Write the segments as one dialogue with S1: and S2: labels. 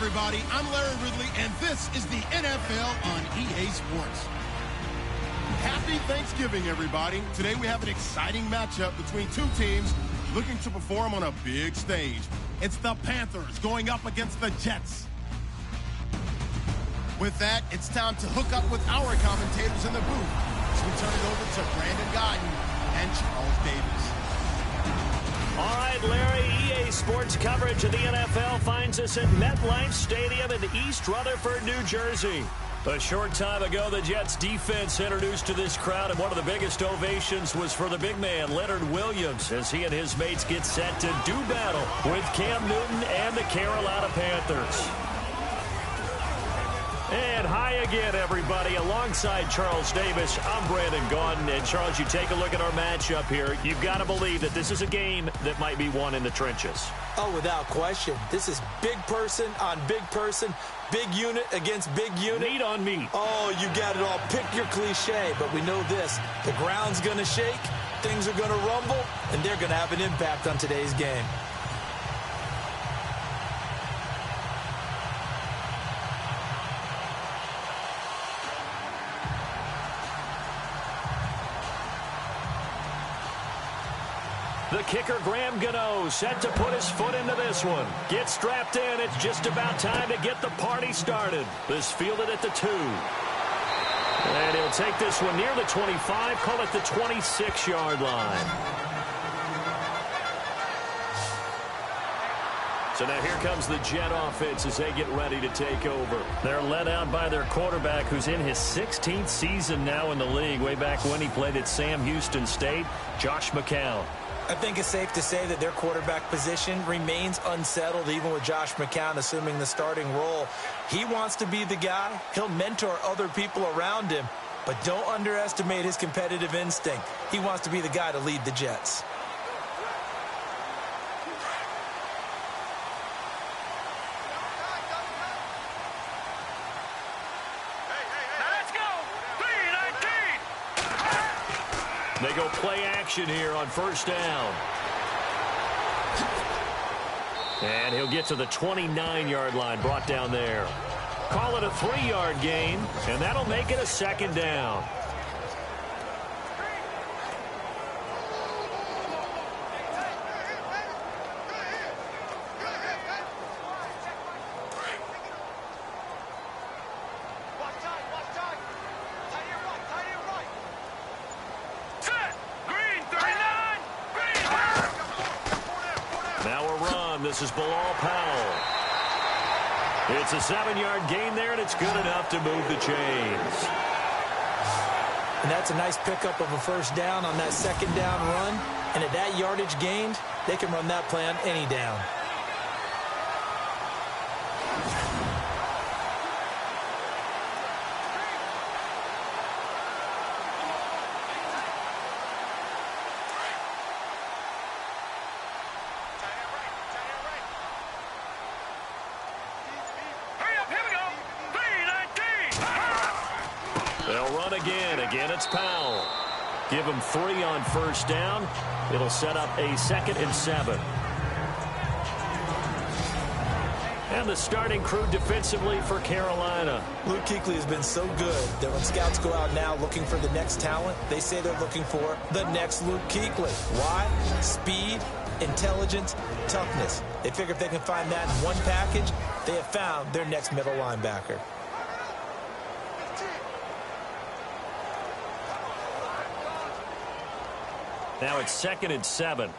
S1: everybody. I'm Larry Ridley, and this is the NFL on EA Sports. Happy Thanksgiving, everybody. Today we have an exciting matchup between two teams looking to perform on a big stage. It's the Panthers going up against the Jets. With that, it's time to hook up with our commentators in the booth as we turn it over to Brandon Godden and Charles Davis.
S2: All right, Larry, EA Sports coverage of the NFL finds us at MetLife Stadium in East Rutherford, New Jersey. A short time ago, the Jets defense introduced to this crowd, and one of the biggest ovations was for the big man, Leonard Williams, as he and his mates get set to do battle with Cam Newton and the Carolina Panthers. And hi again, everybody. Alongside Charles Davis, I'm Brandon Gaudin. And, Charles, you take a look at our matchup here. You've got to believe that this is a game that might be won in the trenches.
S3: Oh, without question. This is big person on big person, big unit against big unit.
S2: Meat on meat.
S3: Oh, you got it all. Pick your cliche, but we know this. The ground's going to shake, things are going to rumble, and they're going to have an impact on today's game.
S2: The kicker, Graham Gano, set to put his foot into this one. Get strapped in. It's just about time to get the party started. This fielded at the 2. And he'll take this one near the 25, call it the 26-yard line. So now here comes the Jet offense as they get ready to take over. They're led out by their quarterback, who's in his 16th season now in the league, way back when he played at Sam Houston State, Josh McCown.
S3: I think it's safe to say that their quarterback position remains unsettled, even with Josh McCown assuming the starting role. He wants to be the guy. He'll mentor other people around him, but don't underestimate his competitive instinct. He wants to be the guy to lead the Jets.
S2: They go play action here on first down. And he'll get to the 29-yard line, brought down there. Call it a 3-yard gain, and that'll make it a second down. This is Bilal Powell. It's a 7-yard gain there, and it's good enough to move the chains.
S3: And that's a nice pickup of a first down on that second down run. And at that yardage gained, they can run that play on any down.
S2: Again, it's Powell. Give him 3 on first down. It'll set up a 2nd and 7. And the starting crew defensively for Carolina.
S3: Luke Kuechly has been so good that when scouts go out now looking for the next talent, they say they're looking for the next Luke Kuechly. Why? Speed, intelligence, toughness. They figure if they can find that in one package, they have found their next middle linebacker.
S2: Now it's 2nd and 7.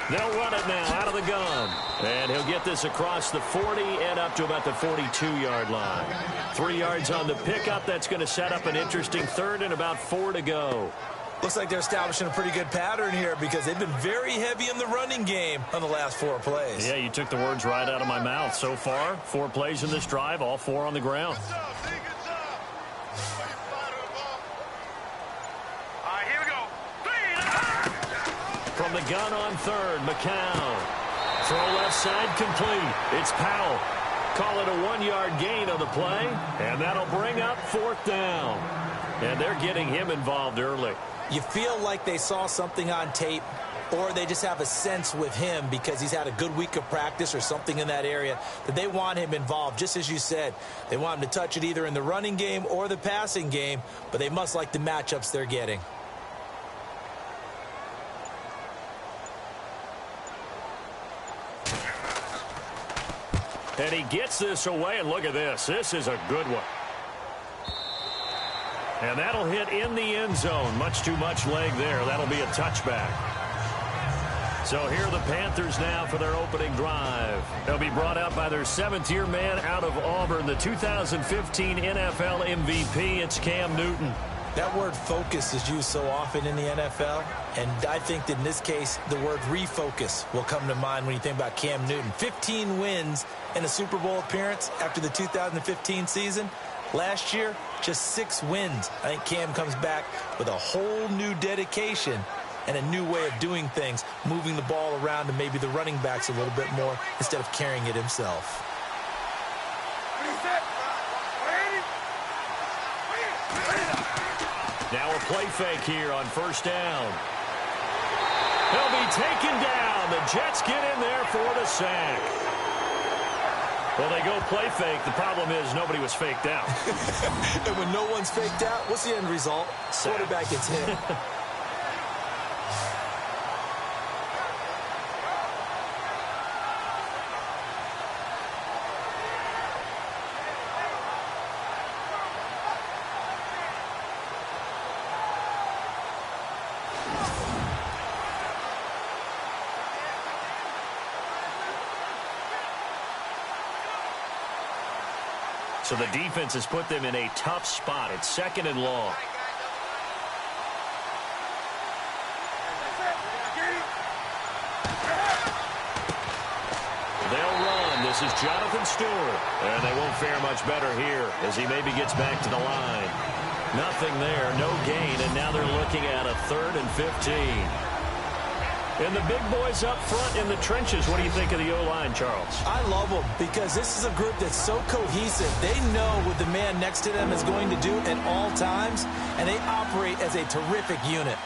S2: They'll run it now out of the gun. And he'll get this across the 40 and up to about the 42-yard line. 3 yards on the pickup. That's going to set up an interesting 3rd and about 4 to go.
S3: Looks like they're establishing a pretty good pattern here because they've been very heavy in the running game on the last 4 plays.
S2: Yeah, you took the words right out of my mouth. So far, 4 plays in this drive, all 4 on the ground. From the gun on 3rd, McCown. Throw left side complete. It's Powell. Call it a 1-yard gain on the play, and that'll bring up 4th down. And they're getting him involved early.
S3: You feel like they saw something on tape, or they just have a sense with him because he's had a good week of practice or something in that area that they want him involved. Just as you said, they want him to touch it either in the running game or the passing game, but they must like the matchups they're getting.
S2: And he gets this away, and look at this. This is a good one. And that'll hit in the end zone. Much too much leg there. That'll be a touchback. So here are the Panthers now for their opening drive. They'll be brought out by their seventh-year man out of Auburn, the 2015 NFL MVP. It's Cam Newton.
S3: That word focus is used so often in the NFL, and I think that in this case, the word refocus will come to mind when you think about Cam Newton. 15 wins in a Super Bowl appearance after the 2015 season. Last year, just 6 wins. I think Cam comes back with a whole new dedication and a new way of doing things, moving the ball around to maybe the running backs a little bit more instead of carrying it himself.
S2: Now a play fake here on first down. He'll be taken down. The Jets get in there for the sack. Well, they go play fake. The problem is nobody was faked out.
S3: And when no one's faked out, what's the end result?
S2: Sack.
S3: Quarterback gets hit.
S2: So the defense has put them in a tough spot. It's second and long. They'll run. This is Jonathan Stewart. And they won't fare much better here as he maybe gets back to the line. Nothing there, no gain, and now they're looking at a 3rd and 15. And the big boys up front in the trenches. What do you think of the O-line, Charles?
S3: I love them because this is a group that's so cohesive. They know what the man next to them is going to do at all times, and they operate as a terrific unit.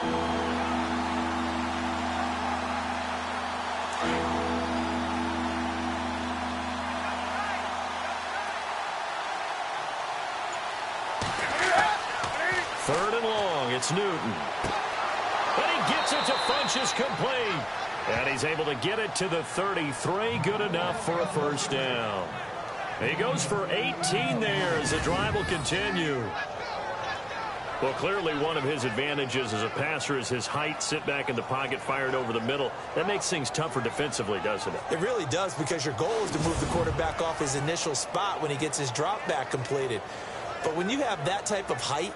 S2: Third and long. It's Newton. And he gets it to Funchess complete. And he's able to get it to the 33. Good enough for a first down. He goes for 18 there as the drive will continue. Well, clearly one of his advantages as a passer is his height. Sit back in the pocket, fired over the middle. That makes things tougher defensively, doesn't it?
S3: It really does, because your goal is to move the quarterback off his initial spot when he gets his drop back completed. But when you have that type of height,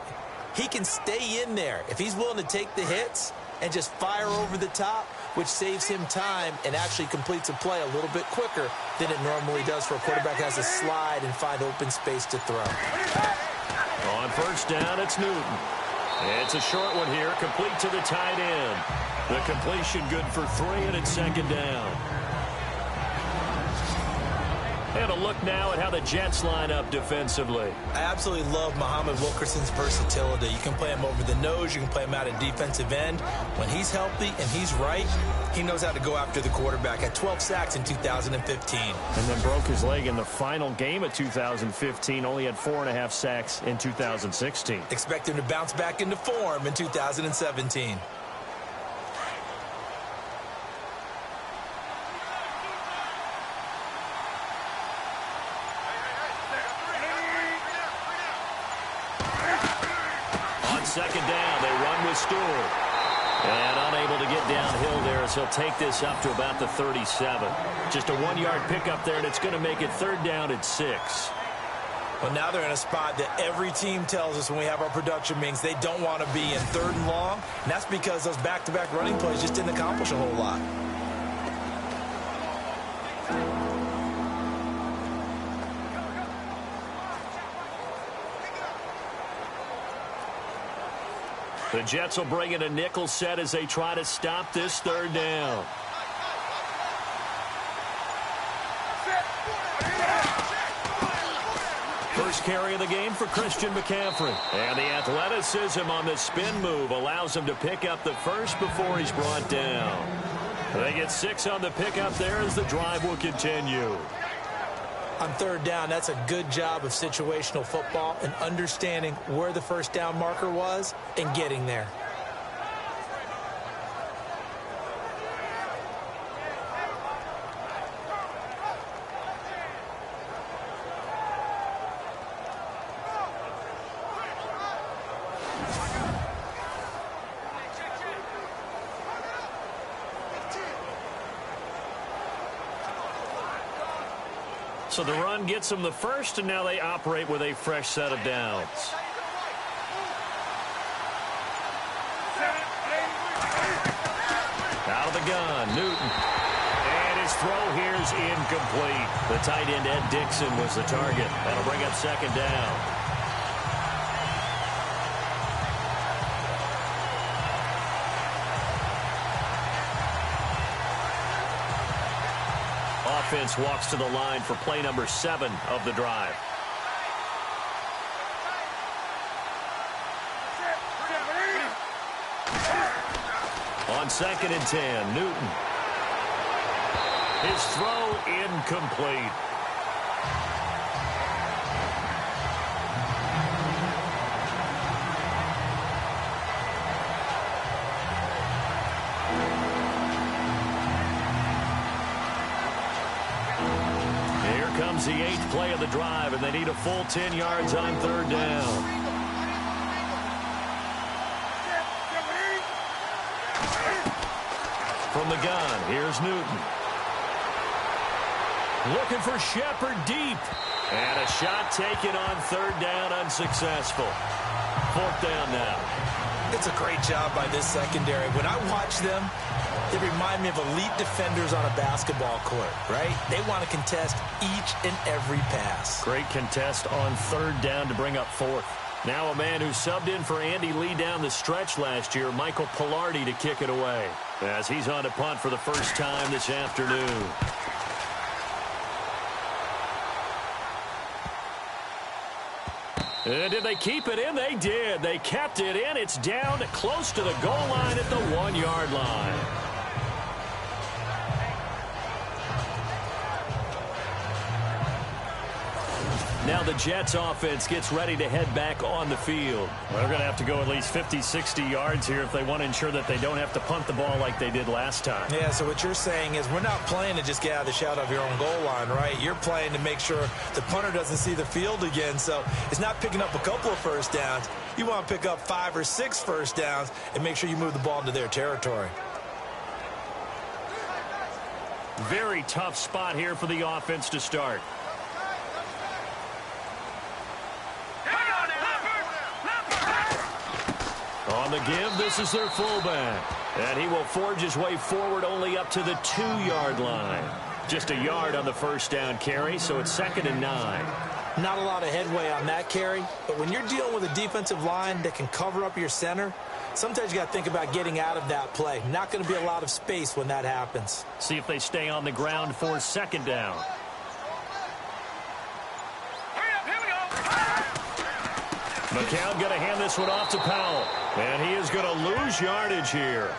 S3: he can stay in there if he's willing to take the hits and just fire over the top, which saves him time and actually completes a play a little bit quicker than it normally does for a quarterback who has to slide and find open space to throw.
S2: On first down, it's Newton. It's a short one here, complete to the tight end. The completion good for 3, and it's second down. And a look now at how the Jets line up defensively.
S3: I absolutely love Muhammad Wilkerson's versatility. You can play him over the nose. You can play him out at defensive end. When he's healthy and he's right, he knows how to go after the quarterback. Had 12 sacks in 2015.
S2: And then broke his leg in the final game of 2015. Only had 4.5 sacks in 2016.
S3: Expect him to bounce back into form in 2017.
S2: Second down, they run with Stewart. And unable to get downhill there, so he'll take this up to about the 37. Just a 1-yard pickup there, and it's going to make it third down at 6.
S3: Well, now they're in a spot that every team tells us when we have our production meetings they don't want to be in, 3rd and long. And that's because those back-to-back running plays just didn't accomplish a whole lot.
S2: The Jets will bring in a nickel set as they try to stop this third down. first carry of the game for Christian McCaffrey. And the athleticism on the spin move allows him to pick up the first before he's brought down. They get 6 on the pickup there as the drive will continue.
S3: On third down, that's a good job of situational football and understanding where the first down marker was and getting there.
S2: So the run gets them the first, and now they operate with a fresh set of downs. Out of the gun, Newton. And his throw here is incomplete. The tight end, Ed Dixon, was the target. That'll bring up second down. Offense walks to the line for play number 7 of the drive. On 2nd and 10, Newton. His throw incomplete. Comes the 8th play of the drive, and they need a full 10 yards on third down. From the gun, here's Newton. Looking for Shepard deep. And a shot taken on third down, unsuccessful. 4th down now.
S3: It's a great job by this secondary. When I watch them, they remind me of elite defenders on a basketball court, right? They want to contest each and every pass.
S2: Great contest on third down to bring up 4th. Now a man who subbed in for Andy Lee down the stretch last year, Michael Pilardi, to kick it away, as he's on to punt for the first time this afternoon. And did they keep it in? They did. They kept it in. It's down close to the goal line at the 1-yard line. Now the Jets offense gets ready to head back on the field. Well, they're going to have to go at least 50, 60 yards here if they want to ensure that they don't have to punt the ball like they did last time.
S3: Yeah, so what you're saying is we're not playing to just get out of the shadow of your own goal line, right? You're playing to make sure the punter doesn't see the field again. So it's not picking up a couple of first downs. You want to pick up 5 or 6 first downs and make sure you move the ball into their territory.
S2: Very tough spot here for the offense to start. On the give, this is their fullback. And he will forge his way forward only up to the 2-yard line. Just a yard on the first down carry, so it's 2nd and 9.
S3: Not a lot of headway on that carry, but when you're dealing with a defensive line that can cover up your center, sometimes you got to think about getting out of that play. Not going to be a lot of space when that happens.
S2: See if they stay on the ground for 2nd down. McCown going to hand this one off to Powell. And he is going to lose yardage here.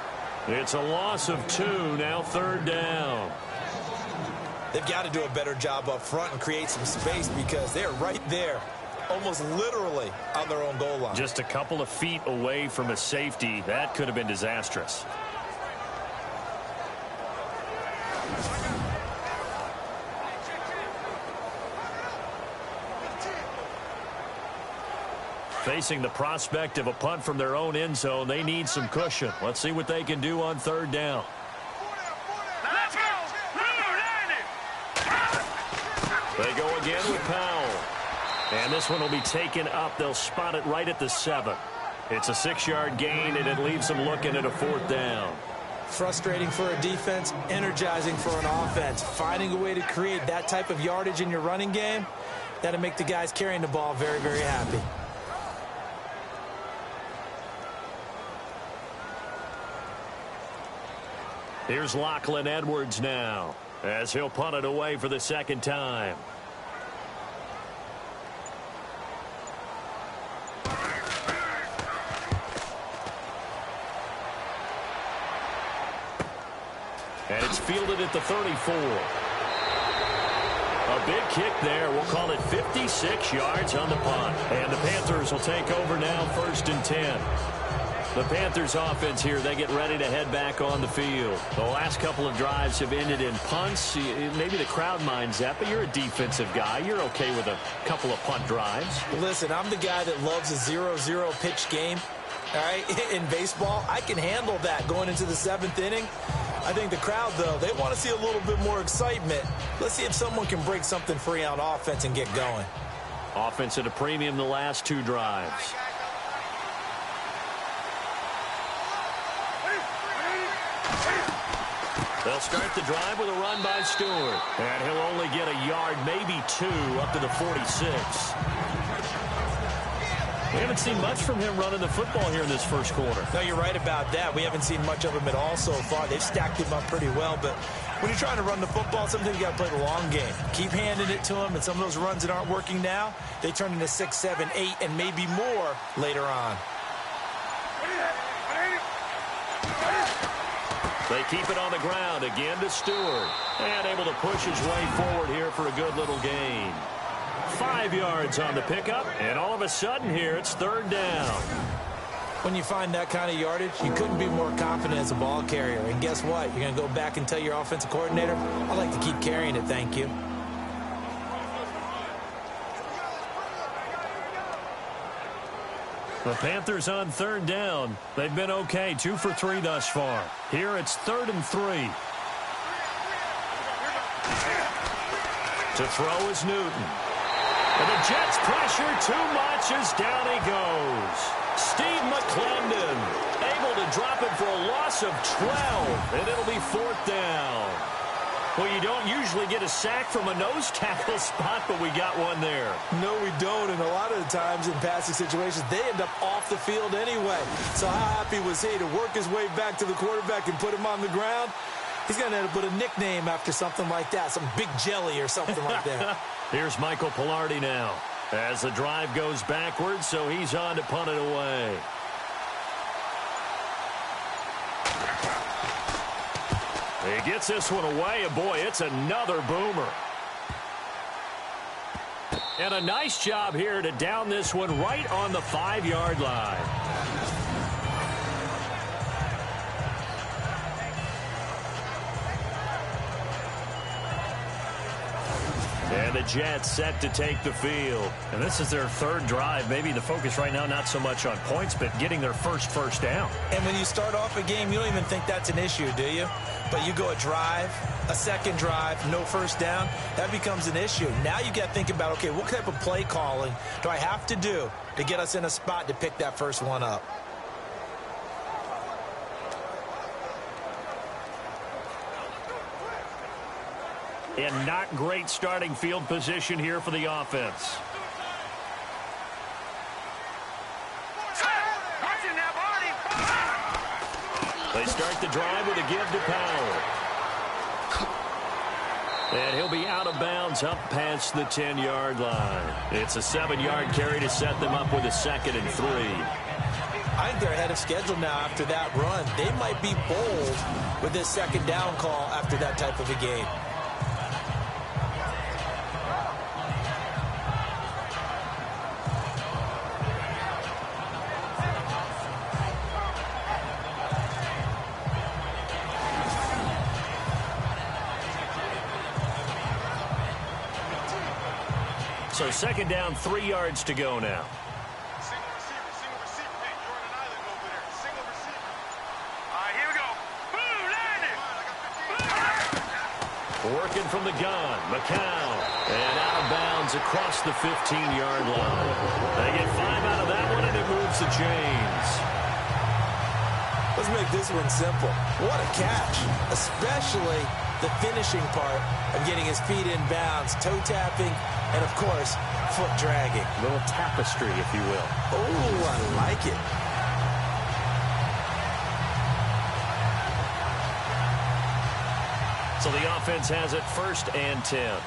S2: It's a loss of 2, now 3rd down.
S3: They've got to do a better job up front and create some space because they're right there, almost literally on their own goal line.
S2: Just a couple of feet away from a safety. That could have been disastrous. Facing the prospect of a punt from their own end zone, they need some cushion. Let's see what they can do on 3rd down.
S4: Let's go!
S2: They go again with Powell. And this one will be taken up. They'll spot it right at the 7. It's a 6-yard gain, and it leaves them looking at a 4th down.
S3: Frustrating for a defense, energizing for an offense. Finding a way to create that type of yardage in your running game, that'll make the guys carrying the ball very, very happy.
S2: Here's Lachlan Edwards now, as he'll punt it away for the 2nd time. And it's fielded at the 34. A big kick there. We'll call it 56 yards on the punt. And the Panthers will take over now, 1st and 10. The Panthers offense here, they get ready to head back on the field. The last couple of drives have ended in punts. Maybe the crowd minds that, but you're a defensive guy. You're okay with a couple of punt drives.
S3: Listen, I'm the guy that loves a 0-0 pitch game. All right, in baseball, I can handle that going into the 7th inning. I think the crowd, though, they want to see a little bit more excitement. Let's see if someone can break something free on offense and get going.
S2: Offense at a premium the last 2 drives. They'll start the drive with a run by Stewart. And he'll only get a yard, maybe 2, up to the 46. We haven't seen much from him running the football here in this first quarter.
S3: No, you're right about that. We haven't seen much of him at all so far. They've stacked him up pretty well, but when you're trying to run the football, sometimes you got to play the long game. Keep handing it to him, and some of those runs that aren't working now, they turn into 6, 7, 8, and maybe more later on.
S2: They keep it on the ground again to Stewart. And able to push his way forward here for a good little gain. 5 yards on the pickup, and all of a sudden here it's 3rd down.
S3: When you find that kind of yardage, you couldn't be more confident as a ball carrier. And guess what? You're going to go back and tell your offensive coordinator, I'd like to keep carrying it, thank you.
S2: The Panthers on 3rd down. They've been okay, 2 for 3 thus far. Here it's 3rd and 3. To throw is Newton. And the Jets pressure too much as down he goes. Steve McClendon able to drop it for a loss of 12, and it'll be 4th down. Well, you don't usually get a sack from a nose tackle spot, but we got one there.
S3: No, we don't, and a lot of the times in passing situations, they end up off the field anyway. So how happy was he to work his way back to the quarterback and put him on the ground? He's going to end up with a nickname after something like that, some Big Jelly or something like that.
S2: Here's Michael Pilardi now as the drive goes backwards, so he's on to punt it away. He gets this one away, and boy, it's another boomer. And a nice job here to down this one right on the 5-yard line. And the Jets set to take the field. And this is their 3rd drive. Maybe the focus right now not so much on points, but getting their first down.
S3: And when you start off a game, you don't even think that's an issue, do you? But you go a drive, a 2nd drive, no 1st down, that becomes an issue. Now you got to think about, okay, what type of play calling do I have to do to get us in a spot to pick that first one up?
S2: And not great starting field position here for the offense. They start the drive with a give to Powell. And he'll be out of bounds up past the 10-yard line. It's a 7-yard carry to set them up with a 2nd and 3.
S3: I think they're ahead of schedule now after that run. They might be bold with this 2nd down call after that type of a game.
S2: So 2nd down, 3 yards to go now.
S4: Single receiver. Hey, you're on an island over there. Single receiver. All right, here we go. Boom, landed.
S2: Working from the gun, McCown. And out of bounds across the 15-yard line. They get 5 out of that one, and it moves the chains.
S3: Let's make this one simple. What a catch, especially the finishing part of getting his feet in bounds, toe tapping, and, of course, foot dragging.
S2: A little tapestry, if you will.
S3: Oh, I like it.
S2: So the offense has it 1st and 10.
S4: All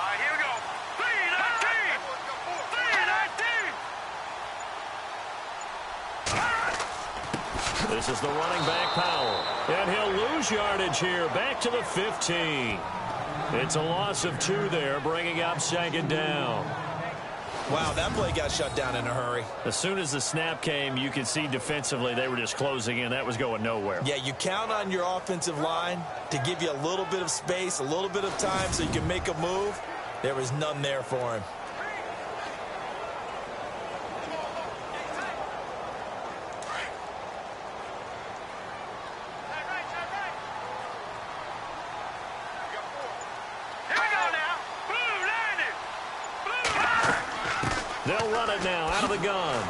S4: right, here we go. 3-19. 3-19.
S2: This is the running back, Powell. And he'll lose yardage here, back to the 15. It's a loss of 2 there, bringing up 2nd down.
S3: Wow, that play got shut down in a hurry.
S2: As soon as the snap came, you could see defensively they were just closing in. That was going nowhere.
S3: Yeah, you count on your offensive line to give you a little bit of space, a little bit of time so you can make a move. There was none there for him.
S2: They'll run it now out of the gun.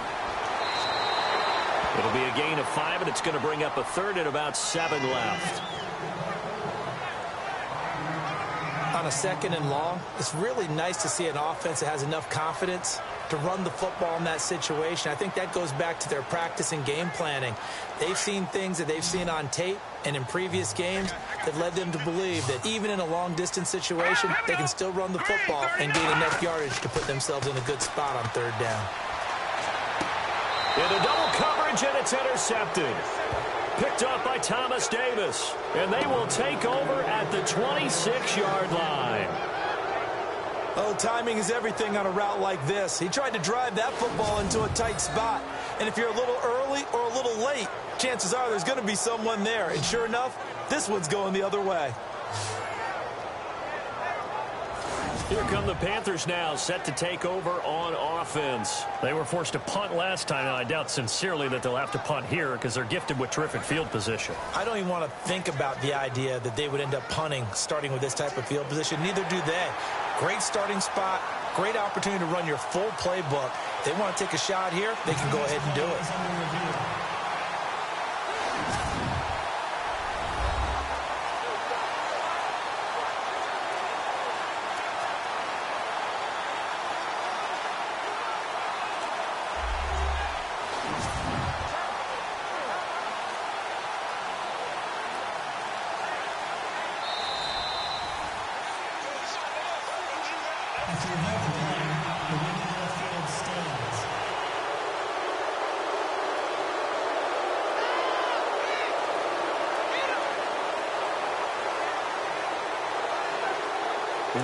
S2: It'll be a gain of 5, and it's going to bring up a 3rd and about 7 left.
S3: On a 2nd and long, it's really nice to see an offense that has enough confidence to run the football in that situation. I think that goes back to their practice and game planning. They've seen things that they've seen on tape and in previous games that led them to believe that even in a long-distance situation, they can still run the football and gain enough yardage to put themselves in a good spot on 3rd down.
S2: Into double coverage, and it's intercepted. Picked up by Thomas Davis, and they will take over at the 26-yard line.
S3: Oh, timing is everything on a route like this. He tried to drive that football into a tight spot. And if you're a little early or a little late, chances are there's going to be someone there. And sure enough, this one's going the other way.
S2: Here come the Panthers now, set to take over on offense. They were forced to punt last time. Now, I doubt sincerely that they'll have to punt here because they're gifted with terrific field position.
S3: I don't even want to think about the idea that they would end up punting starting with this type of field position. Neither do they. Great starting spot, great opportunity to run your full playbook. They want to take a shot here, they can go ahead and do it.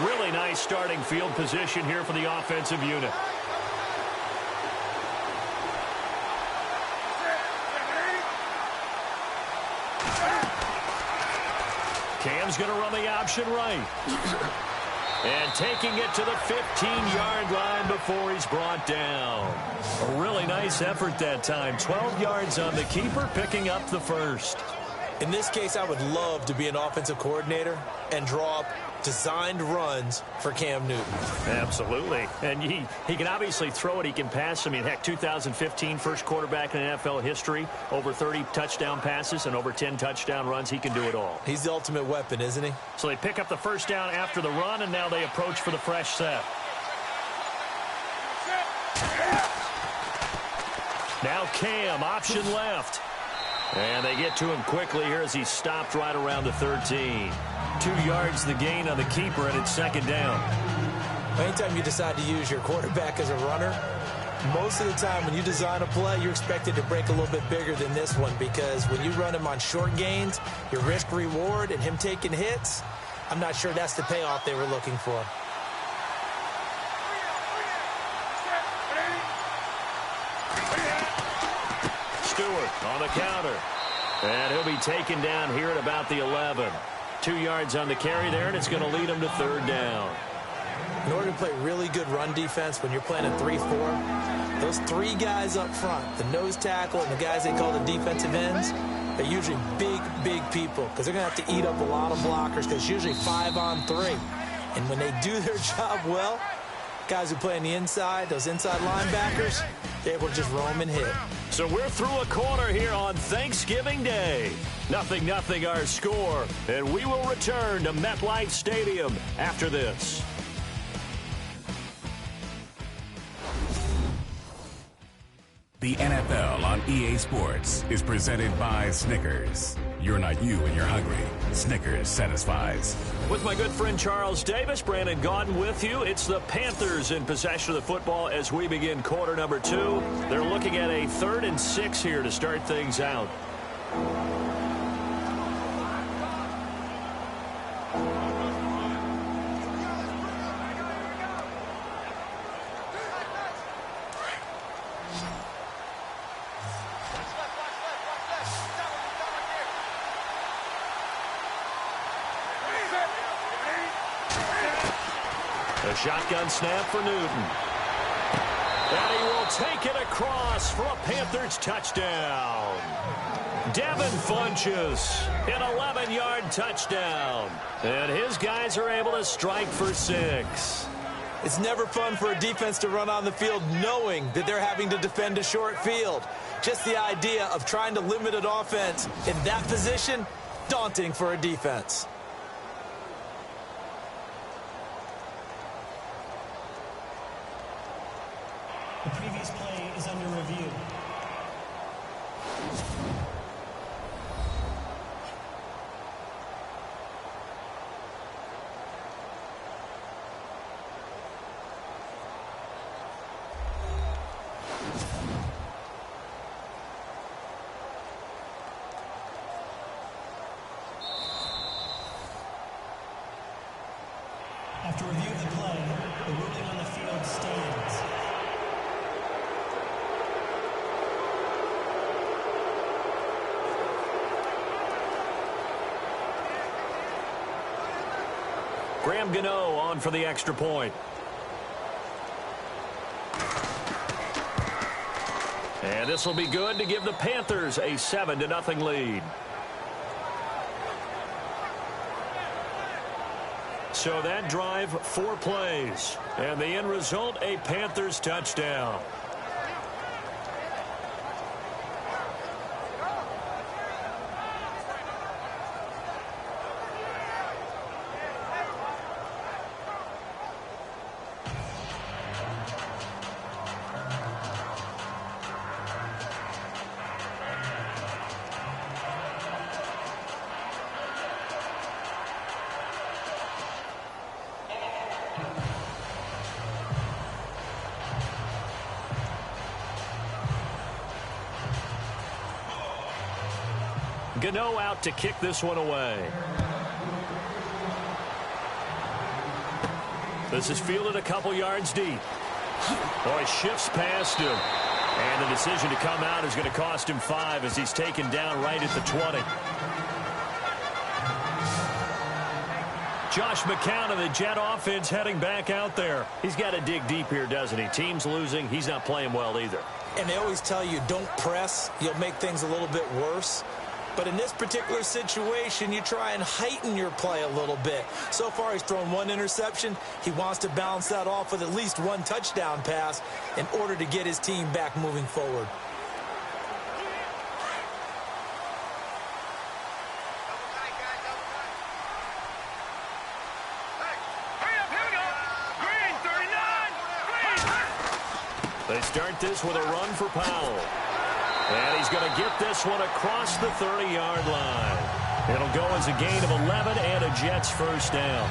S2: Really nice starting field position here for the offensive unit. Cam's going to run the option right. And taking it to the 15-yard line before he's brought down. A really nice effort that time. 12 yards on the keeper, picking up the first.
S3: In this case, I would love to be an offensive coordinator and draw up designed runs for Cam Newton.
S2: Absolutely. And he can obviously throw it. He can pass. I mean, heck, 2015 first quarterback in NFL history. Over 30 touchdown passes and over 10 touchdown runs. He can do it all.
S3: He's the ultimate weapon, isn't he?
S2: So they pick up the first down after the run, and now they approach for the fresh set. Now Cam, option left. And they get to him quickly here as he stopped right around the 13. 2 yards the gain on the keeper, and it's second down.
S3: Anytime you decide to use your quarterback as a runner, most of the time when you design a play, you're expected to break a little bit bigger than this one, because when you run him on short gains, your risk-reward and him taking hits, I'm not sure that's the payoff they were looking for.
S2: Stewart on the counter. And he'll be taken down here at about the 11. 2 yards on the carry there, and it's going to lead him to third down.
S3: In order to play really good run defense when you're playing a 3-4, those 3 guys up front, the nose tackle and the guys they call the defensive ends, they're usually big, big people because they're going to have to eat up a lot of blockers because it's usually 5 on 3. And when they do their job well, guys who play on the inside, those inside linebackers, they're able to just roam and hit.
S2: So we're through a quarter here on Thanksgiving Day. 0-0 our score, and we will return to MetLife Stadium after this.
S5: The NFL on EA Sports is presented by Snickers. You're not you when you're hungry. Snickers satisfies.
S2: With my good friend Charles Davis, Brandon Gaudin with you. It's the Panthers in possession of the football as we begin quarter number 2. They're looking at a 3rd and 6 here to start things out. A shotgun snap for Newton. And he will take it across for a Panthers touchdown. Devin Funchess, an 11-yard touchdown. And his guys are able to strike for 6.
S3: It's never fun for a defense to run on the field knowing that they're having to defend a short field. Just the idea of trying to limit an offense in that position, daunting for a defense.
S6: The previous play is under review. After review of the play, the ruling on the field stands.
S2: Graham Gano on for the extra point. And this will be good to give the Panthers a 7-0 lead. So that drive, 4 plays. And the end result, a Panthers touchdown. Gano out to kick this one away. This is fielded a couple yards deep. Boy, shifts past him. And the decision to come out is going to cost him 5 as he's taken down right at the 20. Josh McCown of the Jet offense heading back out there. He's got to dig deep here, doesn't he? Team's losing. He's not playing well either.
S3: And they always tell you, don't press. You'll make things a little bit worse. But in this particular situation, you try and heighten your play a little bit. So far, he's thrown 1 interception. He wants to balance that off with at least 1 touchdown pass in order to get his team back moving forward.
S2: They start this with a run for Powell. And he's going to get this one across the 30-yard line. It'll go as a gain of 11 and a Jets first down.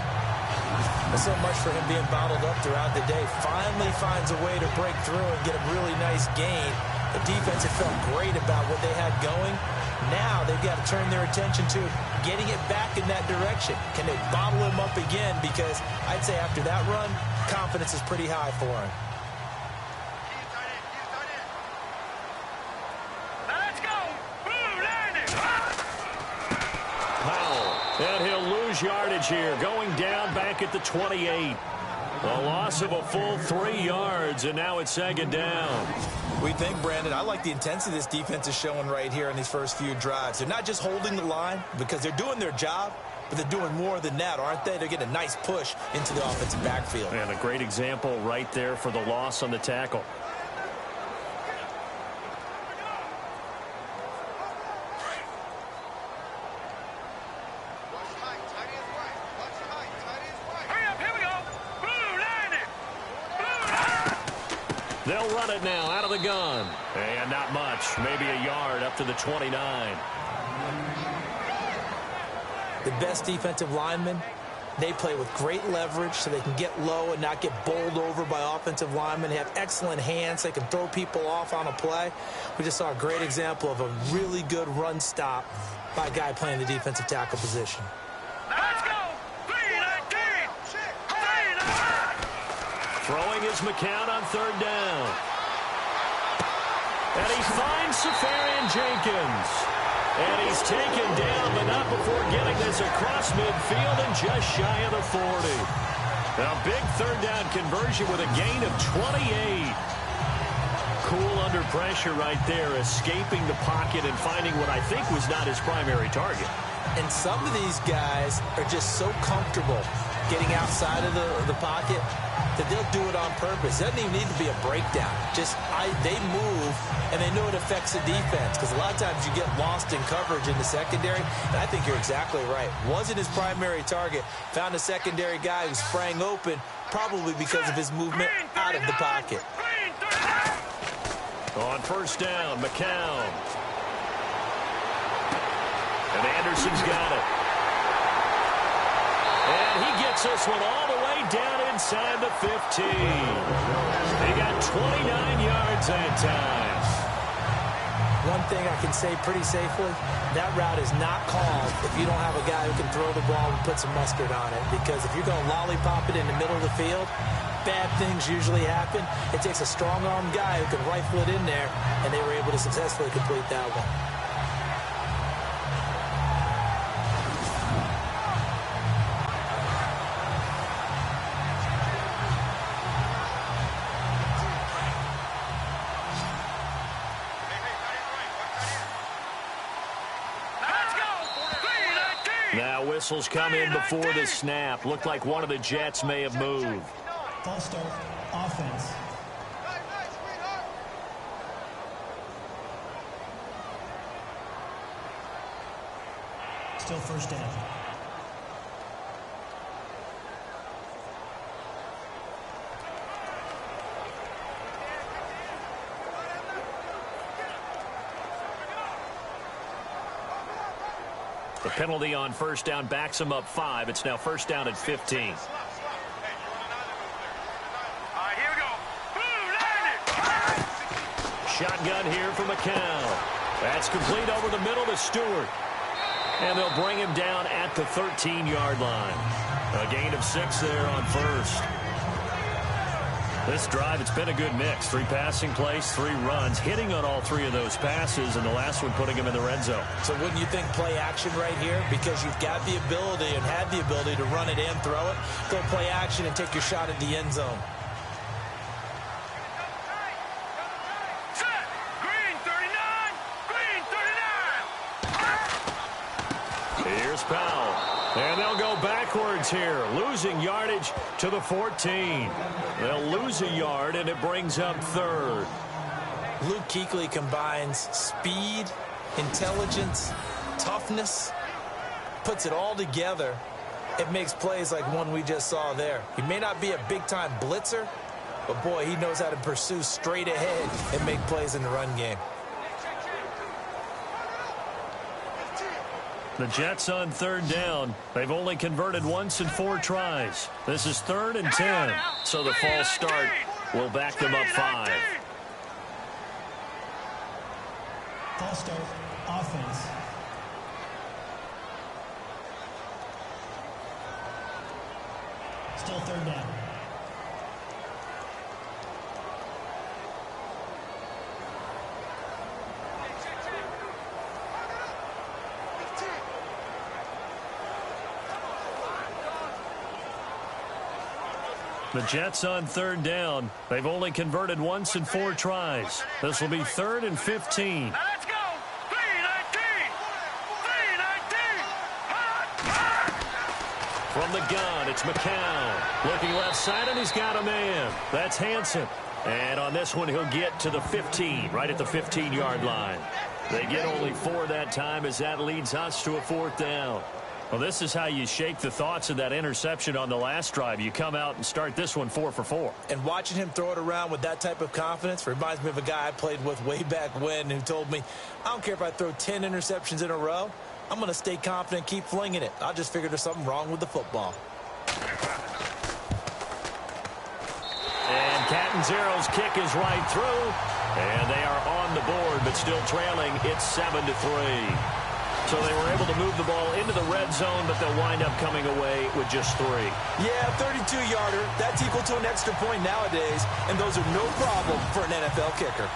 S3: There's so much for him being bottled up throughout the day. Finally finds a way to break through and get a really nice gain. The defense had felt great about what they had going. Now they've got to turn their attention to getting it back in that direction. Can they bottle him up again? Because I'd say after that run, confidence is pretty high for him.
S2: And he'll lose yardage here, going down back at the 28. A loss of a full 3 yards, and now it's 2nd down.
S3: We think, Brandon, I like the intensity this defense is showing right here in these first few drives. They're not just holding the line because they're doing their job, but they're doing more than that, aren't they? They're getting a nice push into the offensive backfield.
S2: And a great example right there for the loss on the tackle. They'll run it now out of the gun. And not much. Maybe a yard up to the 29.
S3: The best defensive linemen They play with great leverage so they can get low and not get bowled over by offensive linemen. They have excellent hands. They can throw people off on a play. We just saw a great example of a really good run stop by a guy playing the defensive tackle position.
S2: Let's go! 3-19! Throwing is McCown on third down. And he finds Safarian Jenkins. And he's taken down, but not before getting this across midfield and just shy of the 40. A big third down conversion with a gain of 28. Cool under pressure right there, escaping the pocket and finding what I think was not his primary target.
S3: And some of these guys are just so comfortable getting outside of the pocket that they'll do it on purpose. It doesn't even need to be a breakdown. They move, and they know it affects the defense, because a lot of times you get lost in coverage in the secondary, and I think you're exactly right. Wasn't his primary target. Found a secondary guy who sprang open, probably because of his movement out of the pocket.
S2: On first down, McCown. And Anderson's got it. And he gets this one all the way down inside the 15. He got 29 yards that time.
S3: One thing I can say pretty safely, that route is not called if you don't have a guy who can throw the ball and put some mustard on it. Because if you're going to lollipop it in the middle of the field, bad things usually happen. It takes a strong-armed guy who can rifle it in there, and they were able to successfully complete that one.
S2: Now whistles come in before the snap. Looked like one of the Jets may have moved.
S6: False start, offense. Still first down.
S2: The penalty on first down backs him up 5. It's now first down at 15.
S4: Here we go.
S2: Shotgun here for McCown. That's complete over the middle to Stewart. And they'll bring him down at the 13-yard line. A gain of 6 there on first. This drive, it's been a good mix. 3 passing plays, 3 runs, hitting on all 3 of those passes, and the last one putting him in the red zone.
S3: So wouldn't you think play action right here? Because you've got the ability and had the ability to run it and throw it. Go play action and take your shot at the end zone.
S4: Set. Green 39. Green 39.
S2: Here's Powell. And they'll go backwards here, losing yardage to the 14. They'll lose a yard, and it brings up 3rd.
S3: Luke Kuechly combines speed, intelligence, toughness, puts it all together. It makes plays like one we just saw there. He may not be a big-time blitzer, but, boy, he knows how to pursue straight ahead and make plays in the run game.
S2: The Jets on third down. They've only converted once in 4 tries. This is 3rd and 10. So the false start will back them up 5.
S6: False start, offense. Still third down.
S2: The Jets on third down. They've only converted once in 4 tries. This will be 3rd and 15.
S4: Let's go. 3-19. 3-19.
S2: From the gun, it's McCown. Looking left side, and he's got a man. That's Hansen. And on this one, he'll get to the 15, right at the 15-yard line. They get only 4 that time as that leads us to a 4th down. Well, this is how you shake the thoughts of that interception on the last drive. You come out and start this one 4 for 4.
S3: And watching him throw it around with that type of confidence reminds me of a guy I played with way back when who told me, I don't care if I throw 10 interceptions in a row. I'm going to stay confident, keep flinging it. I just figured there's something wrong with the football.
S2: And Catanzaro's kick is right through. And they are on the board, but still trailing. It's 7-3. So they were able to move the ball into the red zone, but they'll wind up coming away with just 3.
S3: Yeah, 32-yarder. That's equal to an extra point nowadays, and those are no problem for an NFL kicker.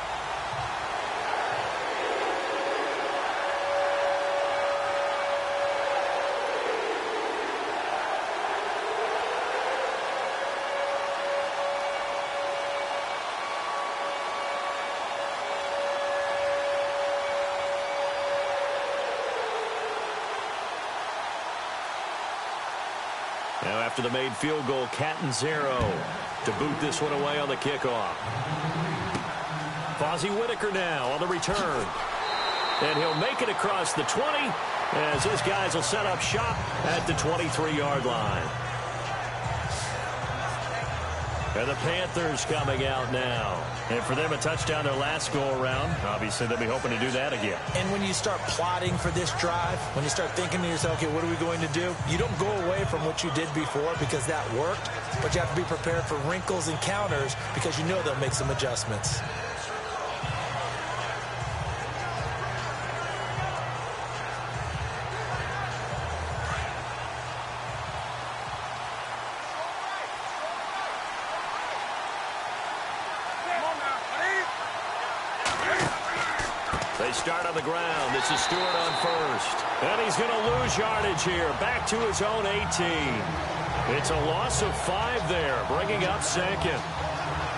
S2: Now after the made field goal, Catanzaro to boot this one away on the kickoff. Fozzie Whitaker now on the return. And he'll make it across the 20 as his guys will set up shop at the 23-yard line. And the Panthers coming out now. And for them, a touchdown their last go-around. Obviously, they'll be hoping to do that again.
S3: And when you start plotting for this drive, when you start thinking to yourself, okay, what are we going to do? You don't go away from what you did before because that worked, but you have to be prepared for wrinkles and counters because you know they'll make some adjustments.
S2: Start on the ground. This is Stewart on first. And he's going to lose yardage here. Back to his own 18. It's a loss of 5 there, bringing up second.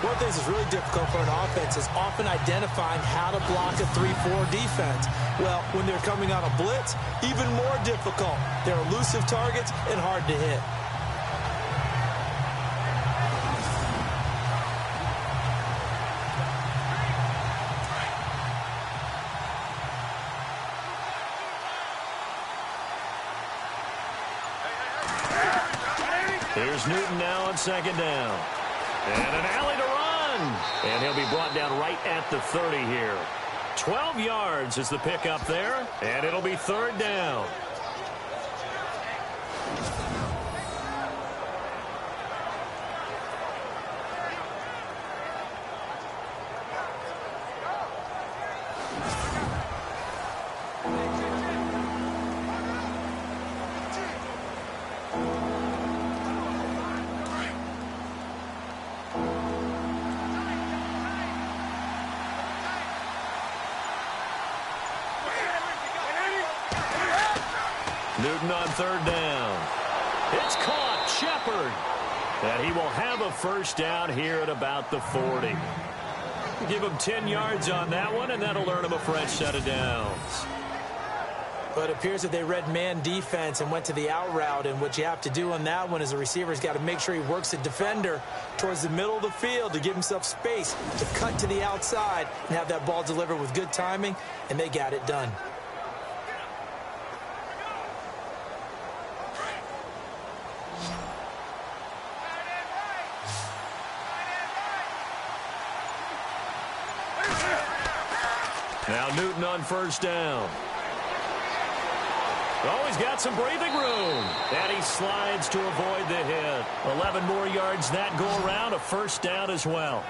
S3: One of the things that's really difficult for an offense is often identifying how to block a 3-4 defense. Well, when they're coming on a blitz, even more difficult. They're elusive targets and hard to hit.
S2: Here's Newton now on second down. And an alley to run. And he'll be brought down right at the 30 here. 12 yards is the pickup there. And it'll be third down. Newton on third down. It's caught. Shepard. And he will have a first down here at about the 40. Give him 10 yards on that one, and that'll earn him a fresh set of downs.
S3: But it appears that they read man defense and went to the out route, and what you have to do on that one is a receiver's got to make sure he works the defender towards the middle of the field to give himself space to cut to the outside and have that ball delivered with good timing, and they got it done.
S2: Now Newton on first down. Oh, he's got some breathing room. And he slides to avoid the hit. 11 more yards that go around. A first down as well.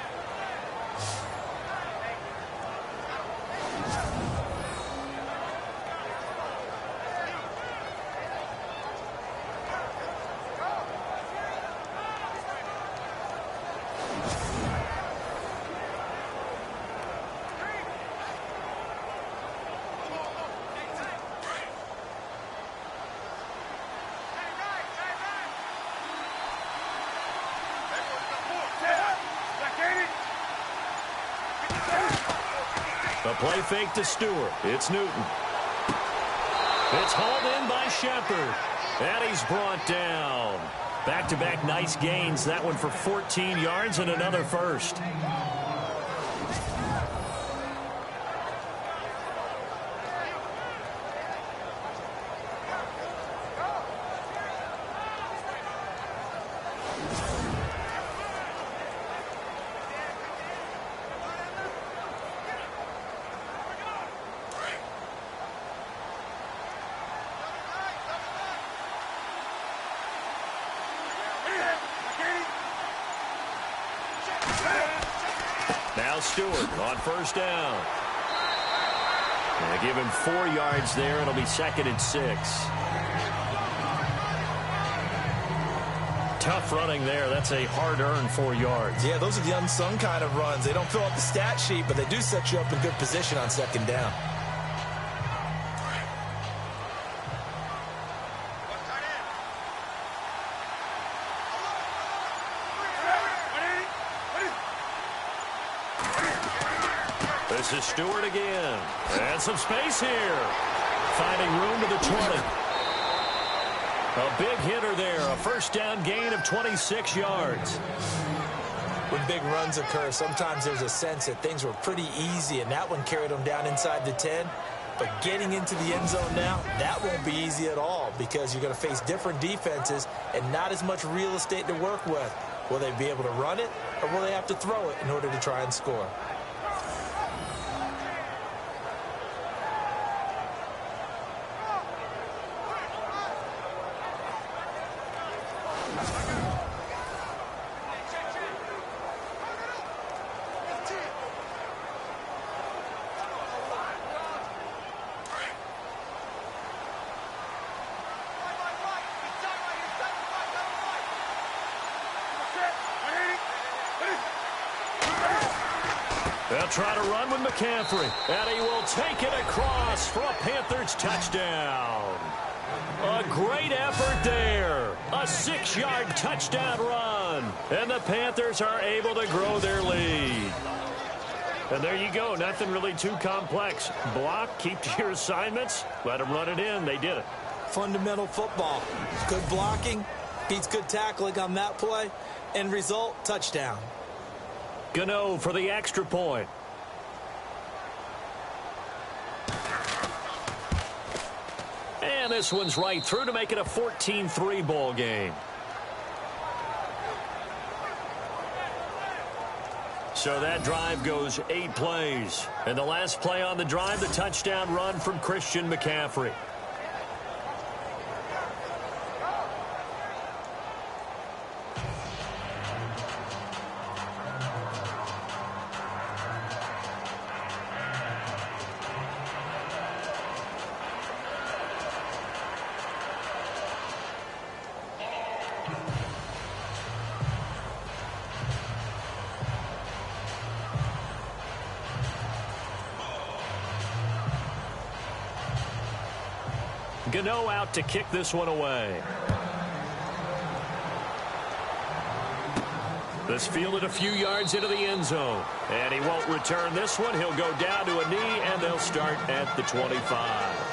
S2: A play fake to Stewart. It's Newton. It's hauled in by Shepard. And he's brought down. Back-to-back nice gains. That one for 14 yards and another first. Now Stewart on first down. And give him 4 yards there. It'll be 2nd and 6. Tough running there. That's a hard-earned 4 yards.
S3: Yeah, those are the unsung kind of runs. They don't fill out the stat sheet, but they do set you up in good position on 2nd down.
S2: This is Stewart again. And some space here. Finding room to the 20. A big hitter there. A first down gain of 26 yards.
S3: When big runs occur, sometimes there's a sense that things were pretty easy, and that one carried them down inside the 10. But getting into the end zone now, that won't be easy at all because you're going to face different defenses and not as much real estate to work with. Will they be able to run it, or will they have to throw it in order to try and score?
S2: They'll try to run with McCaffrey, and he will take it across for a Panthers touchdown. A great effort there. A 6-yard touchdown run, and the Panthers are able to grow their lead. And there you go. Nothing really too complex. Block, keep to your assignments, let them run it in. They did it.
S3: Fundamental football. Good blocking beats good tackling on that play. End result, touchdown.
S2: Gano for the extra point. And this one's right through to make it a 14-3 ball game. So that drive goes 8 plays. And the last play on the drive, the touchdown run from Christian McCaffrey. Gano out to kick this one away. This fielded a few yards into the end zone. And he won't return this one. He'll go down to a knee, and they'll start at the 25.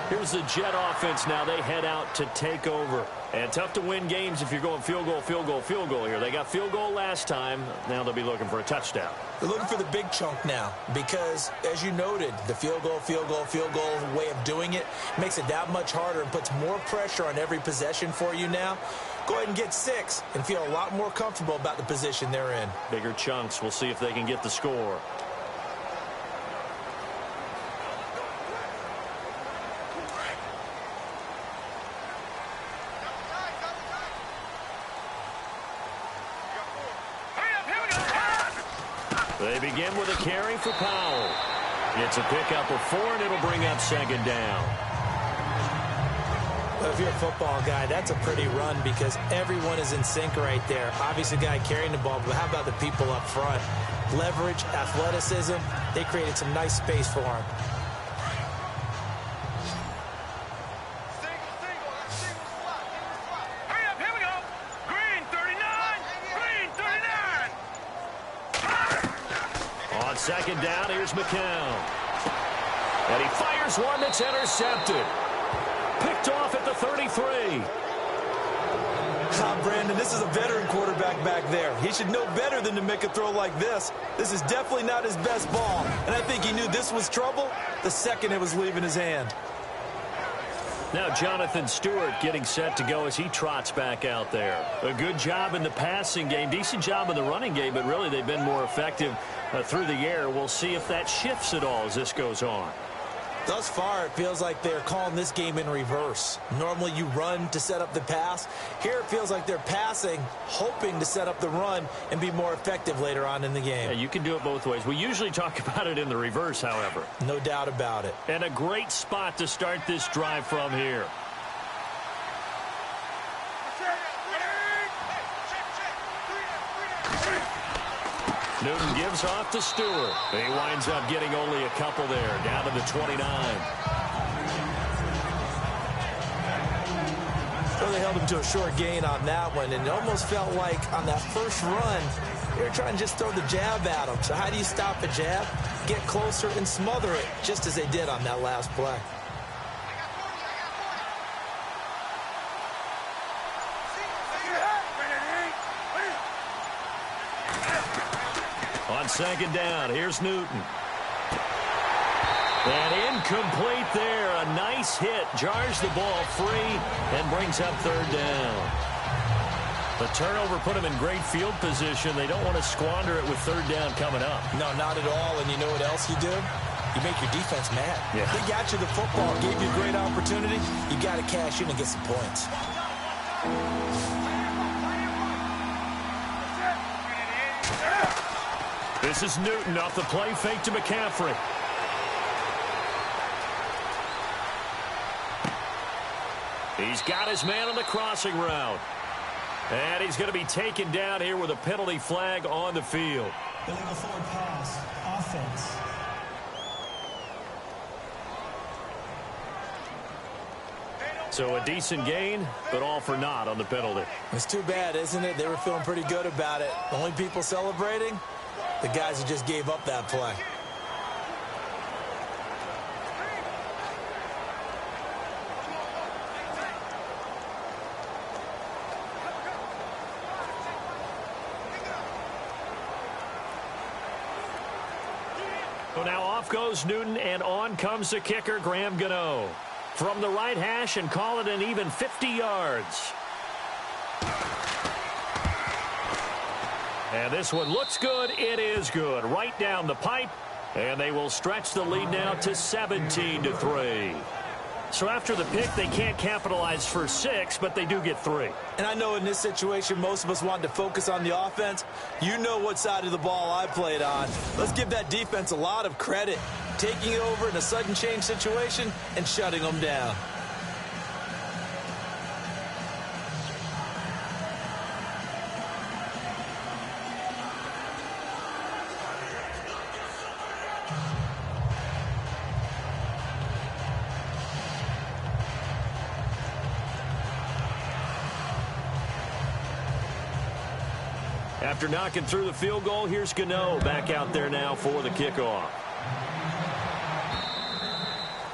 S2: Here's the Jet offense now. They head out to take over. And tough to win games if you're going field goal, field goal, field goal here. They got field goal last time. Now they'll be looking for a touchdown.
S3: They're looking for the big chunk now because, as you noted, the field goal way of doing it makes it that much harder and puts more pressure on every possession for you now. Go ahead and get 6 and feel a lot more comfortable about the position they're in.
S2: Bigger chunks. We'll see if they can get the score. They begin with a carry for Powell. It's a pickup of 4, and it'll bring up 2nd down.
S3: Well, if you're a football guy, that's a pretty run because everyone is in sync right there. Obviously, the guy carrying the ball, but how about the people up front? Leverage, athleticism, they created some nice space for him.
S2: On 2nd down, here's McCown. And he fires one that's intercepted. Picked off at the 33.
S3: Brandon, this is a veteran quarterback back there. He should know better than to make a throw like this. This is definitely not his best ball. And I think he knew this was trouble the second it was leaving his hand.
S2: Now Jonathan Stewart getting set to go as he trots back out there. A good job in the passing game, decent job in the running game, but really they've been more effective through the air. We'll see if that shifts at all as this goes on.
S3: Thus far, it feels like they're calling this game in reverse. Normally, you run to set up the pass. Here, it feels like they're passing, hoping to set up the run and be more effective later on in the game.
S2: Yeah, you can do it both ways. We usually talk about it in the reverse, however.
S3: No doubt about it.
S2: And a great spot to start this drive from here. Newton gives off to Stewart. He winds up getting only a couple there, down to the 29.
S3: Well, they held him to a short gain on that one, and it almost felt like on that first run, they were trying to just throw the jab at him. So how do you stop a jab? Get closer and smother it, just as they did on that last play.
S2: On second down, here's Newton. And incomplete there. A nice hit. Jars the ball free and brings up third down. The turnover put them in great field position. They don't want to squander it with third down coming up.
S3: No, not at all. And you know what else you do? You make your defense mad.
S2: Yeah.
S3: They got you the football, gave you a great opportunity. You got to cash in and get some points.
S2: This is Newton off the play fake to McCaffrey. He's got his man on the crossing route. And he's going to be taken down here with a penalty flag on the field.
S6: Illegal forward pass. Offense.
S2: So a decent gain, but all for naught on the penalty.
S3: It's too bad, isn't it? They were feeling pretty good about it. The only people celebrating? The guys who just gave up that play.
S2: So now off goes Newton, and on comes the kicker, Graham Gano. From the right hash and call it an even 50 yards. And this one looks good. It is good. Right down the pipe. And they will stretch the lead now to 17-3. So after the pick, they can't capitalize for 6, but they do get 3.
S3: And I know in this situation, most of us wanted to focus on the offense. You know what side of the ball I played on. Let's give that defense a lot of credit. Taking it over in a sudden change situation and shutting them down.
S2: After knocking through the field goal, here's Gano back out there now for the kickoff.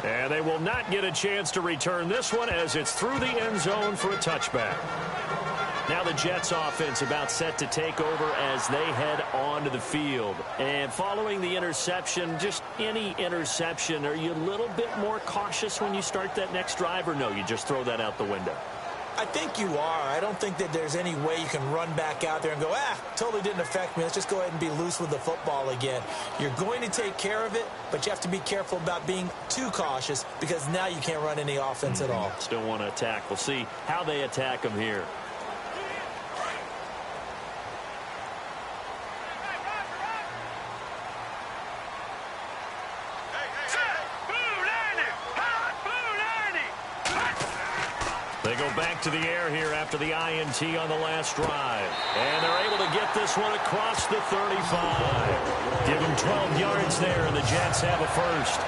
S2: And they will not get a chance to return this one as it's through the end zone for a touchback. Now the Jets offense about set to take over as they head onto the field. And following the interception, just any interception, are you a little bit more cautious when you start that next drive, or no, you just throw that out the window?
S3: I think you are. I don't think that there's any way you can run back out there and go, totally didn't affect me. Let's just go ahead and be loose with the football again. You're going to take care of it, but you have to be careful about being too cautious because now you can't run any offense at all.
S2: Still want to attack. We'll see how they attack them here. They go back to the air here after the INT on the last drive. And they're able to get this one across the 35. Give them 12 yards there, and the Jets have a first.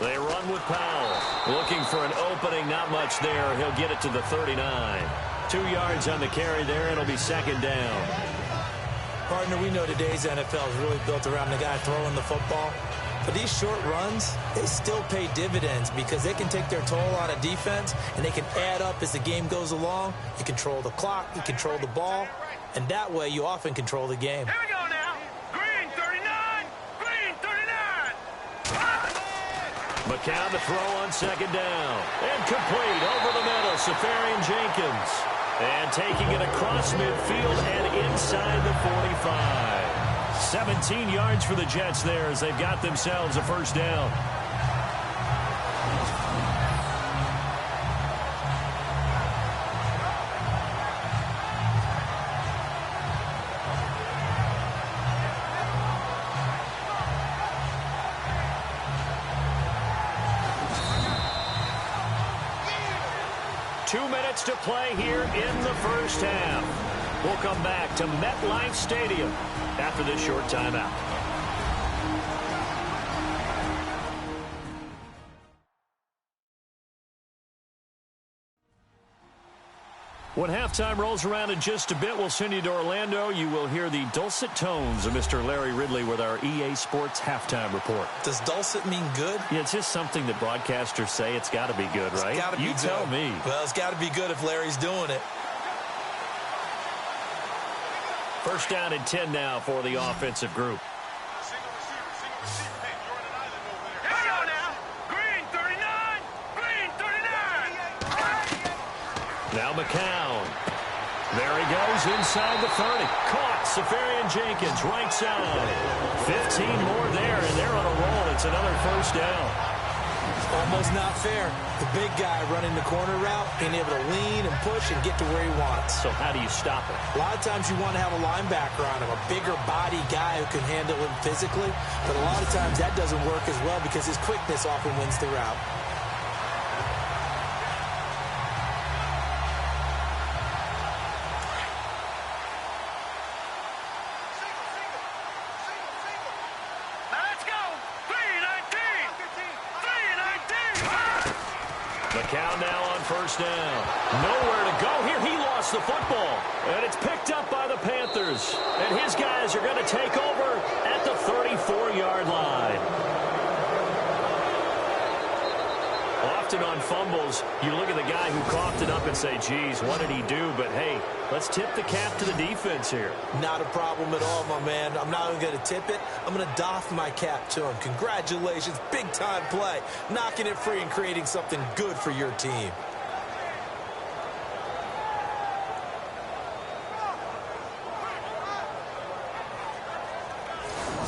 S2: They run with Powell. Looking for an opening, not much there. He'll get it to the 39. 2 yards on the carry there. It'll be second down.
S3: Partner, we know today's NFL is really built around the guy throwing the football. But these short runs, they still pay dividends because they can take their toll on a defense and they can add up as the game goes along. You control the clock, you control the ball, and that way you often control the game.
S4: Here we go now. Green 39. Green 39.
S2: McCown to throw on second down. And complete over the middle. Safarian Jenkins. And taking it across midfield and inside the 45. 17 yards for the Jets there as they've got themselves a first down. To play here in the first half. We'll come back to MetLife Stadium after this short timeout. When halftime rolls around in just a bit, we'll send you to Orlando. You will hear the dulcet tones of Mr. Larry Ridley with our EA Sports halftime report.
S3: Does dulcet mean good?
S2: Yeah, it's just something that broadcasters say. It's got to be good, right?
S3: It's got to be
S2: you
S3: good.
S2: Tell me.
S3: Well, it's got to be good if Larry's doing it.
S2: First down and 10 now for the offensive group.
S4: Single receiver. Hey, you're on an island over there. Here we go now. Green 39. Green 39.
S2: Now McCown. There he goes inside the 30. Caught. Safarian Jenkins, right side. 15 more there, and they're on a roll. It's another first down.
S3: Almost not fair. The big guy running the corner route, being able to lean and push and get to where he wants.
S2: So how do you stop it?
S3: A lot of times you want to have a linebacker on him, a bigger body guy who can handle him physically. But a lot of times that doesn't work as well because his quickness often wins the route.
S2: McCown now on first down. Nowhere to go here. He lost the football. And it's picked up by the Panthers. And his guys are going to take over at the 34-yard line. Often on fumbles, you look at the guy who coughed it up and say, geez, what did he do? But, hey, let's tip the cap to the defense here.
S3: Not a problem at all, my man. I'm not even going to tip it. I'm going to doff my cap to him. Congratulations. Big-time play. Knocking it free and creating something good for your team.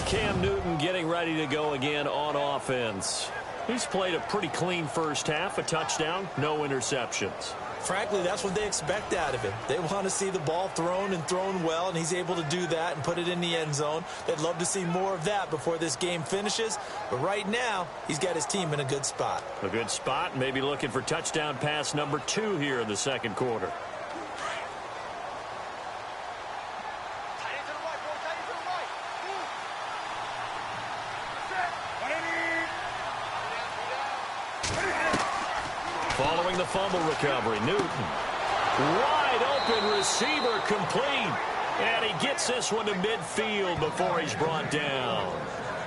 S2: Cam Newton getting ready to go again on offense. He's played a pretty clean first half, a touchdown, no interceptions.
S3: Frankly, that's what they expect out of him. They want to see the ball thrown and thrown well, and he's able to do that and put it in the end zone. They'd love to see more of that before this game finishes. But right now, he's got his team in a good spot.
S2: A good spot, maybe looking for touchdown pass number 2 here in the second quarter. Following the fumble recovery, Newton. Wide open receiver complete. And he gets this one to midfield before he's brought down.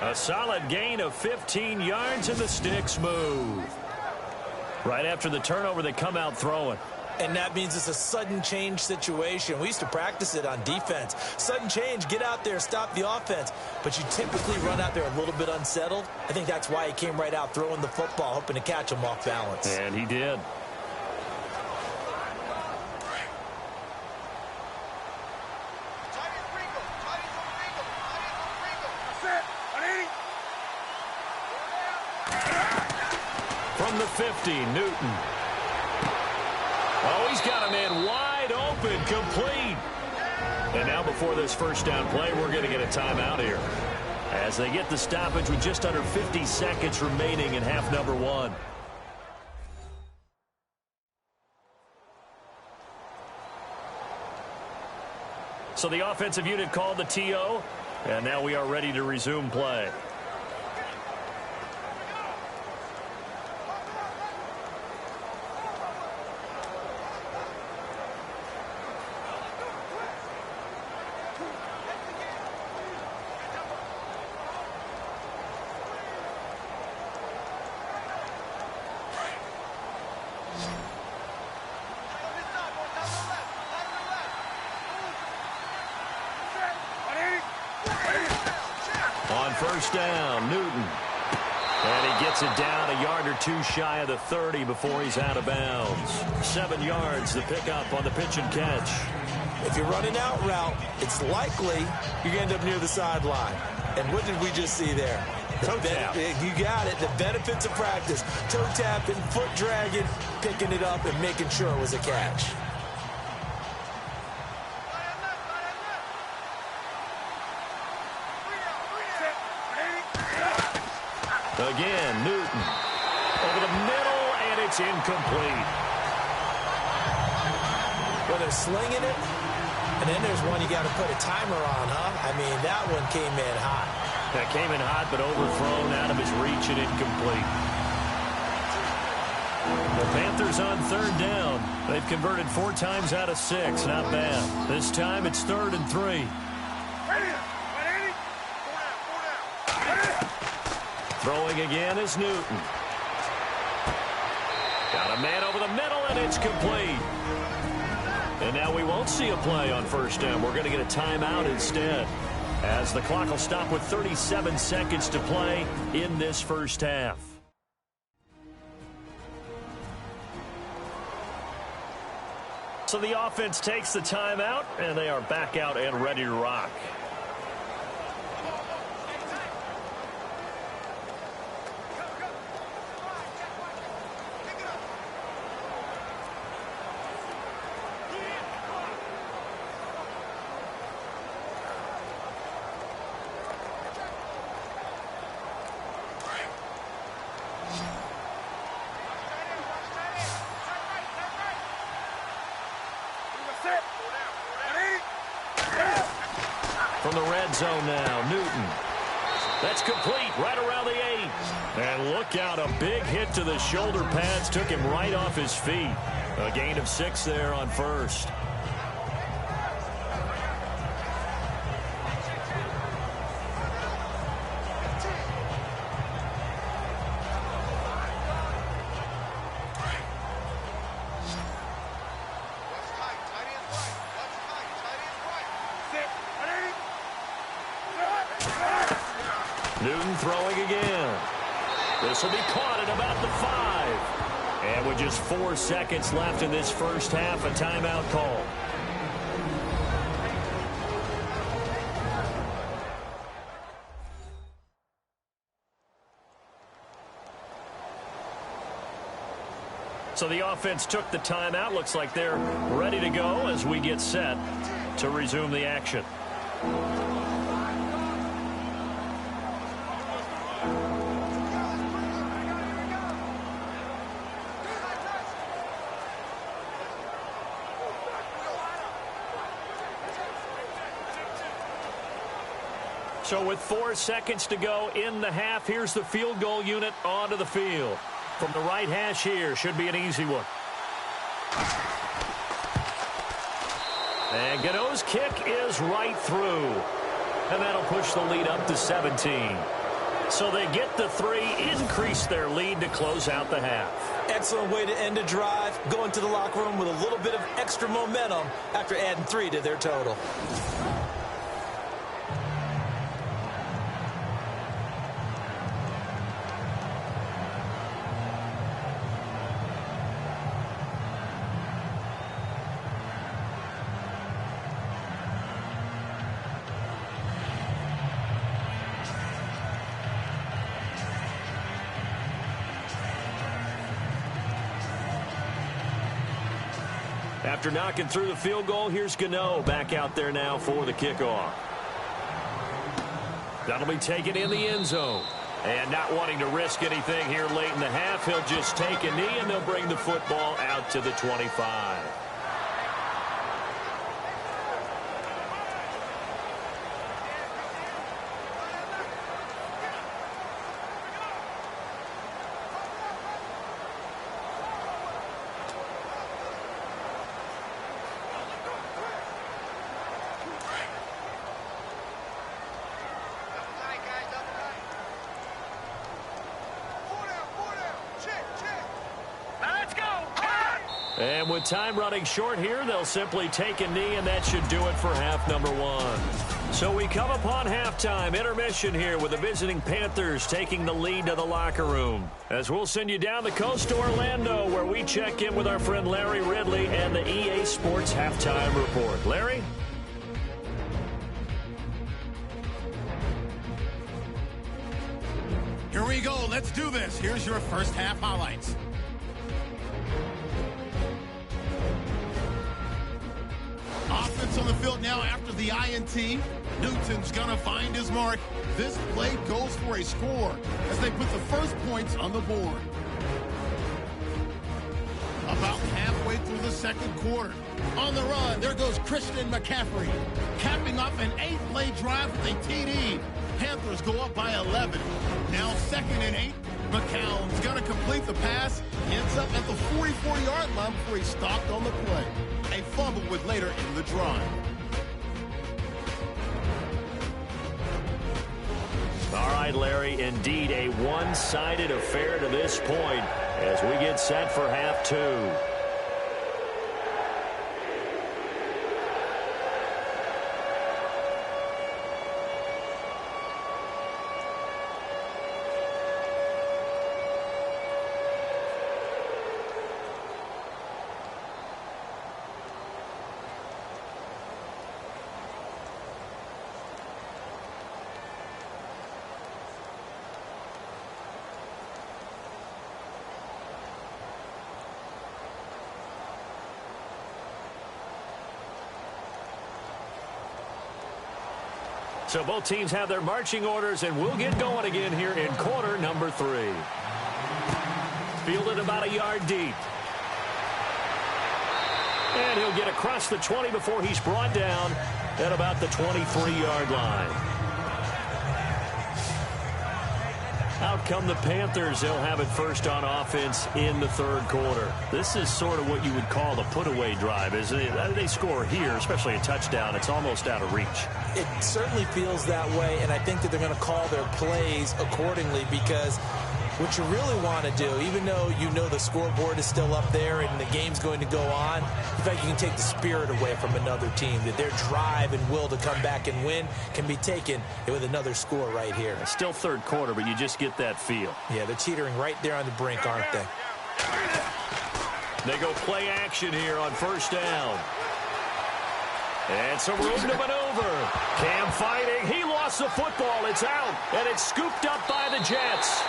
S2: A solid gain of 15 yards and the sticks move. Right after the turnover, they come out throwing.
S3: And that means it's a sudden change situation. We used to practice it on defense. Sudden change, get out there, stop the offense. But you typically run out there a little bit unsettled. I think that's why he came right out throwing the football, hoping to catch him off balance.
S2: And he did. From the 50, Newton. Oh, he's got a man wide open, complete. And now before this first down play, we're going to get a timeout here. As they get the stoppage with just under 50 seconds remaining in half number 1. So the offensive unit called the TO, and now we are ready to resume play. on first down. Newton. And he gets it down a yard or two shy of the 30 before he's out of bounds. 7 yards, the pickup on the pitch and catch.
S3: If you're running out route, it's likely you're going to end up near the sideline. And what did we just see there?
S2: Toe tap.
S3: You got it. The benefits of practice. Toe tapping, foot dragging, picking it up, and making sure it was a catch.
S2: Again, Newton. Over the middle, and it's incomplete.
S3: Well, they're slinging it, and then there's one you got to put a timer on, huh? I mean, that one came in hot.
S2: That came in hot, but overthrown out of his reach and incomplete. The Panthers on third down. They've converted 4 times out of 6. Not bad. This time it's 3rd and 3. Throwing again is Newton. Got a man over the middle, and it's complete. And now we won't see a play on first down. We're going to get a timeout instead, as the clock will stop with 37 seconds to play in this first half. So the offense takes the timeout, and they are back out and ready to rock. From the red zone now, Newton. That's complete, right around the 8. And look out, a big hit to the shoulder pads took him right off his feet. A gain of 6 there on first. Newton throwing again. This will be caught at about the 5. And with just 4 seconds left in this first half, a timeout call. So the offense took the timeout. Looks like they're ready to go as we get set to resume the action. So with 4 seconds to go in the half, here's the field goal unit onto the field. From the right hash here, should be an easy one. And Gano's kick is right through. And that'll push the lead up to 17. So they get the 3, increase their lead to close out the half.
S3: Excellent way to end a drive, going to the locker room with a little bit of extra momentum after adding 3 to their total.
S2: After knocking through the field goal, here's Gano back out there now for the kickoff. That'll be taken in the end zone. And not wanting to risk anything here late in the half, he'll just take a knee, and they'll bring the football out to the 25. And with time running short here, they'll simply take a knee, and that should do it for half number 1. So we come upon halftime, intermission here with the visiting Panthers taking the lead to the locker room. As we'll send you down the coast to Orlando, where we check in with our friend Larry Ridley and the EA Sports Halftime Report. Larry?
S1: Here we go. Let's do this. Here's your first half highlights. Offense on the field now after the INT. Newton's going to find his mark. This play goes for a score as they put the first points on the board. About halfway through the second quarter. On the run, there goes Christian McCaffrey. Capping off an 8-play drive with a TD. Panthers go up by 11. Now 2nd and 8. McCown's going to complete the pass. Ends up at the 44-yard line before he stopped on the play. A fumble with later in the drive.
S2: All right, Larry, indeed a one-sided affair to this point as we get set for half two. So both teams have their marching orders, and we'll get going again here in quarter number 3. Fielded about a yard deep. And he'll get across the 20 before he's brought down at about the 23-yard line. Out come the Panthers. They'll have it first on offense in the third quarter. This is sort of what you would call the put-away drive. As they score here, especially a touchdown, it's almost out of reach.
S3: It certainly feels that way, and I think that they're going to call their plays accordingly because what you really want to do, even though you know the scoreboard is still up there and the game's going to go on, in fact, you can take the spirit away from another team, that their drive and will to come back and win can be taken with another score right here.
S2: It's still third quarter, but you just get that feel.
S3: Yeah, they're teetering right there on the brink, aren't they?
S2: They go play action here on first down. And some room to maneuver. Cam fighting. He lost the football. It's out. And it's scooped up by the Jets.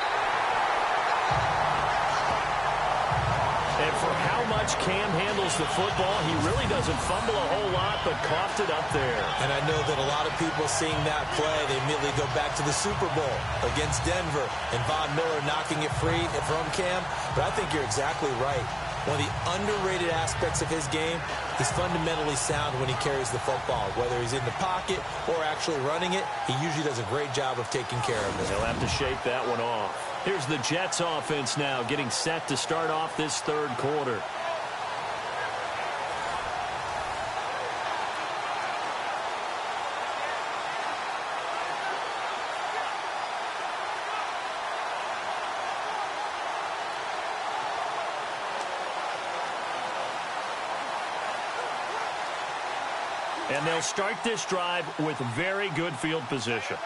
S2: And for how much Cam handles the football, he really doesn't fumble a whole lot, but coughed it up there.
S3: And I know that a lot of people seeing that play, they immediately go back to the Super Bowl against Denver and Von Miller knocking it free from Cam. But I think you're exactly right. One of the underrated aspects of his game, he's fundamentally sound when he carries the football. Whether he's in the pocket or actually running it, he usually does a great job of taking care of it.
S2: He'll have to shape that one off. Here's the Jets offense now getting set to start off this third quarter. And they'll start this drive with very good field position.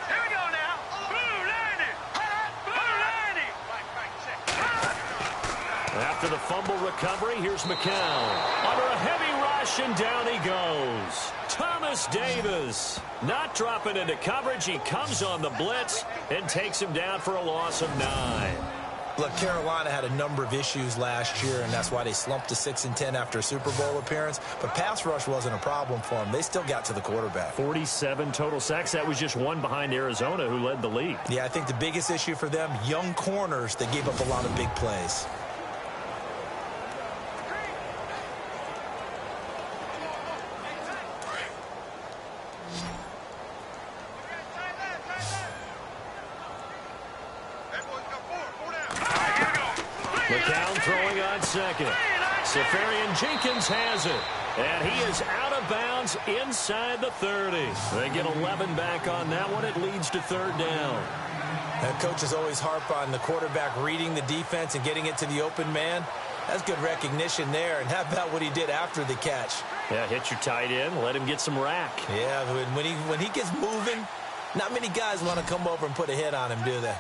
S4: Here we go now. Blue 90.
S2: After the fumble recovery, here's McCown. Under a heavy rush, and down he goes. Thomas Davis not dropping into coverage. He comes on the blitz and takes him down for a loss of 9.
S3: Look, Carolina had a number of issues last year, and that's why they slumped to 6-10 after a Super Bowl appearance. But pass rush wasn't a problem for them. They still got to the quarterback.
S2: 47 total sacks. That was just one behind Arizona, who led the league.
S3: Yeah, I think the biggest issue for them, young corners that gave up a lot of big plays.
S2: McCown throwing on second. Safarian Jenkins has it. And he is out of bounds inside the 30. They get 11 back on that one. It leads to third down.
S3: And coaches always harp on the quarterback reading the defense and getting it to the open man. That's good recognition there. And how about what he did after the catch?
S2: Yeah, hit your tight end, let him get some rack.
S3: Yeah, when he gets moving, not many guys want to come over and put a hit on him, do they?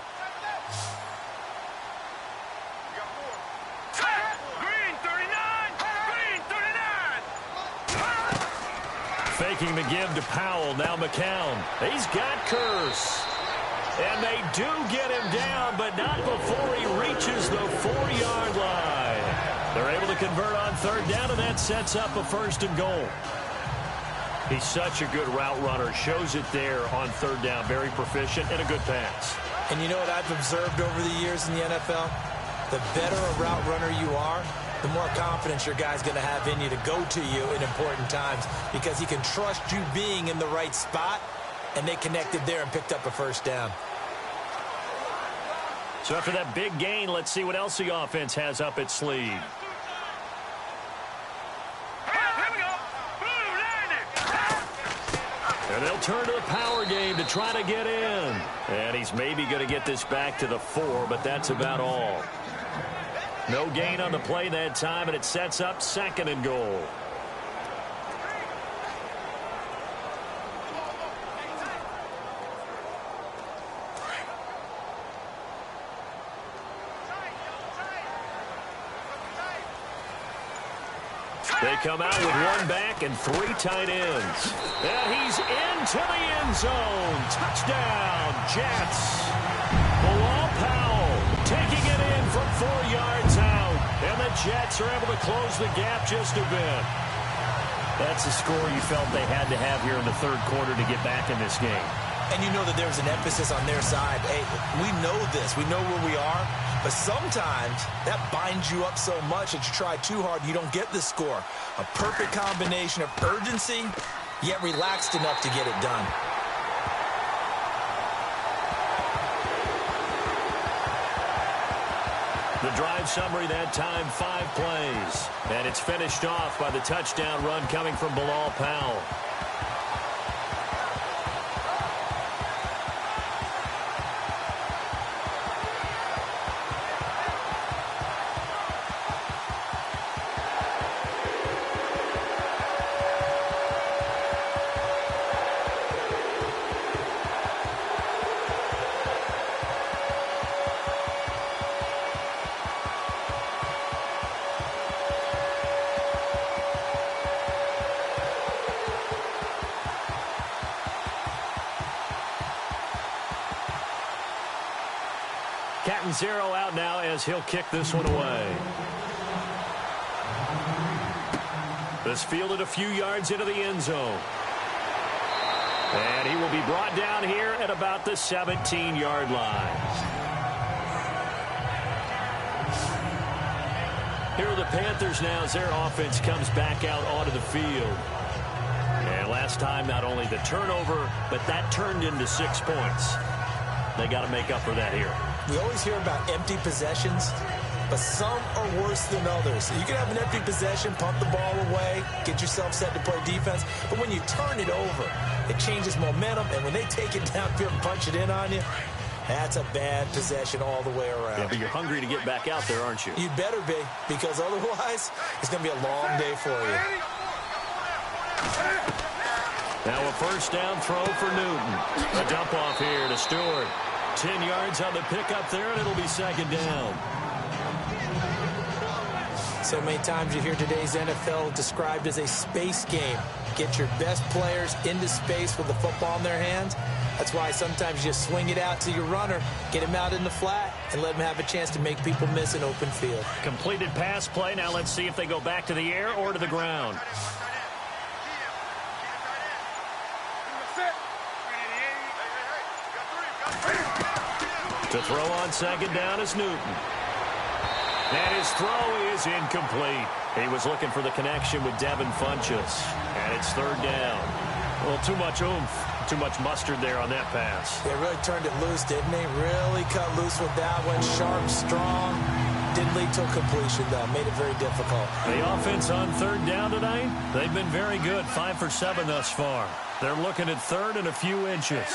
S2: Faking the give to Powell. Now McCown. He's got Curse. And they do get him down, but not before he reaches the 4-yard line. They're able to convert on third down, and that sets up a 1st and goal. He's such a good route runner. Shows it there on third down. Very proficient and a good pass.
S3: And you know what I've observed over the years in the NFL? The better a route runner you are, the more confidence your guy's going to have in you to go to you in important times because he can trust you being in the right spot, and they connected there and picked up a 1st down.
S2: So after that big gain, let's see what else the offense has up its sleeve. And they'll turn to the power game to try to get in. And he's maybe going to get this back to the 4, but that's about all. No gain on the play that time, and it sets up 2nd and goal. They come out with 1 back and 3 tight ends. And he's into the end zone. Touchdown, Jets. Bilal Powell taking it in from 4 yards out. And the Jets are able to close the gap just a bit. That's the score you felt they had to have here in the 3rd quarter to get back in this game.
S3: And you know that there's an emphasis on their side. Hey, we know this. We know where we are. But sometimes that binds you up so much that you try too hard, you don't get the score. A perfect combination of urgency, yet relaxed enough to get it done.
S2: The drive summary that time, 5 plays. And it's finished off by the touchdown run coming from Bilal Powell. Cat and 0 out now as he'll kick this one away. This fielded a few yards into the end zone. And he will be brought down here at about the 17-yard line. Here are the Panthers now as their offense comes back out onto the field. And last time, not only the turnover, but that turned into 6 points. They got to make up for that here.
S3: We always hear about empty possessions, but some are worse than others. You can have an empty possession, pump the ball away, get yourself set to play defense, but when you turn it over, it changes momentum, and when they take it downfield and punch it in on you, that's a bad possession all the way around.
S2: Yeah, but you're hungry to get back out there, aren't you?
S3: You'd better be, because otherwise, it's going to be a long day for you.
S2: Now a 1st down throw for Newton. A dump off here to Stewart. 10 yards on the pickup there, and it'll be 2nd down.
S3: So many times you hear today's NFL described as a space game. Get your best players into space with the football in their hands. That's why sometimes you swing it out to your runner, get him out in the flat, and let him have a chance to make people miss an open field.
S2: Completed pass play. Now let's see if they go back to the air or to the ground. To throw on 2nd down is Newton. And his throw is incomplete. He was looking for the connection with Devin Funchess. And it's 3rd down. Well, too much oomph, too much mustard there on that pass.
S3: They really turned it loose, didn't they? Really cut loose with that one. Sharp, strong. Didn't lead to a completion, though. Made it very difficult.
S2: The offense on 3rd down tonight, they've been very good. 5 for 7 thus far. They're looking at 3rd and a few inches.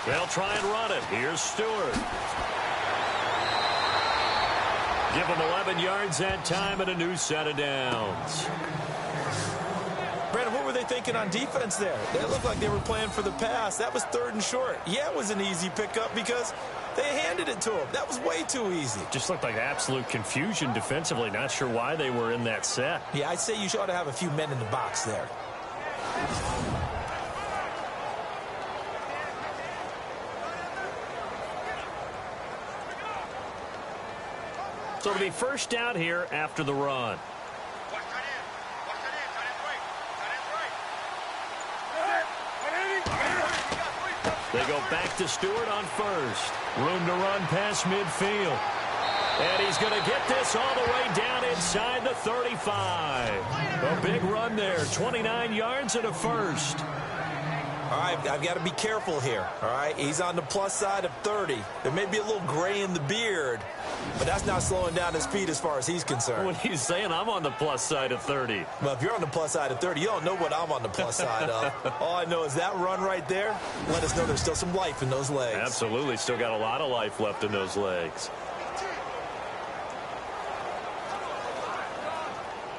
S2: They'll try and run it. Here's Stewart. Give them 11 yards that time and a new set of downs.
S3: Brandon, what were they thinking on defense there? They looked like they were playing for the pass. That was 3rd and short. Yeah, it was an easy pickup because they handed it to him. That was way too easy.
S2: Just looked like absolute confusion defensively. Not sure why they were in that set.
S3: Yeah, I'd say you ought to have a few men in the box there.
S2: So it'll be first down here after the run. They go back to Stewart on first. Room to run past midfield. And he's going to get this all the way down inside the 35. A big run there. 29 yards and a first.
S3: All right, I've got to be careful here, all right? He's on the plus side of 30. There may be a little gray in the beard, but that's not slowing down his speed as far as he's concerned.
S2: What are you saying? I'm on the plus side of 30.
S3: Well, if you're on the plus side of 30, you don't know what I'm on the plus side of. All I know is that run right there let us know there's still some life in those legs.
S2: Absolutely. Still got a lot of life left in those legs.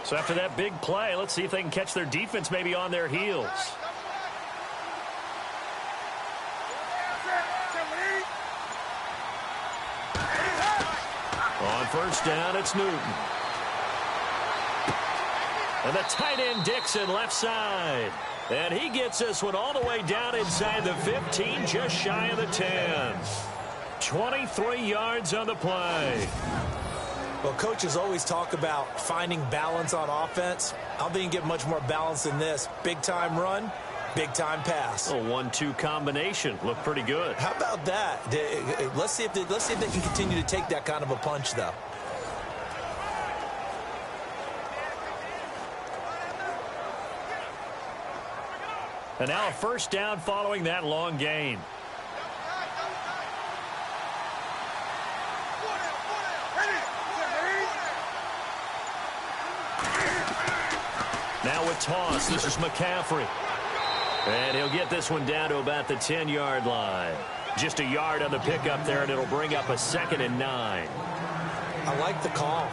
S2: So after that big play, let's see if they can catch their defense maybe on their heels. On first down, it's Newton. And the tight end Dixon left side. And he gets this one all the way down inside the 15, just shy of the 10. 23 yards on the play.
S3: Well, coaches always talk about finding balance on offense. I don't think you get much more balance than this. Big-time run, big-time pass.
S2: A 1-2 combination. Looked pretty good.
S3: How about that? Let's see if they can continue to take that kind of a punch, though.
S2: And now a first down following that long gain. Now with toss, this is McCaffrey. And he'll get this one down to about the 10-yard line. Just a yard on the pickup there, and it'll bring up a 2nd and 9.
S3: I like the call.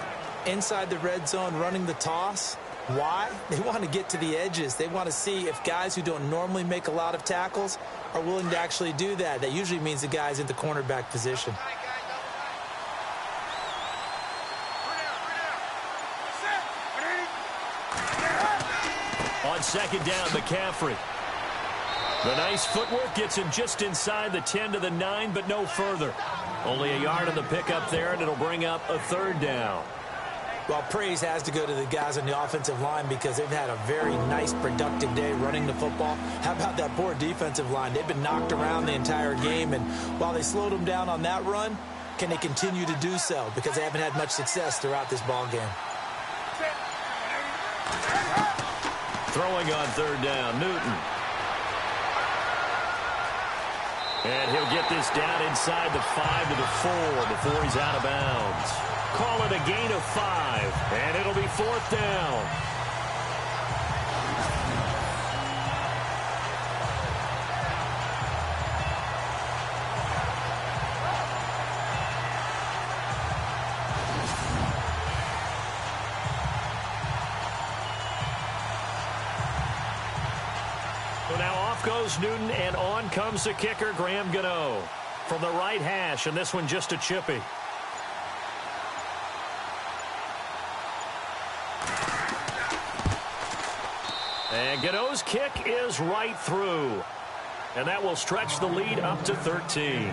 S3: Inside the red zone, running the toss. Why? They want to get to the edges. They want to see if guys who don't normally make a lot of tackles are willing to actually do that. That usually means the guy's in the cornerback position.
S2: On second down, McCaffrey. The nice footwork gets him just inside the 10 to the 9, but no further. Only a yard on the pickup there, and it'll bring up a 3rd down.
S3: Well, praise has to go to the guys on the offensive line because they've had a very nice, productive day running the football. How about that poor defensive line? They've been knocked around the entire game, and while they slowed them down on that run, can they continue to do so? Because they haven't had much success throughout this ball game.
S2: Throwing on 3rd down, Newton. And he'll get this down inside the 5 to the 4 before he's out of bounds. Call it a gain of 5, and it'll be 4th down. So now off goes Newton, and on comes the kicker, Graham Gano. From the right hash, and this one just a chippy. And Gano's kick is right through. And that will stretch the lead up to 13.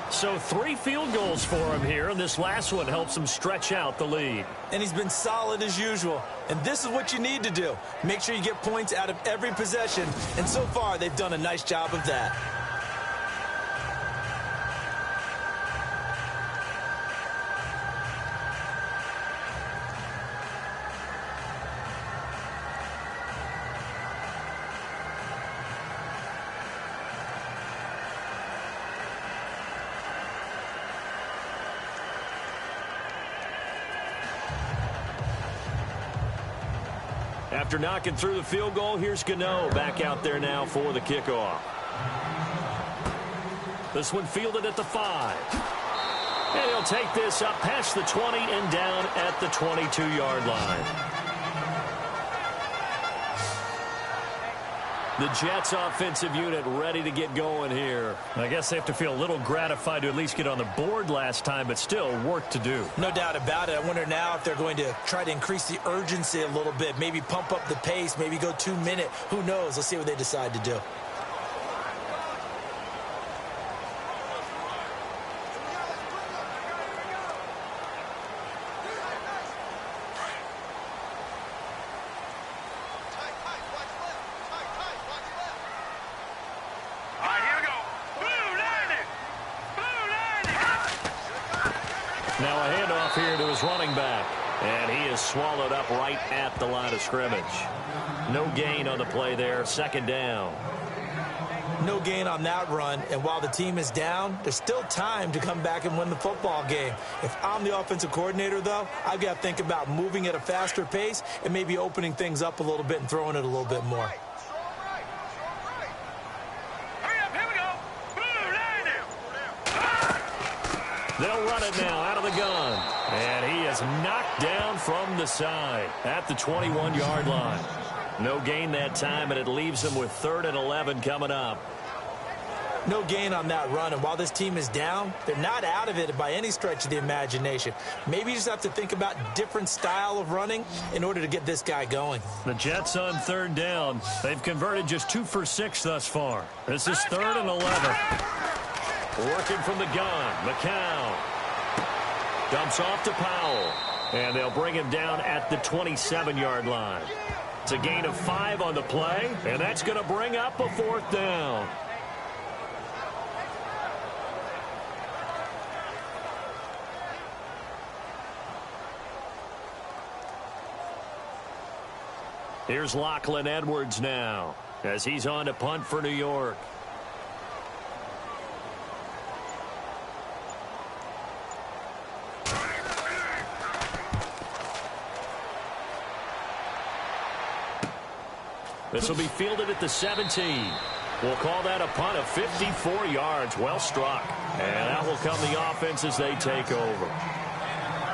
S2: So 3 field goals for him here, and this last one helps him stretch out the lead.
S3: And he's been solid as usual. And this is what you need to do. Make sure you get points out of every possession. And so far, they've done a nice job of that.
S2: After knocking through the field goal, here's Gano back out there now for the kickoff. This one fielded at the 5. And he'll take this up past the 20 and down at the 22-yard line. The Jets offensive unit ready to get going here.
S7: I guess they have to feel a little gratified to at least get on the board last time, but still work to do.
S3: No doubt about it. I wonder now if they're going to try to increase the urgency a little bit, maybe pump up the pace, maybe go 2-minute. Who knows? Let's see what they decide to do.
S2: Now a handoff here to his running back. And he is swallowed up right at the line of scrimmage. No gain on the play there. Second down.
S3: No gain on that run. And while the team is down, there's still time to come back and win the football game. If I'm the offensive coordinator, though, I've got to think about moving at a faster pace and maybe opening things up a little bit and throwing it a little bit more.
S2: They'll run it now out of the gun. And he is knocked down from the side at the 21-yard line. No gain that time, and it leaves him with 3rd and 11 coming up.
S3: No gain on that run, and while this team is down, they're not out of it by any stretch of the imagination. Maybe you just have to think about different style of running in order to get this guy going.
S7: The Jets on 3rd down. They've converted just 2 for 6 thus far. This is 3rd and 11.
S2: Working from the gun, McCown. Dumps off to Powell. And they'll bring him down at the 27-yard line. It's a gain of 5 on the play, and that's going to bring up a 4th down. Here's Lachlan Edwards now as he's on to punt for New York. This will be fielded at the 17. We'll call that a punt of 54 yards. Well struck. And out will come the offense as they take over.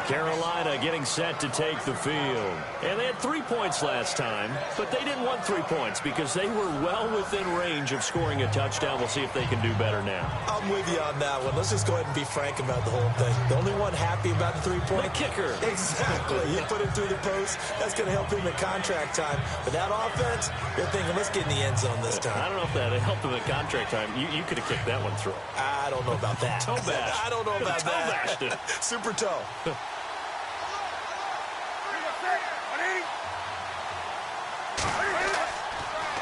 S2: Carolina getting set to take the field. And they had 3 points last time, but they didn't want 3 points because they were well within range of scoring a touchdown. We'll see if they can do better now.
S3: I'm with you on that one. Let's just go ahead and be frank about the whole thing. The only one happy about the 3-point.
S2: The kicker.
S3: Exactly. You put him through the post. That's going to help him at contract time. But that offense, they're thinking, let's get in the end zone this time.
S2: I don't know if that helped him at contract time. You could have kicked that one through.
S3: I don't know about that.
S2: Toe bash.
S3: I don't know about
S2: toe
S3: that.
S2: Bashed it.
S3: Super toe.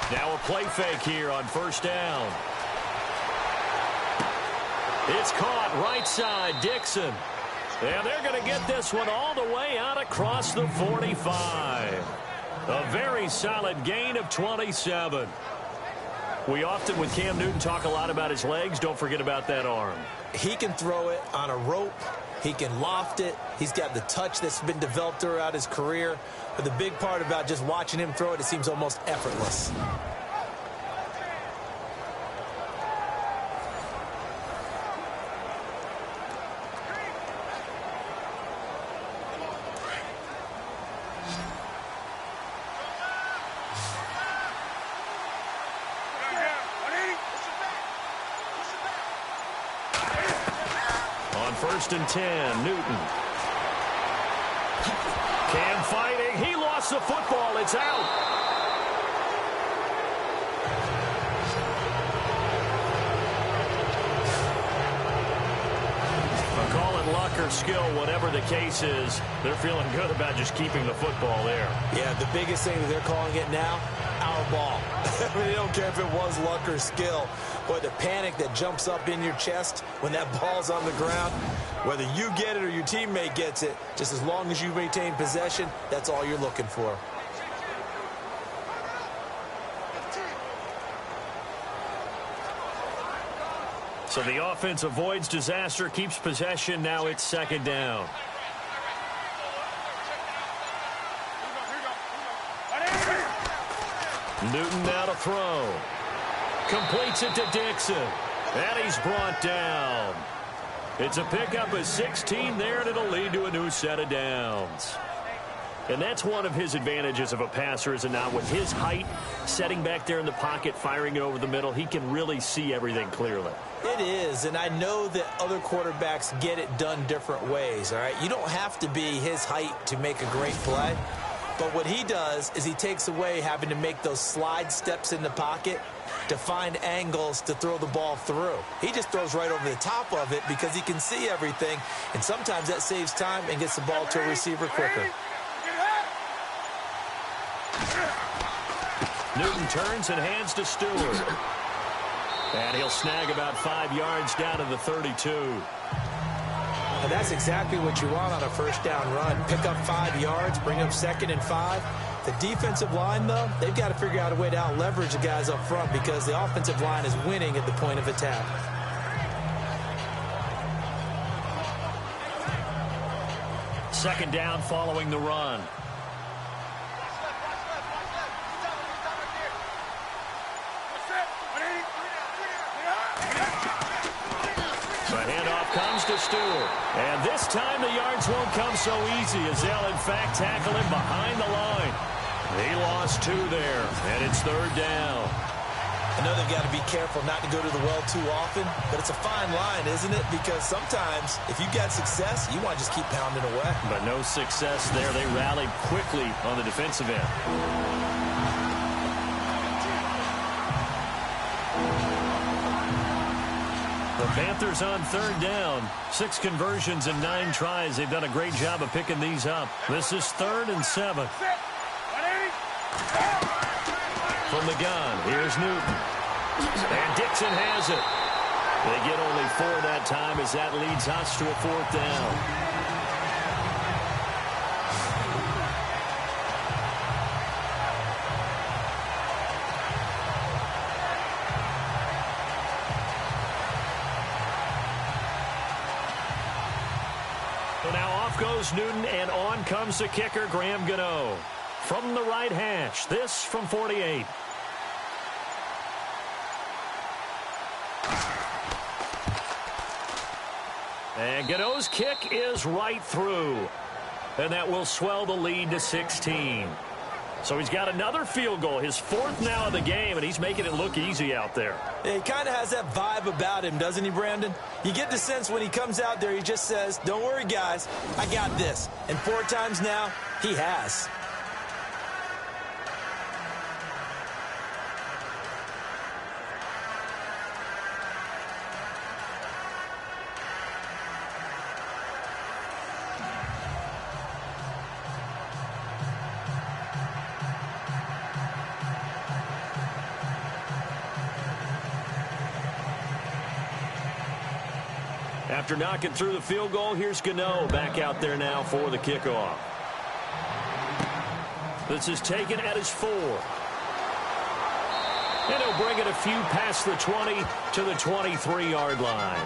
S2: Now a play fake here on 1st down. It's caught right side, Dixon. And they're going to get this one all the way out across the 45. A very solid gain of 27. We often, with Cam Newton, talk a lot about his legs. Don't forget about that arm.
S3: He can throw it on a rope. He can loft it. He's got the touch that's been developed throughout his career. But the big part about just watching him throw it, it seems almost effortless.
S2: On 1st and 10, Newton. Cam fighting. He lost the football. It's out. Call it luck or skill, whatever the case is. They're feeling good about just keeping the football there.
S3: Yeah, the biggest thing that they're calling it now, our ball. I mean, they don't care if it was luck or skill. But the panic that jumps up in your chest when that ball's on the ground, whether you get it or your teammate gets it, just as long as you maintain possession, that's all you're looking for.
S2: So the offense avoids disaster, keeps possession. Now it's 2nd down. Newton now to throw. Completes it to Dixon. And he's brought down. It's a pickup of 16 there, and it'll lead to a new set of downs. And that's one of his advantages of a passer, is it not? With his height, setting back there in the pocket, firing it over the middle, he can really see everything clearly.
S3: It is, and I know that other quarterbacks get it done different ways, all right? You don't have to be his height to make a great play, but what he does is he takes away having to make those slide steps in the pocket to find angles to throw the ball through. He just throws right over the top of it because he can see everything, and sometimes that saves time and gets the ball to a receiver quicker.
S2: Newton turns and hands to Stewart. And he'll snag about 5 yards down to the 32.
S3: And that's exactly what you want on a first down run. Pick up 5 yards, bring up 2nd and 5. The defensive line, though, they've got to figure out a way to out-leverage the guys up front because the offensive line is winning at the point of attack.
S2: Second down following the run. Comes to Stewart. And this time the yards won't come so easy as they'll, in fact, tackle him behind the line. He lost 2 there, and it's 3rd down.
S3: I know they've got to be careful not to go to the well too often, but it's a fine line, isn't it? Because sometimes, if you've got success, you want to just keep pounding away.
S2: But no success there. They rallied quickly on the defensive end. The Panthers on 3rd down. 6 conversions and 9 tries. They've done a great job of picking these up. This is 3rd and 7. From the gun, here's Newton. And Dixon has it. They get only 4 that time as that leads us to a 4th down. Goes Newton, and on comes the kicker, Graham Gano. From the right hash, this from 48. And Gano's kick is right through. And that will swell the lead to 16. So he's got another field goal, his 4th now of the game, and he's making it look easy out there.
S3: Yeah, he kind of has that vibe about him, doesn't he, Brandon? You get the sense when he comes out there, he just says, don't worry, guys, I got this. And 4 times now, he has.
S2: After knocking through the field goal, here's Gano back out there now for the kickoff. This is taken at his 4. And he'll bring it a few past the 20 to the 23-yard line.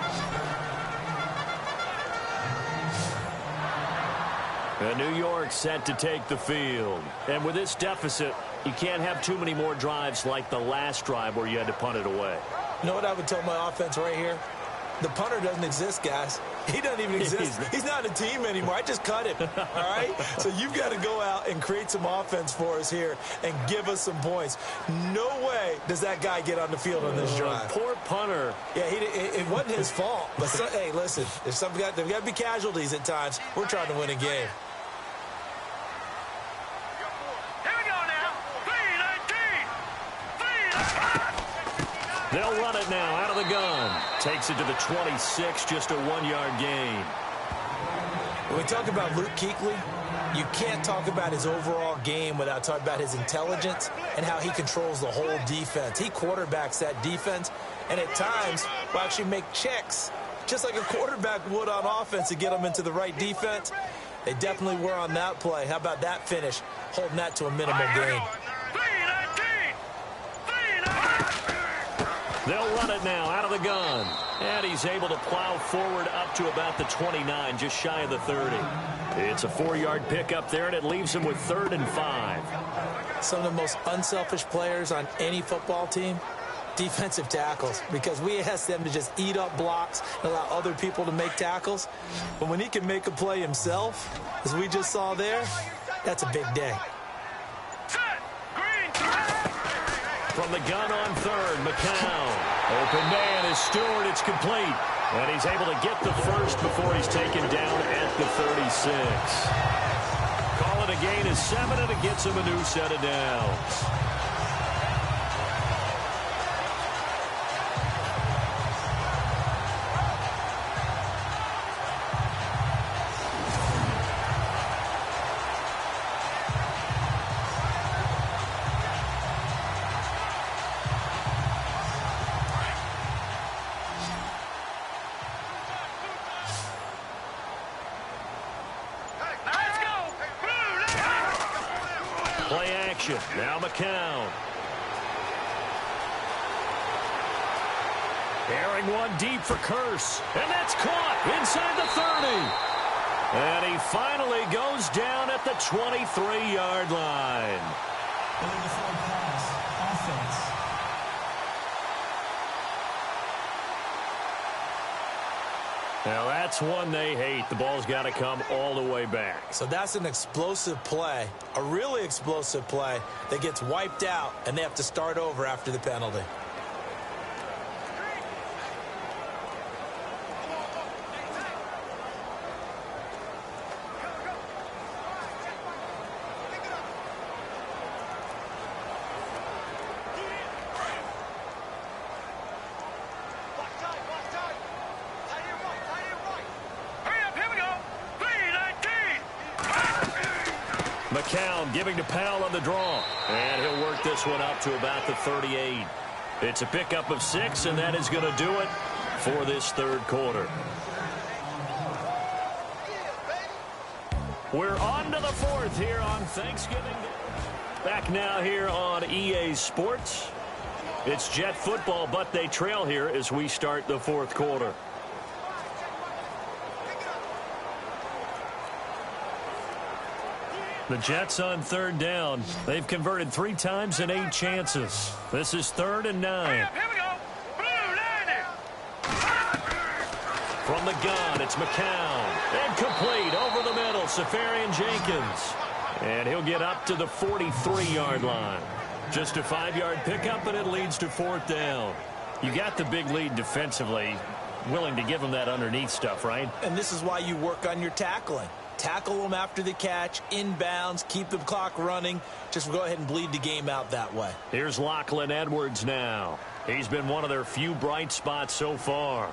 S2: And New York set to take the field. And with this deficit, you can't have too many more drives like the last drive where you had to punt it away.
S3: You know what I would tell my offense right here? The punter doesn't exist, guys. He doesn't even exist. He's not a team anymore. I just cut him, all right? So you've got to go out and create some offense for us here and give us some points. No way does that guy get on the field on this drive.
S2: Poor punter.
S3: Yeah, it wasn't his fault. But, hey, listen, there's got to be casualties at times. We're trying to win a game.
S2: They'll run it now out of the gun. Takes it to the 26, just a 1-yard gain.
S3: When we talk about Luke Kuechly, you can't talk about his overall game without talking about his intelligence and how he controls the whole defense. He quarterbacks that defense, and at times will actually make checks, just like a quarterback would on offense to get them into the right defense. They definitely were on that play. How about that finish, holding that to a minimal gain?
S2: They'll run it now out of the gun. And he's able to plow forward up to about the 29, just shy of the 30. It's a 4-yard pickup there, and it leaves him with 3rd and 5.
S3: Some of the most unselfish players on any football team Defensive tackles, because we ask them to just eat up blocks and allow other people to make tackles. But when he can make a play himself, as we just saw there, that's a big day.
S2: From the gun on third, McCown. Open man is Stewart. It's complete. And he's able to get the first before he's taken down at the 36. Call it a gain of 7, and it gets him a new set of downs. Play action. Now McCown. Airing one deep for Curse. And that's caught inside the 30. And he finally goes down at the 23-yard line.
S6: Going for a pass. Offense.
S2: Now that's one they hate. The ball's got to come all the way back.
S3: So that's an explosive play, a really explosive play that gets wiped out, and they have to start over after the penalty.
S2: McCown giving to Powell on the draw. And he'll work this one up to about the 38. It's a pickup of 6, and that is going to do it for this third quarter. We're on to the fourth here on Thanksgiving. Back now here on EA Sports. It's Jet football, but they trail here as we start the fourth quarter. The Jets on third down. They've converted 3 times and 8 chances. This is 3rd and 9.
S4: Here we go. Blue 90.
S2: From the gun, it's McCown. And complete over the middle, Safarian Jenkins. And he'll get up to the 43-yard line. Just a 5-yard pickup, and it leads to 4th down. You got the big lead defensively. Willing to give him that underneath stuff, right?
S3: And this is why you work on your tackling. Tackle them after the catch, inbounds, keep the clock running. Just go ahead and bleed the game out that way.
S2: Here's Lachlan Edwards now. He's been one of their few bright spots so far.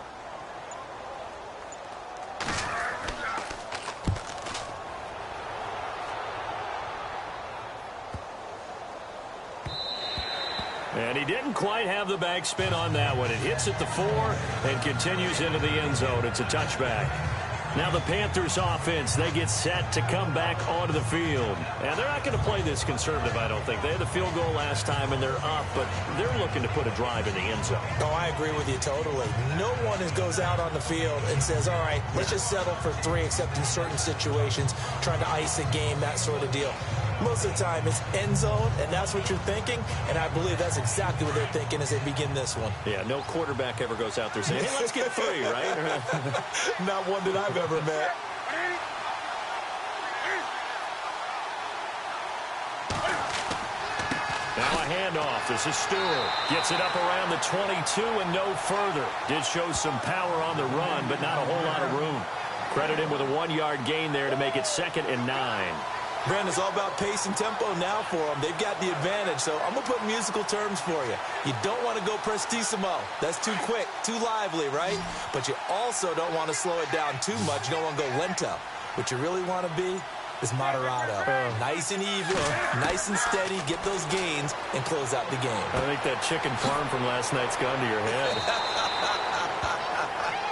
S2: And he didn't quite have the backspin on that one. It hits at the 4 and continues into the end zone. It's a touchback. Now the Panthers offense, they get set to come back onto the field. And they're not going to play this conservative, I don't think. They had the field goal last time, and they're up, but they're looking to put a drive in the end zone.
S3: Oh, I agree with you totally. No one goes out on the field and says, all right, let's just settle for 3, except in certain situations, trying to ice a game, that sort of deal. Most of the time, it's end zone, and that's what you're thinking, and I believe that's exactly what they're thinking as they begin this one.
S2: Yeah, no quarterback ever goes out there saying, hey, let's get 3, right?
S3: Not one that I've ever met.
S2: Now a handoff. This is Stewart. Gets it up around the 22 and no further. Did show some power on the run, but not a whole lot of room. Credit him with a 1-yard gain there to make it 2nd and 9.
S3: Brandon, it's all about pace and tempo now for them. They've got the advantage, so I'm going to put musical terms for you. You don't want to go prestissimo. That's too quick, too lively, right? But you also don't want to slow it down too much. You don't want to go lento. What you really want to be is moderato. Nice and even, nice and steady, get those gains, and close out the game.
S2: I think that chicken farm from last night's gone to your head.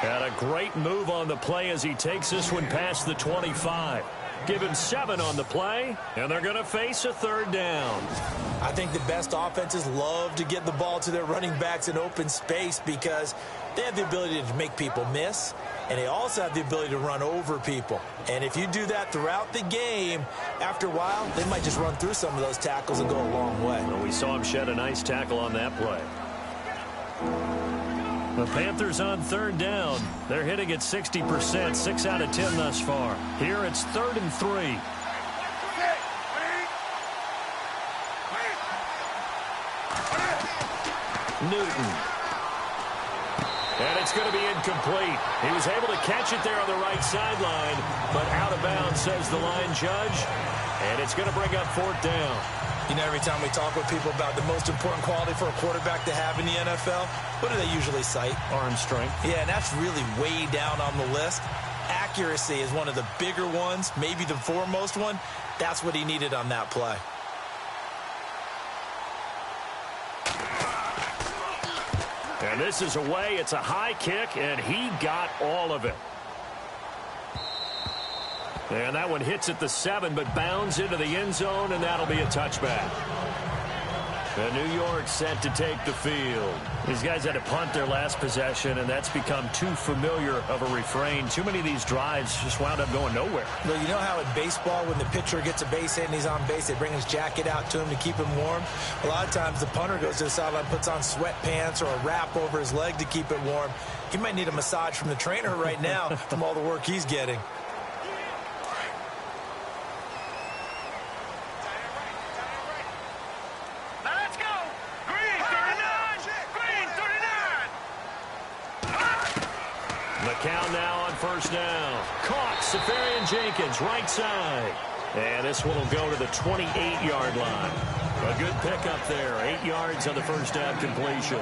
S2: Had a great move on the play as he takes this one past the 25. Give him 7 on the play, and they're going to face a 3rd down.
S3: I think the best offenses love to get the ball to their running backs in open space because they have the ability to make people miss, and they also have the ability to run over people. And if you do that throughout the game, after a while, they might just run through some of those tackles and go a long way.
S2: Well, we saw him shed a nice tackle on that play.
S7: The Panthers on third down. They're hitting at 60%, 6 out of 10 thus far. Here it's 3rd and 3. Newton. And it's going to be incomplete. He was able to catch it there on the right sideline, but out of bounds, says the line judge. And it's going to bring up 4th down.
S3: You know, every time we talk with people about the most important quality for a quarterback to have in the NFL, what do they usually cite?
S7: Arm strength.
S3: Yeah, and that's really way down on the list. Accuracy is one of the bigger ones, maybe the foremost one. That's what he needed on that play.
S7: And this is away. It's a high kick, and he got all of it. And that one hits at the 7, but bounds into the end zone, and that'll be a touchback. And New York set to take the field. These guys had to punt their last possession, and that's become too familiar of a refrain. Too many of these drives just wound up going nowhere.
S3: Well, you know how in baseball, when the pitcher gets a base hit and he's on base, they bring his jacket out to him to keep him warm? A lot of times the punter goes to the sideline, puts on sweatpants or a wrap over his leg to keep it warm. He might need a massage from the trainer right now from all the work he's getting.
S7: McCown now on 1st down. Caught. Safarian-Jenkins, right side. And this one will go to the 28-yard line. A good pickup there. 8 yards on the 1st down completion.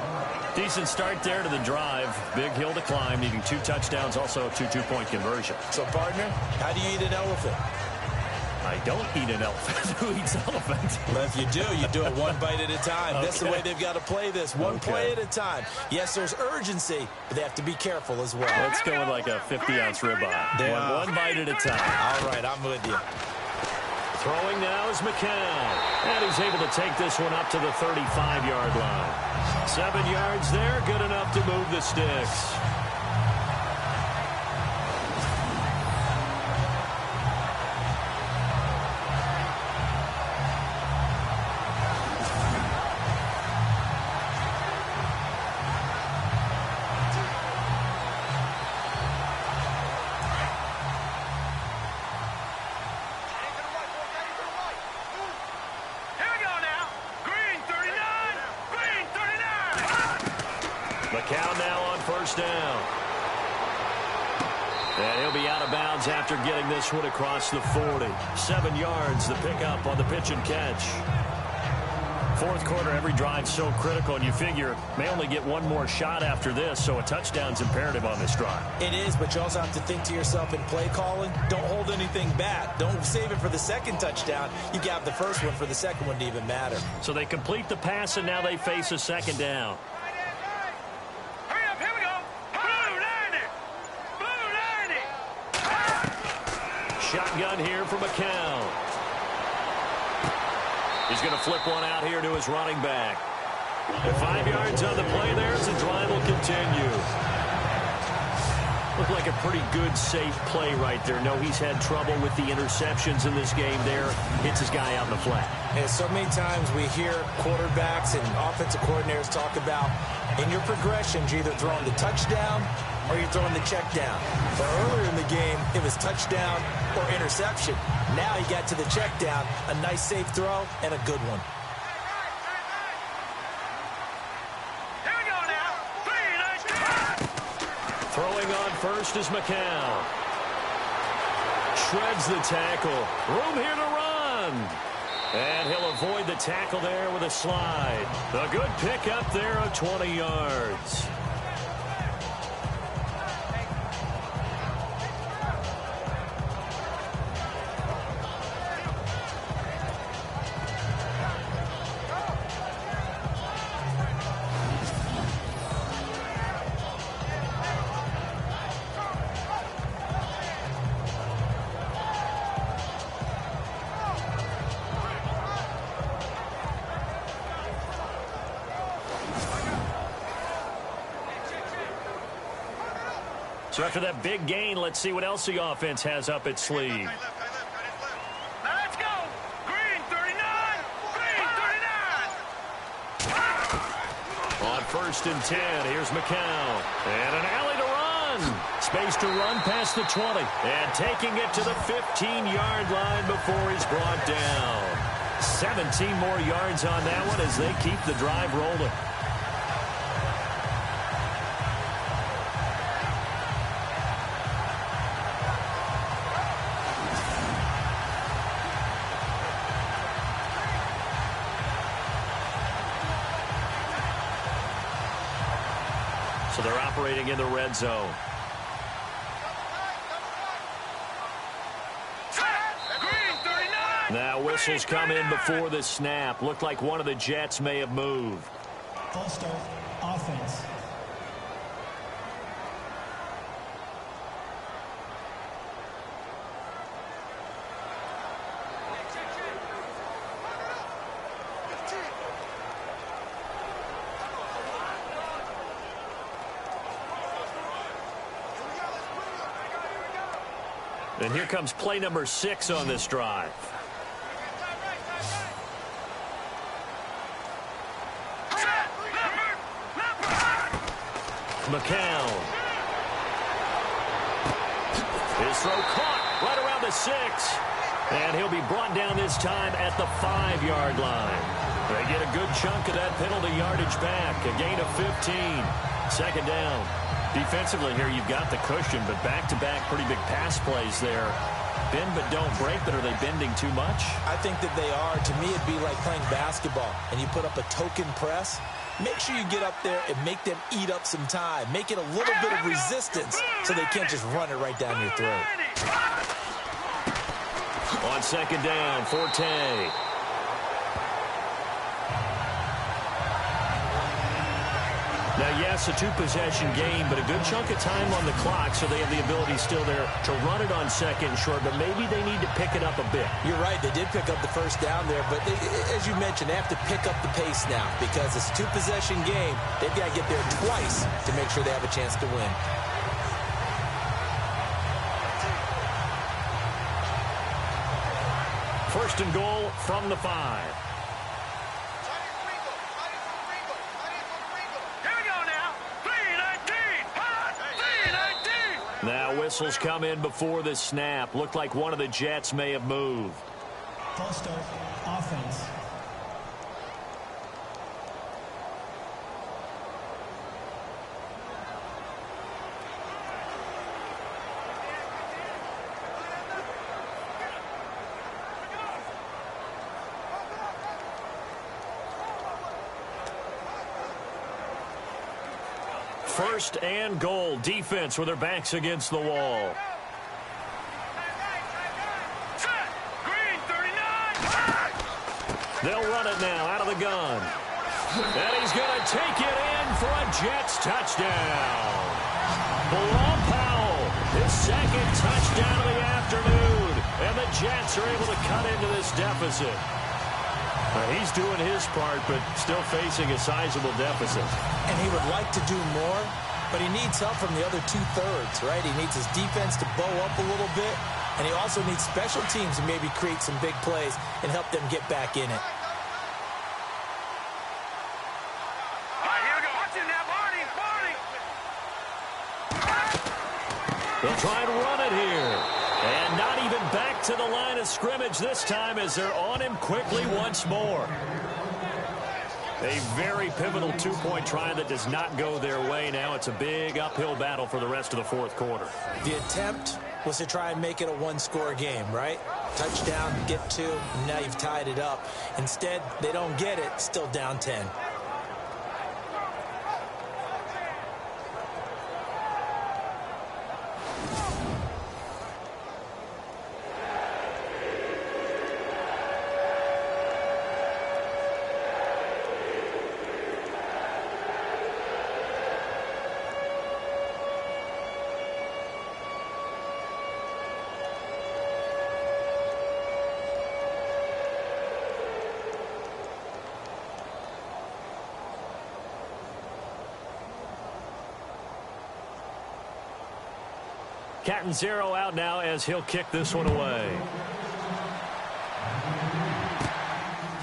S7: Decent start there to the drive. Big hill to climb, needing 2 touchdowns, also a 2-2-point conversion.
S3: So, partner, how do you eat an elephant?
S7: I don't eat an elephant. Who eats elephant?
S3: Well, if you do it one bite at a time.
S7: Okay.
S3: That's the way they've got to play this. One play at a time. Yes, there's urgency, but they have to be careful as well.
S7: Let's go with like a 50-ounce ribeye. One bite at a time.
S3: All right, I'm with you.
S7: Throwing now is McCown. And he's able to take this one up to the 35-yard line. 7 yards there, good enough to move the sticks. McCown now on 1st down. And he'll be out of bounds after getting this one across the 40. 7 yards, the pickup on the pitch and catch. 4th quarter, every drive so critical, and you figure may only get one more shot after this, so a touchdown's imperative on this drive.
S3: It is, but you also have to think to yourself in play calling, don't hold anything back. Don't save it for the 2nd touchdown. You got the 1st one for the 2nd one to even matter.
S7: So they complete the pass, and now they face a 2nd down. Shotgun here for McCown. He's going to flip one out here to his running back. And 5 yards on the play there as the drive will continue. Looked like a pretty good, safe play right there. No, he's had trouble with the interceptions in this game there. Hits his guy out in the flat.
S3: And so many times we hear quarterbacks and offensive coordinators talk about in your progressions, you're either throwing the touchdown or you're throwing the check down. But earlier in the game, it was touchdown or interception. Now he got to the check down, a nice safe throw, and a good one.
S4: Here we go now. 3,
S7: Throwing on 1st is McCown. Shreds the tackle. Room here to run. And he'll avoid the tackle there with a slide. A good pickup there of 20 yards. So after that big gain, let's see what else the offense has up its sleeve.
S4: Let's go. Green 39. Green 39.
S2: On 1st and 10, here's McCown. And an alley to run. Space to run past the 20. And taking it to the 15-yard line before he's brought down. 17 more yards on that one as they keep the drive rolling. So they're operating in the red zone. Now whistles come in before the snap. Looked like one of the Jets may have moved.
S6: Full start, offense.
S2: And here comes play number 6 on this drive. McCown. His throw caught right around the 6. And he'll be brought down this time at the 5-yard line. They get a good chunk of that penalty yardage back. A gain of 15. Second down. Defensively here, you've got the cushion, but back-to-back pretty big pass plays there. Bend but don't break, but are they bending too much?
S3: I think that they are. To me, it'd be like playing basketball, and you put up a token press. Make sure you get up there and make them eat up some time. Make it a little bit of resistance so they can't just run it right down your throat.
S2: On second down, Forte. Now, yes, a 2-possession game, but a good chunk of time on the clock, so they have the ability still there to run it on second and short, but maybe they need to pick it up a bit.
S3: You're right. They did pick up the first down there, but they, as you mentioned, they have to pick up the pace now because it's a 2-possession game. They've got to get there twice to make sure they have a chance to win.
S2: First and goal from the 5. Now whistles come in before the snap. Looked like one of the Jets may have moved.
S6: Full start, offense.
S2: First and goal. Defense with their backs against the wall. They'll run it now out of the gun. And he's going to take it in for a Jets touchdown. Bilal Powell, his second touchdown of the afternoon. And the Jets are able to cut into this deficit. He's doing his part, but still facing a sizable deficit.
S3: And he would like to do more, but he needs help from the other 2/3, right? He needs his defense to bow up a little bit, and he also needs special teams to maybe create some big plays and help them get back in it.
S2: They'll try and run it here. And not even back to the line of scrimmage this time as they're on him quickly once more. A very pivotal 2-point try that does not go their way. Now it's a big uphill battle for the rest of the fourth quarter.
S3: The attempt was to try and make it a one-score game, right? Touchdown, get 2, and now you've tied it up. Instead, they don't get it, still down 10.
S2: Catanzaro out now as he'll kick this one away.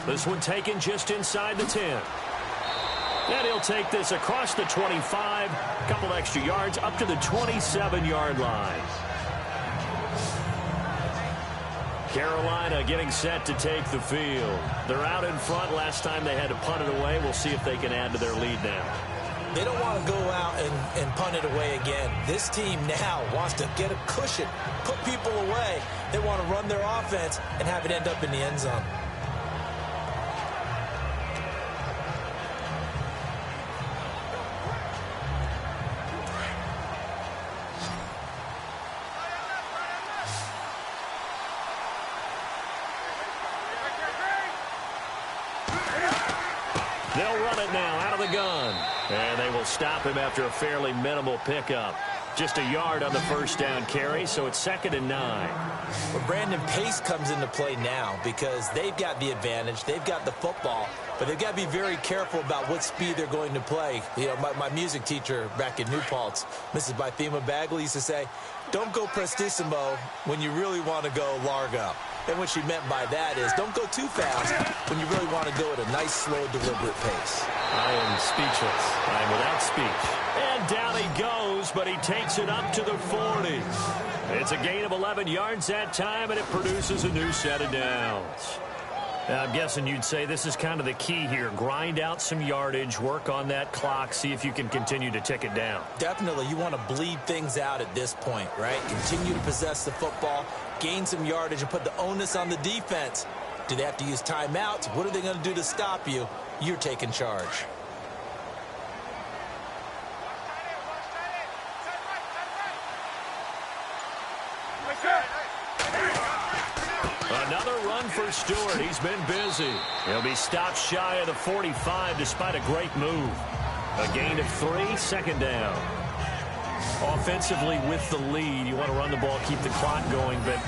S2: This one taken just inside the 10. And he'll take this across the 25, a couple extra yards, up to the 27-yard line. Carolina getting set to take the field. They're out in front. Last time they had to punt it away. We'll see if they can add to their lead now.
S3: They don't want to go out and punt it away again. This team now wants to get a cushion, put people away. They want to run their offense and have it end up in the end zone.
S2: They'll run it now out of the gun. And they will stop him after a fairly minimal pickup. Just a yard on the first down carry, so it's 2nd and 9.
S3: Well, Brandon, pace comes into play now because they've got the advantage. They've got the football, but they've got to be very careful about what speed they're going to play. You know, my music teacher back in New Paltz, Mrs. Bythema Bagley, used to say, don't go prestissimo when you really want to go largo. And what she meant by that is don't go too fast when you really want to go at a nice, slow, deliberate pace.
S2: I am speechless. I am without speech. And down he goes, but he takes it up to the 40. It's a gain of 11 yards that time, and it produces a new set of downs. Now, I'm guessing you'd say this is kind of the key here. Grind out some yardage, work on that clock, see if you can continue to tick it down.
S3: Definitely. You want to bleed things out at this point, right? Continue to possess the football, gain some yardage, and put the onus on the defense. Do they have to use timeouts? What are they going to do to stop you? You're taking charge.
S2: Another run for Stewart. He's been busy. He'll be stopped shy of the 45 despite a great move. A gain of 3, 2nd down. Offensively with the lead, you want to run the ball, keep the clock going, but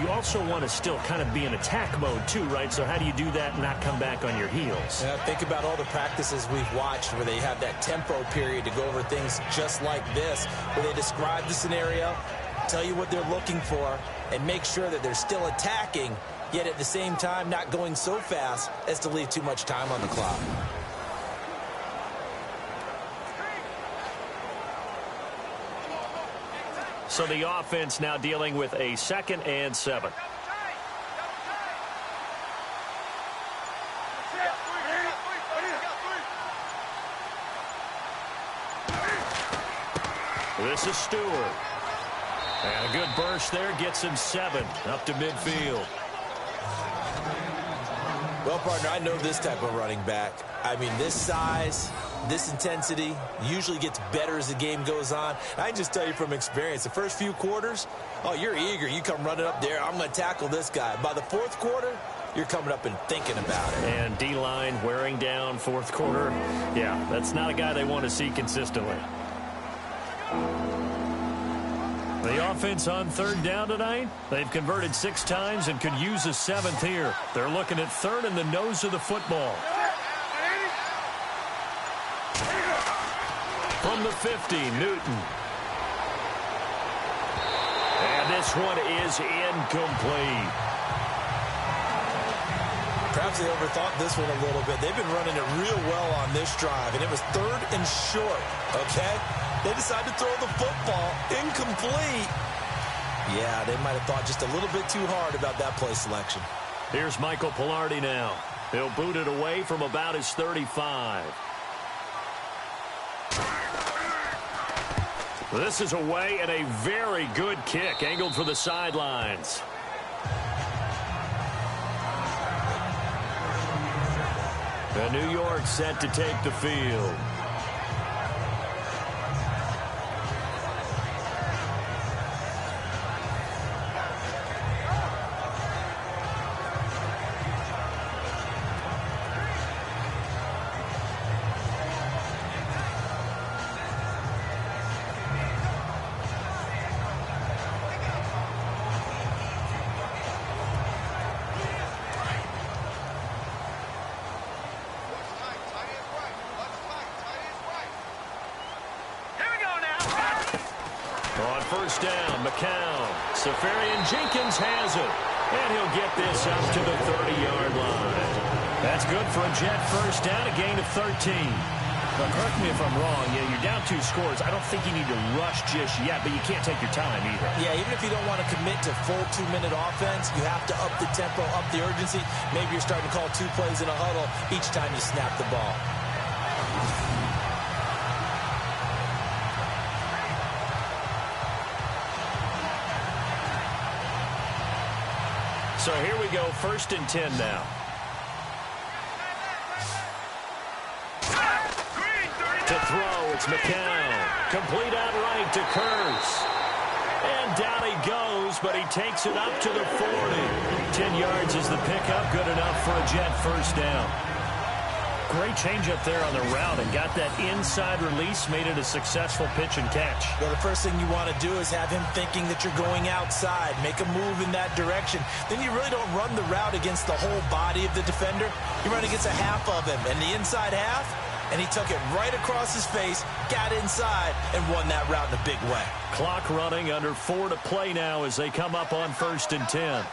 S2: you also want to still kind of be in attack mode too, right? So how do you do that and not come back on your heels?
S3: Yeah, think about all the practices we've watched where they have that tempo period to go over things just like this, where they describe the scenario, tell you what they're looking for, and make sure that they're still attacking, yet at the same time not going so fast as to leave too much time on the clock.
S2: So the offense now dealing with a 2nd and 7. This is Stewart. And a good burst there gets him 7 up to midfield.
S3: Well, partner, I know this type of running back. I mean, this size, this intensity usually gets better as the game goes on. I can just tell you from experience, the first few quarters, oh, you're eager. You come running up there, I'm going to tackle this guy. By the 4th quarter, you're coming up and thinking about it.
S2: And D-line wearing down 4th quarter. Yeah, that's not a guy they want to see consistently. The offense on 3rd down tonight, they've converted 6 times and could use a 7th here. They're looking at 3rd in the nose of the football. From the 50, Newton. And this one is incomplete.
S3: Perhaps they overthought this one a little bit. They've been running it real well on this drive, and it was 3rd and short, okay? They decided to throw the football incomplete. Yeah, they might have thought just a little bit too hard about that play selection.
S2: Here's Michael Pilardi now. He'll boot it away from about his 35. This is away and a very good kick angled for the sidelines. And New York set to take the field. First down, Jenkins has it. And he'll get this up to the 30-yard line. That's good for a Jet first down, a gain of 13. Now, correct me if I'm wrong. Yeah, you're down 2 scores. I don't think you need to rush just yet, but you can't take your time either.
S3: Yeah, even if you don't want to commit to full 2-minute offense, you have to up the tempo, up the urgency. Maybe you're starting to call 2 plays in a huddle each time you snap the ball.
S2: So here we go, 1st and 10 now. To throw, it's McCown. Complete outright to Curse. And down he goes, but he takes it up to the 40. 10 yards is the pickup, good enough for a Jet first down. Great changeup there on the route and got that inside release, made it a successful pitch and catch.
S3: Well, the first thing you want to do is have him thinking that you're going outside, make a move in that direction. Then you really don't run the route against the whole body of the defender. You run against a half of him, and the inside half, and he took it right across his face, got inside, and won that route in a big way.
S2: Clock running, under 4 to play now as they come up on 1st and 10.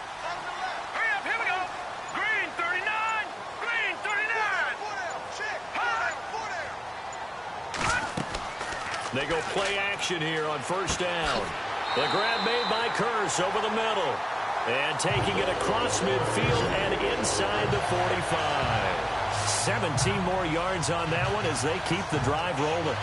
S2: They go play action here on 1st down. The grab made by Curse over the middle. And taking it across midfield and inside the 45. 17 more yards on that one as they keep the drive rolling.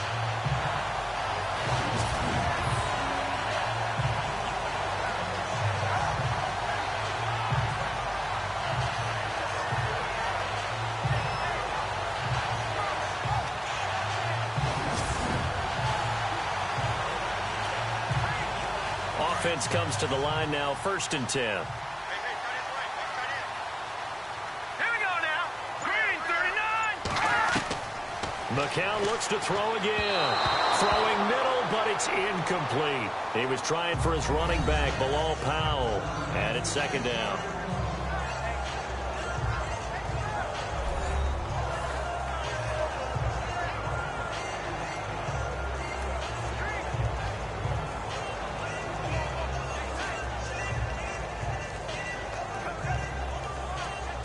S2: Offense comes to the line now, 1st and 10. McCown looks to throw again. Throwing middle, but it's incomplete. He was trying for his running back, Bilal Powell. And it's 2nd down.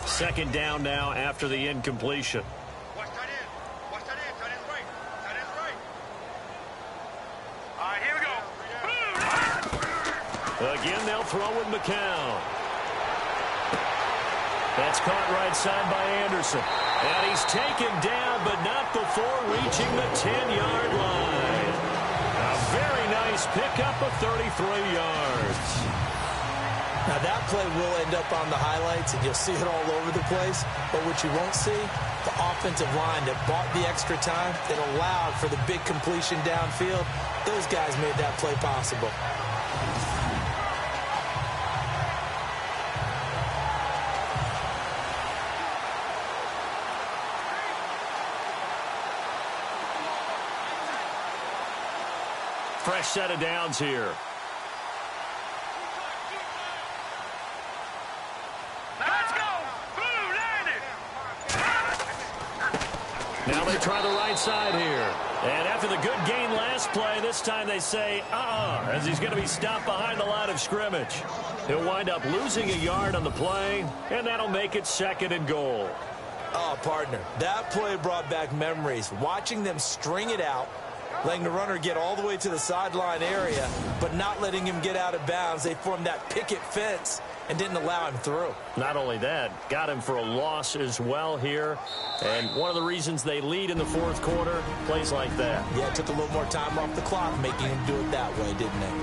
S2: Second down now after the incompletion.
S4: Watch tight end. Watch tight end. Tight end's right. Tight end's right. All right, here we go.
S2: Again, they'll throw with McCown. That's caught right side by Anderson. And he's taken down, but not before reaching the 10-yard line. A very nice pickup of 33 yards.
S3: Now, that play will end up on the highlights, and you'll see it all over the place. But what you won't see, the offensive line that bought the extra time, that allowed for the big completion downfield, those guys made that play possible.
S2: Fresh set of downs here. Now they try the right side here. And after the good gain last play, this time they say, as he's going to be stopped behind the line of scrimmage. He'll wind up losing a yard on the play, and that'll make it 2nd and goal.
S3: Oh, partner, that play brought back memories. Watching them string it out, letting the runner get all the way to the sideline area, but not letting him get out of bounds. They formed that picket fence and didn't allow him through.
S2: Not only that, got him for a loss as well here. And one of the reasons they lead in the 4th quarter, plays like that.
S3: Yeah, it took a little more time off the clock, making him do it that way, didn't it?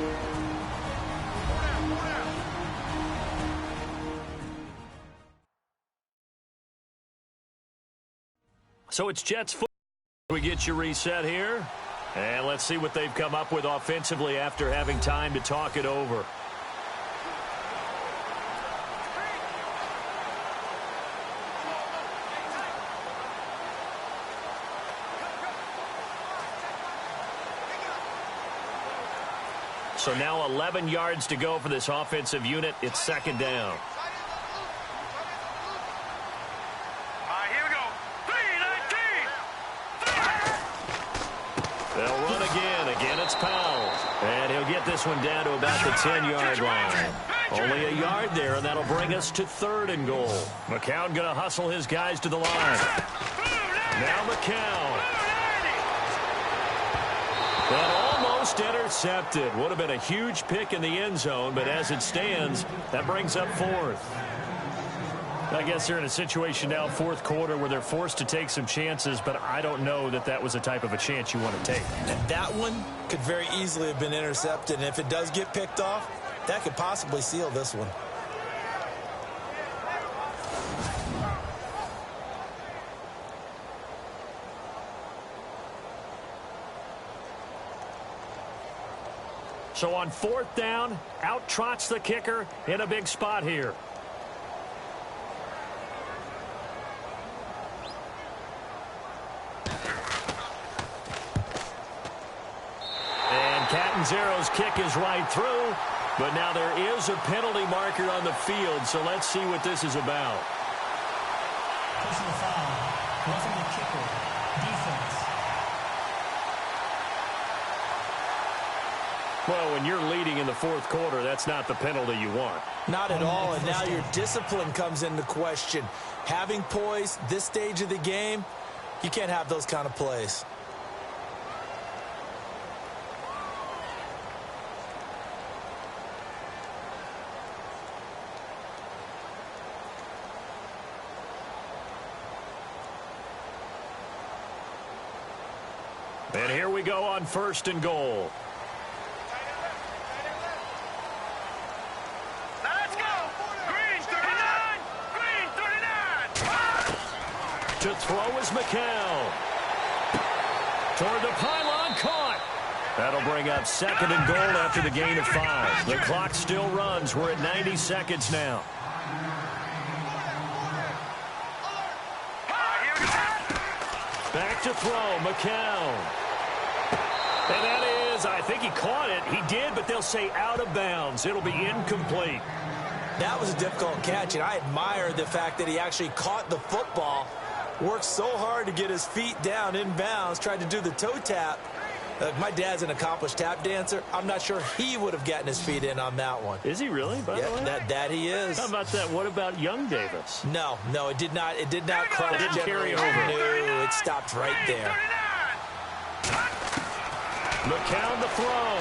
S2: So it's Jets football. We get you reset here. And let's see what they've come up with offensively after having time to talk it over. So now 11 yards to go for this offensive unit. It's 2nd down.
S4: All right, here we go. 3-19.
S2: They'll run again. Again, it's Powell. And he'll get this one down to about the 10-yard line. Only a yard there, and that'll bring us to 3rd and goal. McCown going to hustle his guys to the line. Now McCown. And almost intercepted. Would have been a huge pick in the end zone, but as it stands, that brings up fourth. I guess they're in a situation now, fourth quarter, where they're forced to take some chances, but I don't know that that was the type of a chance you want to take.
S3: And that one could very easily have been intercepted, and if it does get picked off, that could possibly seal this one.
S2: So on fourth down, out trots the kicker in a big spot here. And Catanzaro's kick is right through, but now there is a penalty marker on the field, so let's see what this is about.
S6: Personal foul. Roughing the kicker. Defense.
S2: Well, when you're leading in the fourth quarter, that's not the penalty you want.
S3: Not at all, and now your discipline comes into question. Having poise this stage of the game, you can't have those kind of plays.
S2: And here we go on first and goal.
S4: Let's go! Green 39! Green 39!
S2: To throw is McCown. Toward the pylon, caught. That'll bring up second and goal after the gain of 5. The clock still runs. We're at 90 seconds now. Back to throw, McCown. And that is, I think he caught it. He did, but they'll say out of bounds. It'll be incomplete.
S3: That was a difficult catch, and I admire the fact that he actually caught the football, worked so hard to get his feet down in bounds, tried to do the toe tap. My dad's an accomplished tap dancer. I'm not sure he would have gotten his feet in on that one.
S2: Is he really, by the way?
S3: That he is.
S2: How about that? What about young Davis?
S3: No, it did not. It did not cross.
S2: It didn't carry over.
S3: No, it stopped right there.
S2: McCown the throw.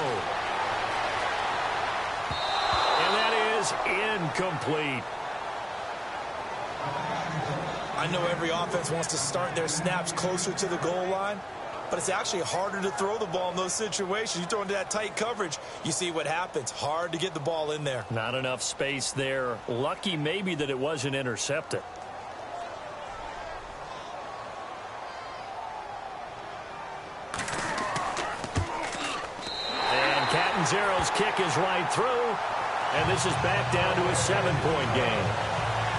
S2: And that is incomplete.
S3: I know every offense wants to start their snaps closer to the goal line, but it's actually harder to throw the ball in those situations. You throw into that tight coverage, you see what happens. Hard to get the ball in there.
S2: Not enough space there. Lucky maybe that it wasn't intercepted. And Catanzaro's kick is right through, and this is back down to a 7-point game.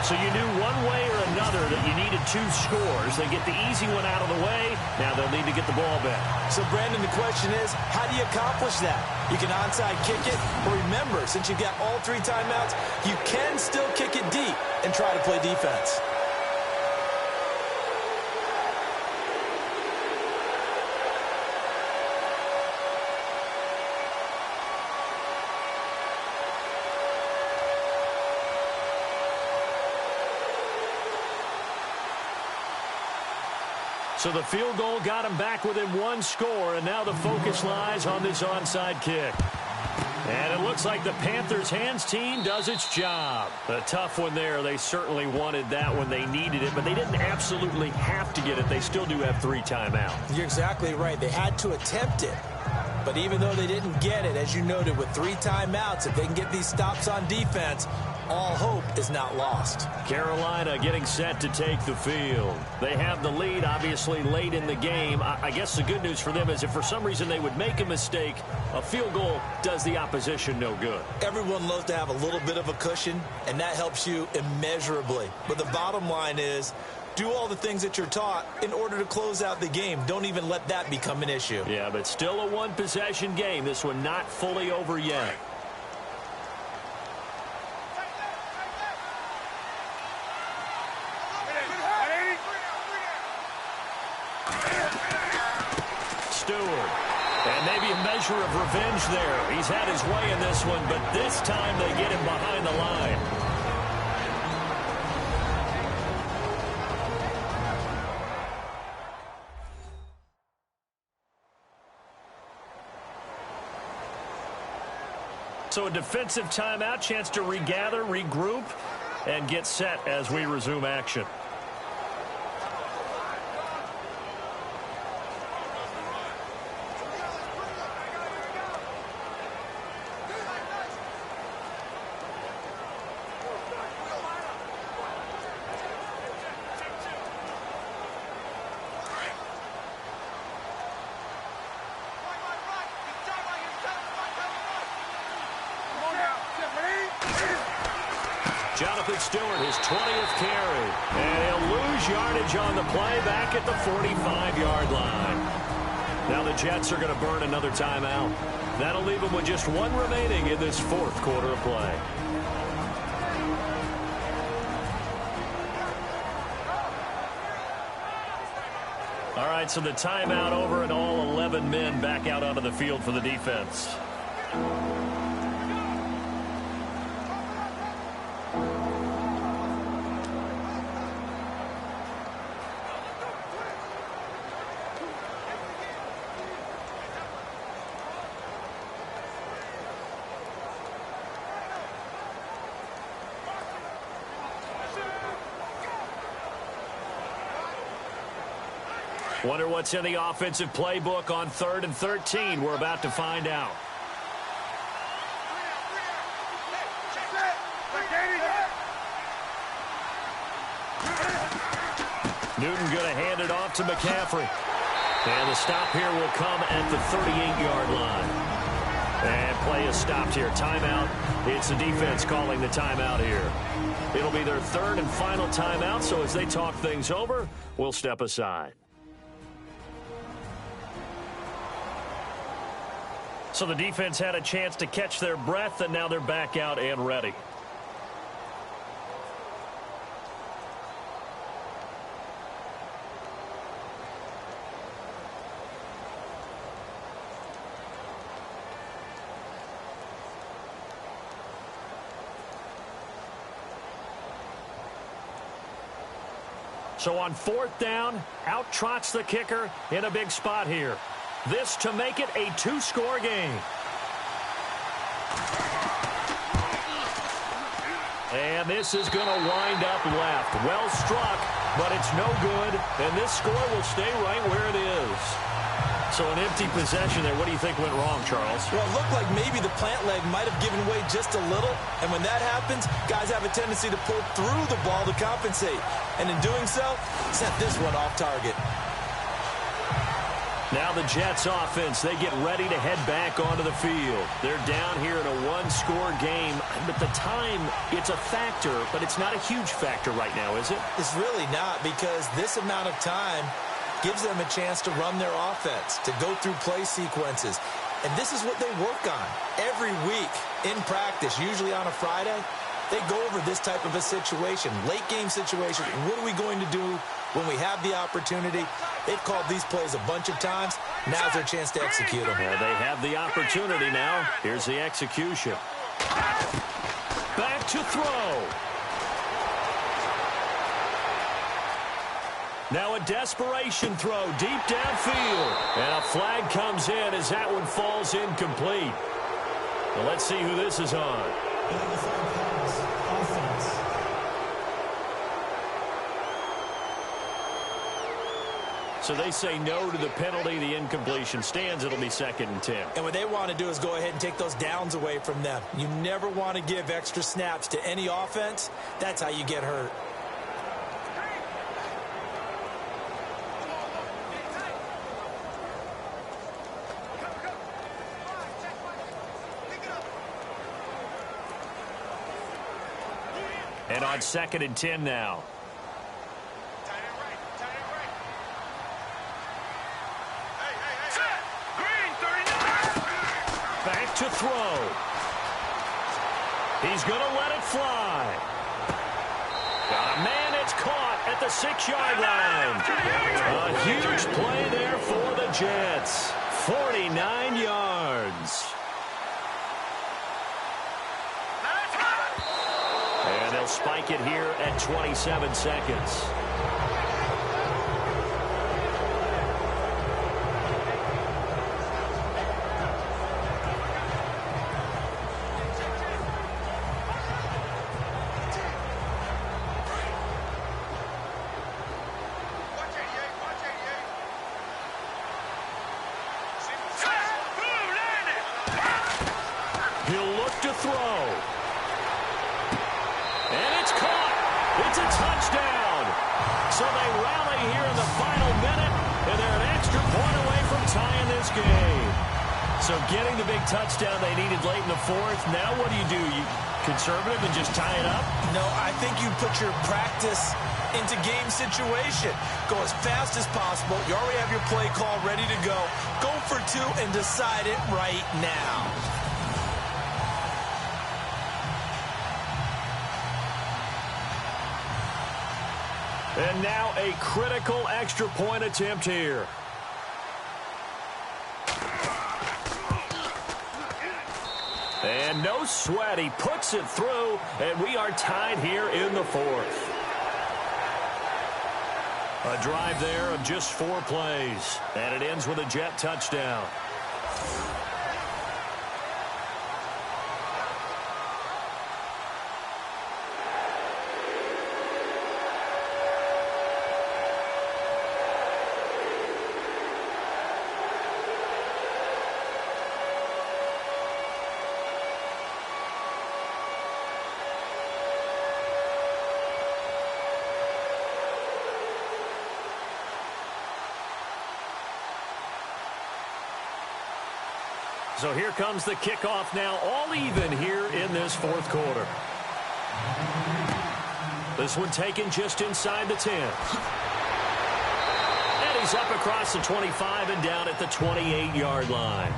S2: So you knew one way or another that you needed 2 scores. They get the easy one out of the way. Now they'll need to get the ball back.
S3: So, Brandon, the question is, how do you accomplish that? You can onside kick it, or remember, since you've got all 3 timeouts, you can still kick it deep and try to play defense.
S2: So the field goal got him back within 1 score, and now the focus lies on this onside kick. And it looks like the Panthers' hands team does its job. A tough one there. They certainly wanted that when they needed it, but they didn't absolutely have to get it. They still do have 3 timeouts.
S3: You're exactly right. They had to attempt it. But even though they didn't get it, as you noted, with 3 timeouts, if they can get these stops on defense, all hope is not lost.
S2: Carolina getting set to take the field. They have the lead, obviously, late in the game. I guess the good news for them is if for some reason they would make a mistake, a field goal does the opposition no good.
S3: Everyone loves to have a little bit of a cushion, and that helps you immeasurably. But the bottom line is, do all the things that you're taught in order to close out the game. Don't even let that become an issue.
S2: Yeah, but still a 1-possession game. This one not fully over yet. Stewart. And maybe a measure of revenge there. He's had his way in this one, but this time they get him behind the line. So a defensive timeout, chance to regather, regroup, and get set as we resume action. Jonathan Stewart, his 20th carry. And he'll lose yardage on the play back at the 45-yard line. Now the Jets are going to burn another timeout. That'll leave them with just one remaining in this fourth quarter of play. All right, so the timeout over and all 11 men back out onto the field for the defense. Wonder what's in the offensive playbook on 3rd and 13. We're about to find out. Newton going to hand it off to Mccaffrey. And the stop here will come at the 38-yard line. And play is stopped here. Timeout. It's the defense calling the timeout here. It'll be their third and final timeout, so as they talk things over, we'll step aside. So the defense had a chance to catch their breath, and now they're back out and ready. So on 4th down, out trots the kicker in a big spot here. This to make it a 2-score game. And this is going to wind up left. Well struck, but it's no good. And this score will stay right where it is. So an empty possession there. What do you think went wrong, Charles?
S3: Well, it looked like maybe the plant leg might have given way just a little. And when that happens, guys have a tendency to pull through the ball to compensate. And in doing so, sent this one off target.
S2: Now the Jets offense, they get ready to head back onto the field. They're down here in a 1-score game. But the time, it's a factor, but it's not a huge factor right now, is it?
S3: It's really not, because this amount of time gives them a chance to run their offense, to go through play sequences. And this is what they work on every week in practice, usually on a Friday. They go over this type of a situation, late game situation. What are we going to do when we have the opportunity? They've called these plays a bunch of times. Now's their chance to execute them.
S2: Well, they have the opportunity now. Here's the execution. Back to throw. Now a desperation throw deep downfield. And a flag comes in as that one falls incomplete. Well, let's see who this is on. So they say no to the penalty. The incompletion stands. It'll be 2nd and 10.
S3: And what they want to do is go ahead and take those downs away from them. You never want to give extra snaps to any offense. That's how you get hurt.
S2: And on 2nd and 10 now. Back to throw. He's going to let it fly. Got a man, it's caught at the 6-yard line. A huge play there for the Jets. 49 yards. And they'll spike it here at 27 seconds. to throw. And it's caught. It's a touchdown. So they rally here in the final minute, and they're an extra point away from tying this game. So getting the big touchdown they needed late in the fourth. Now what do? You conservative and just tie it up?
S3: No, I think you put your practice into game situation. Go as fast as possible. You already have your play call ready to go. Go for two and decide it right now.
S2: And now a critical extra point attempt here. And no sweat. He puts it through, and we are tied here in the fourth. A drive there of just 4 plays, and it ends with a Jet touchdown. So here comes the kickoff now, all even here in this fourth quarter. This one taken just inside the 10. And he's up across the 25 and down at the 28-yard line.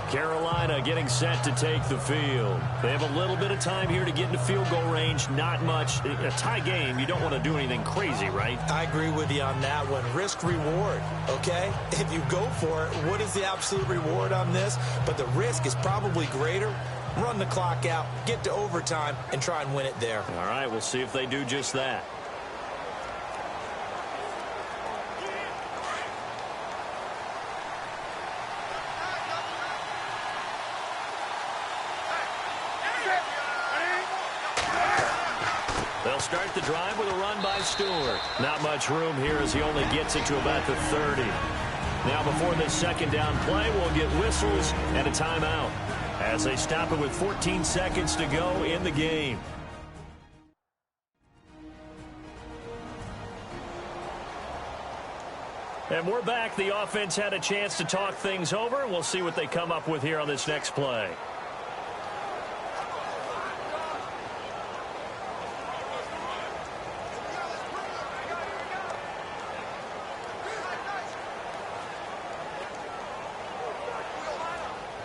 S2: Carolina getting set to take the field. They have a little bit of time here to get into field goal range. Not much. A tie game, you don't want to do anything crazy, right?
S3: I agree with you on that one. Risk reward, okay? If you go for it, what is the absolute reward on this? But the risk is probably greater. Run the clock out, get to overtime, and try and win it there.
S2: All right, we'll see if they do just that. They'll start the drive with a run by Stewart. Not much room here as he only gets it to about the 30. Now before this second down play, we'll get whistles and a timeout as they stop it with 14 seconds to go in the game. And we're back. The offense had a chance to talk things over. We'll see what they come up with here on this next play.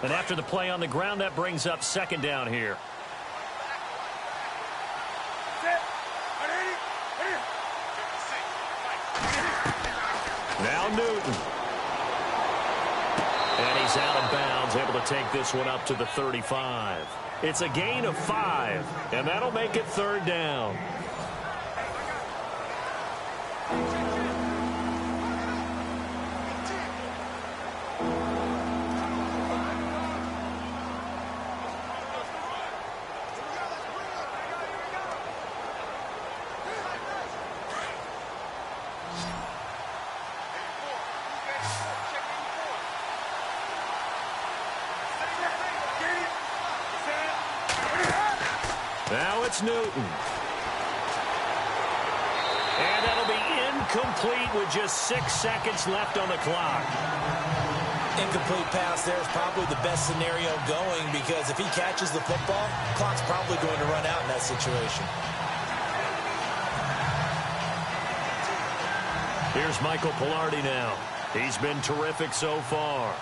S2: And after the play on the ground, that brings up second down here. Now Newton. And he's out of bounds, able to take this one up to the 35. It's a gain of 5, and that'll make it third down. Now it's Newton. And that'll be incomplete with just 6 seconds left on the clock.
S3: Incomplete pass there is probably the best scenario going because if he catches the football, clock's probably going to run out in that situation.
S2: Here's Michael Pilardi now. He's been terrific so far.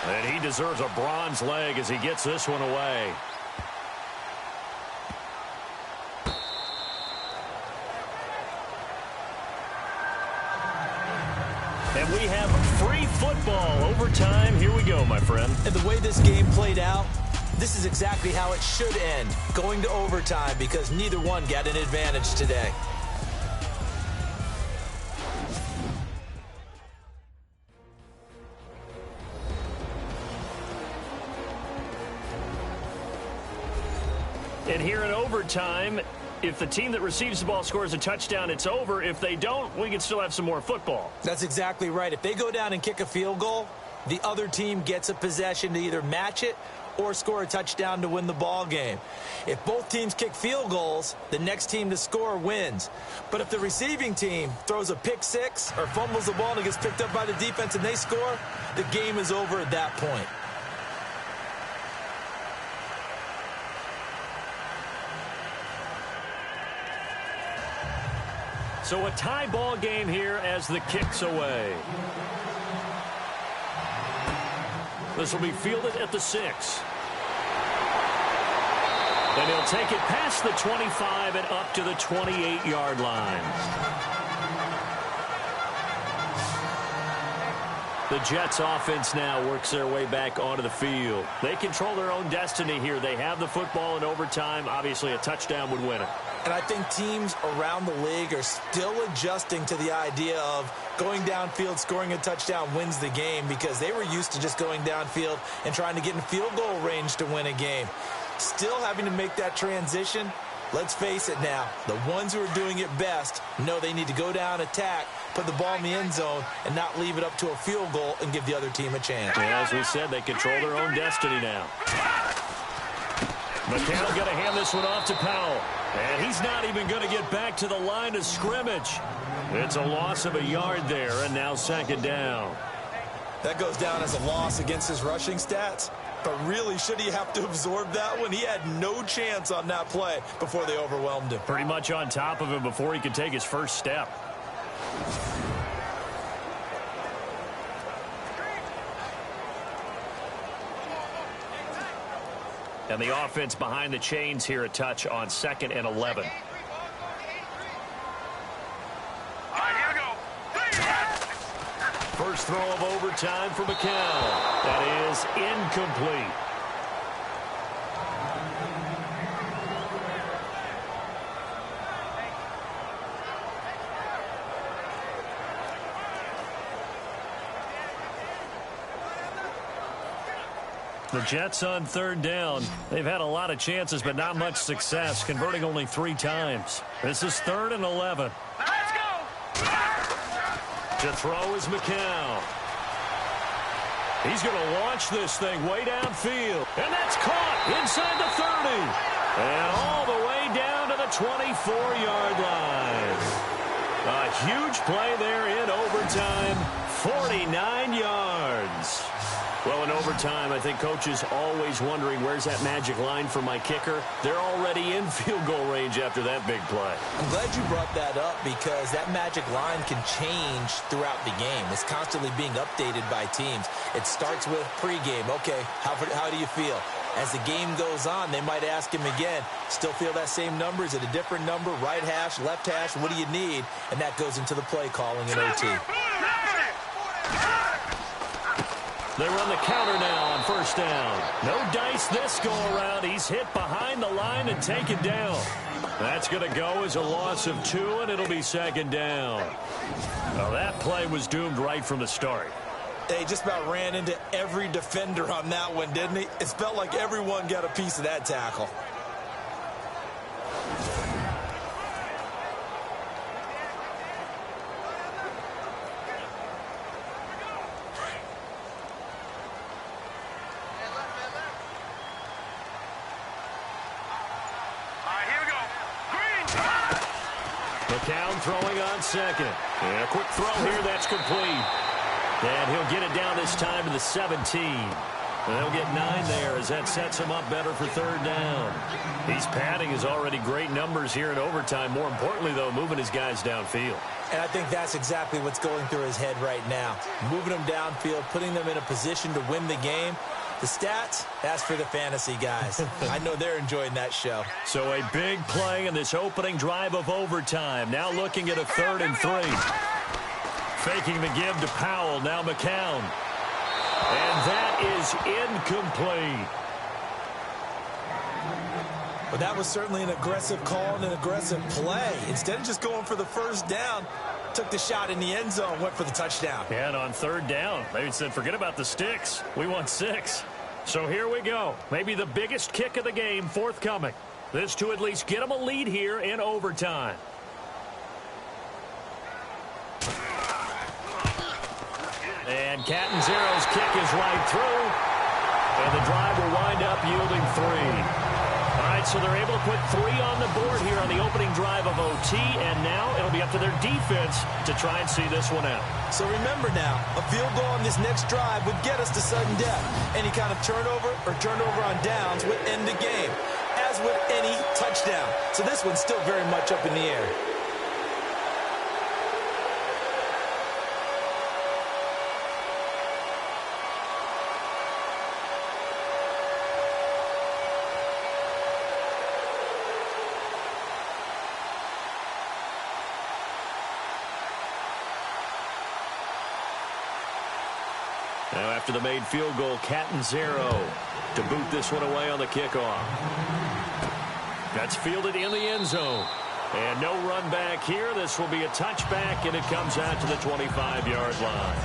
S2: And he deserves a bronze leg as he gets this one away. And we have free football. Overtime. Here we go, my friend.
S3: And the way this game played out, this is exactly how it should end. Going to overtime because neither one got an advantage today.
S2: And here in overtime, If the team that receives the ball scores a touchdown, it's over. If they don't, we can still have some more football.
S3: That's exactly right. If they go down and kick a field goal, the other team gets a possession to either match it or score a touchdown to win the ball game. If both teams kick field goals, the next team to score wins. But if the receiving team throws a pick six or fumbles the ball and it gets picked up by the defense and they score, the game is over at that point.
S2: So a tie ball game here as the kick's away. This will be fielded at the 6. And he'll take it past the 25 and up to the 28-yard line. The Jets offense now works their way back onto the field. They control their own destiny here. They have the football in overtime. Obviously, a touchdown would win it.
S3: And I think teams around the league are still adjusting to the idea of going downfield, scoring a touchdown wins the game, because they were used to just going downfield and trying to get in field goal range to win a game. Still having to make that transition. Let's face it now, the ones who are doing it best know they need to go down, attack, put the ball in the end zone, and not leave it up to a field goal and give the other team a chance.
S2: Yeah, as we said, they control their own destiny now. McCown going to hand this one off to Powell. And he's not even going to get back to the line of scrimmage. It's a loss of a yard there, and now second down.
S3: That goes down as a loss against his rushing stats. But really, should he have to absorb that one? He had no chance on that play before they overwhelmed him.
S2: Pretty much on top of him before he could take his first step. And the offense behind the chains here, a touch on 2nd and 11. First throw of overtime for McCown. That is incomplete. The Jets on 3rd down. They've had a lot of chances, but not much success, converting only 3 times. This is 3rd and 11.
S4: Let's go!
S2: To throw is McCown. He's going to launch this thing way downfield. And that's caught inside the 30. And all the way down to the 24-yard line. A huge play there in overtime. 49 yards. Well, in overtime, I think coaches always wondering, where's that magic line for my kicker? They're already in field goal range after that big play.
S3: I'm glad you brought that up, because that magic line can change throughout the game. It's constantly being updated by teams. It starts with pregame. Okay, how do you feel? As the game goes on, they might ask him again, still feel that same number? Is it a different number? Right hash, left hash, what do you need? And that goes into the play calling in OT.
S2: They run the counter now on 1st down. No dice this go-around. He's hit behind the line and taken down. That's going to go as a loss of 2, and it'll be 2nd down. Well, that play was doomed right from the start.
S3: They just about ran into every defender on that one, didn't he? It felt like everyone got a piece of that tackle.
S2: McCown throwing on 2nd. And a quick throw here, that's complete. And he'll get it down this time to the 17. And they'll get 9 there as that sets him up better for 3rd down. He's padding his already great numbers here in overtime. More importantly, though, moving his guys downfield.
S3: And I think that's exactly what's going through his head right now. Moving them downfield, putting them in a position to win the game. The stats, that's for the fantasy guys. I know they're enjoying that show.
S2: So a big play in this opening drive of overtime. Now looking at a 3rd and 3. Faking the give to Powell. Now McCown. And that is incomplete.
S3: But that was certainly an aggressive call and an aggressive play. Instead of just going for the 1st down, took the shot in the end zone, went for the touchdown.
S2: And on 3rd down, they said, forget about the sticks. We want 6. So here we go. Maybe the biggest kick of the game forthcoming. This to at least get them a lead here in overtime. And Catanzaro's kick is right through. And the drive will wind up yielding 3. All right, so they're able to put 3 on the board here on the opening drive of OT. And now it'll be up to their defense to try and see this one out.
S3: So remember now, a field goal on this next drive would get us to sudden death. Any kind of turnover or turnover on downs would end the game, as would any touchdown. So this one's still very much up in the air.
S2: Now after the made field goal, Catanzaro to boot this one away on the kickoff. That's fielded in the end zone. And no run back here. This will be a touchback, and it comes out to the 25-yard line.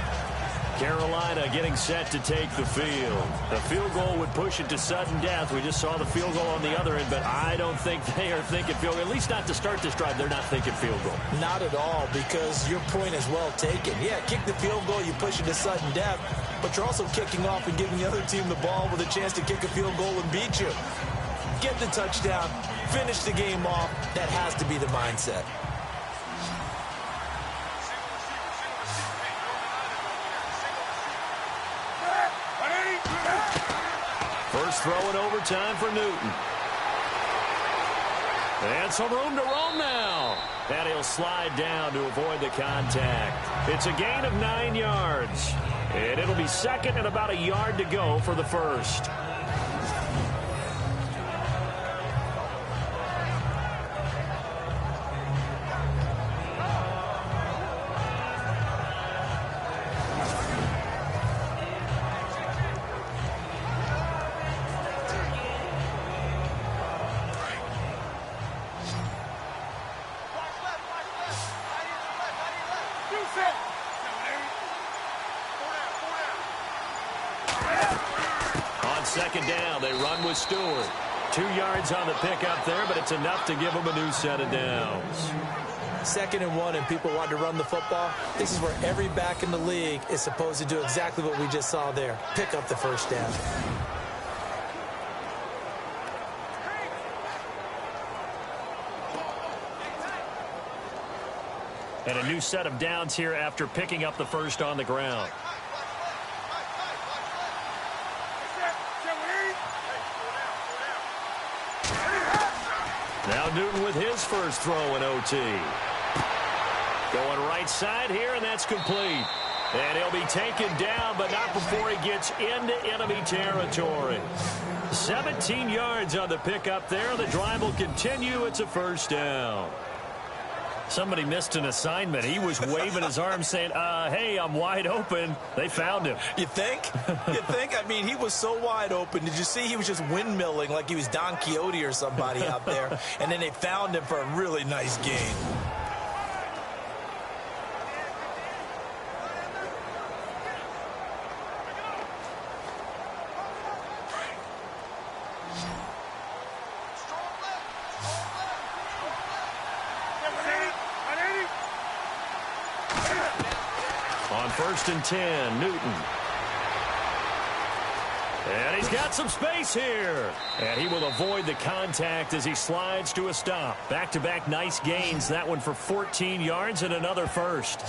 S2: Carolina getting set to take the field. The field goal would push it to sudden death. We just saw the field goal on the other end, but I don't think they are thinking field goal. At least not to start this drive. They're not thinking field goal.
S3: Not at all, because your point is well taken. Yeah, kick the field goal, you push it to sudden death, but you're also kicking off and giving the other team the ball with a chance to kick a field goal and beat you. Get the touchdown, finish the game off. That has to be the mindset.
S2: First throw in overtime for Newton. And some room to roam now. And he'll slide down to avoid the contact. It's a gain of 9 yards. And it'll be second and about a yard to go for the first. Second down, they run with Stewart. 2 yards on the pickup there, but it's enough to give them a new set of downs.
S3: 2nd and 1, and people want to run the football. This is where every back in the league is supposed to do exactly what we just saw there. Pick up the first down.
S2: And a new set of downs here after picking up the first on the ground. Now Newton with his first throw in OT. Going right side here, and that's complete. And he'll be taken down, but not before he gets into enemy territory. 17 yards on the pickup there. The drive will continue. It's a first down. Somebody missed an assignment. He was waving his arm saying, hey, I'm wide open. They found him.
S3: You think? You think? I mean, he was so wide open. Did you see he was just windmilling like he was Don Quixote or somebody out there? And then they found him for a really nice gain.
S2: On 1st and 10, Newton. And he's got some space here. And he will avoid the contact as he slides to a stop. Back-to-back nice gains. That one for 14 yards and another first.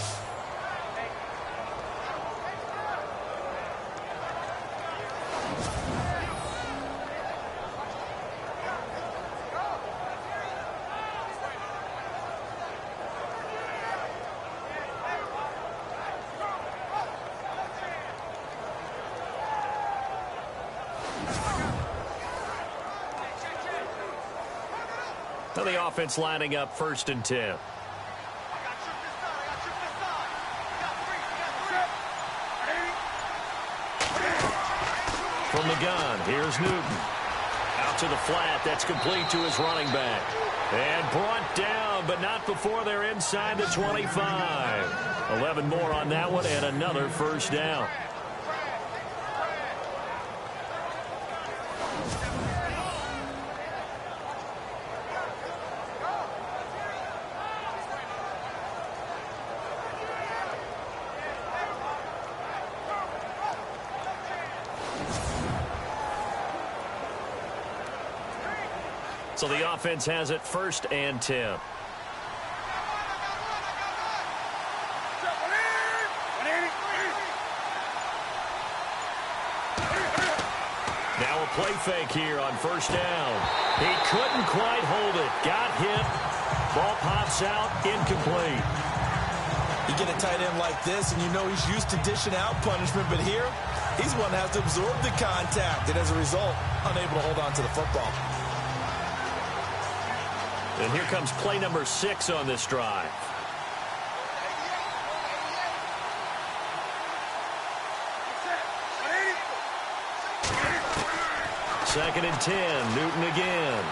S2: The offense lining up 1st and 10. From the gun, here's Newton. Out to the flat, that's complete to his running back. And brought down, but not before they're inside the 25. 11 more on that one, and another first down. So the offense has it 1st and 10. Now a play fake here on 1st down. He couldn't quite hold it. Got hit. Ball pops out. Incomplete.
S3: You get a tight end like this, and you know he's used to dishing out punishment, but here, he's one that has to absorb the contact, and as a result, unable to hold on to the football.
S2: And here comes play number 6 on this drive. Second and 10. Newton again.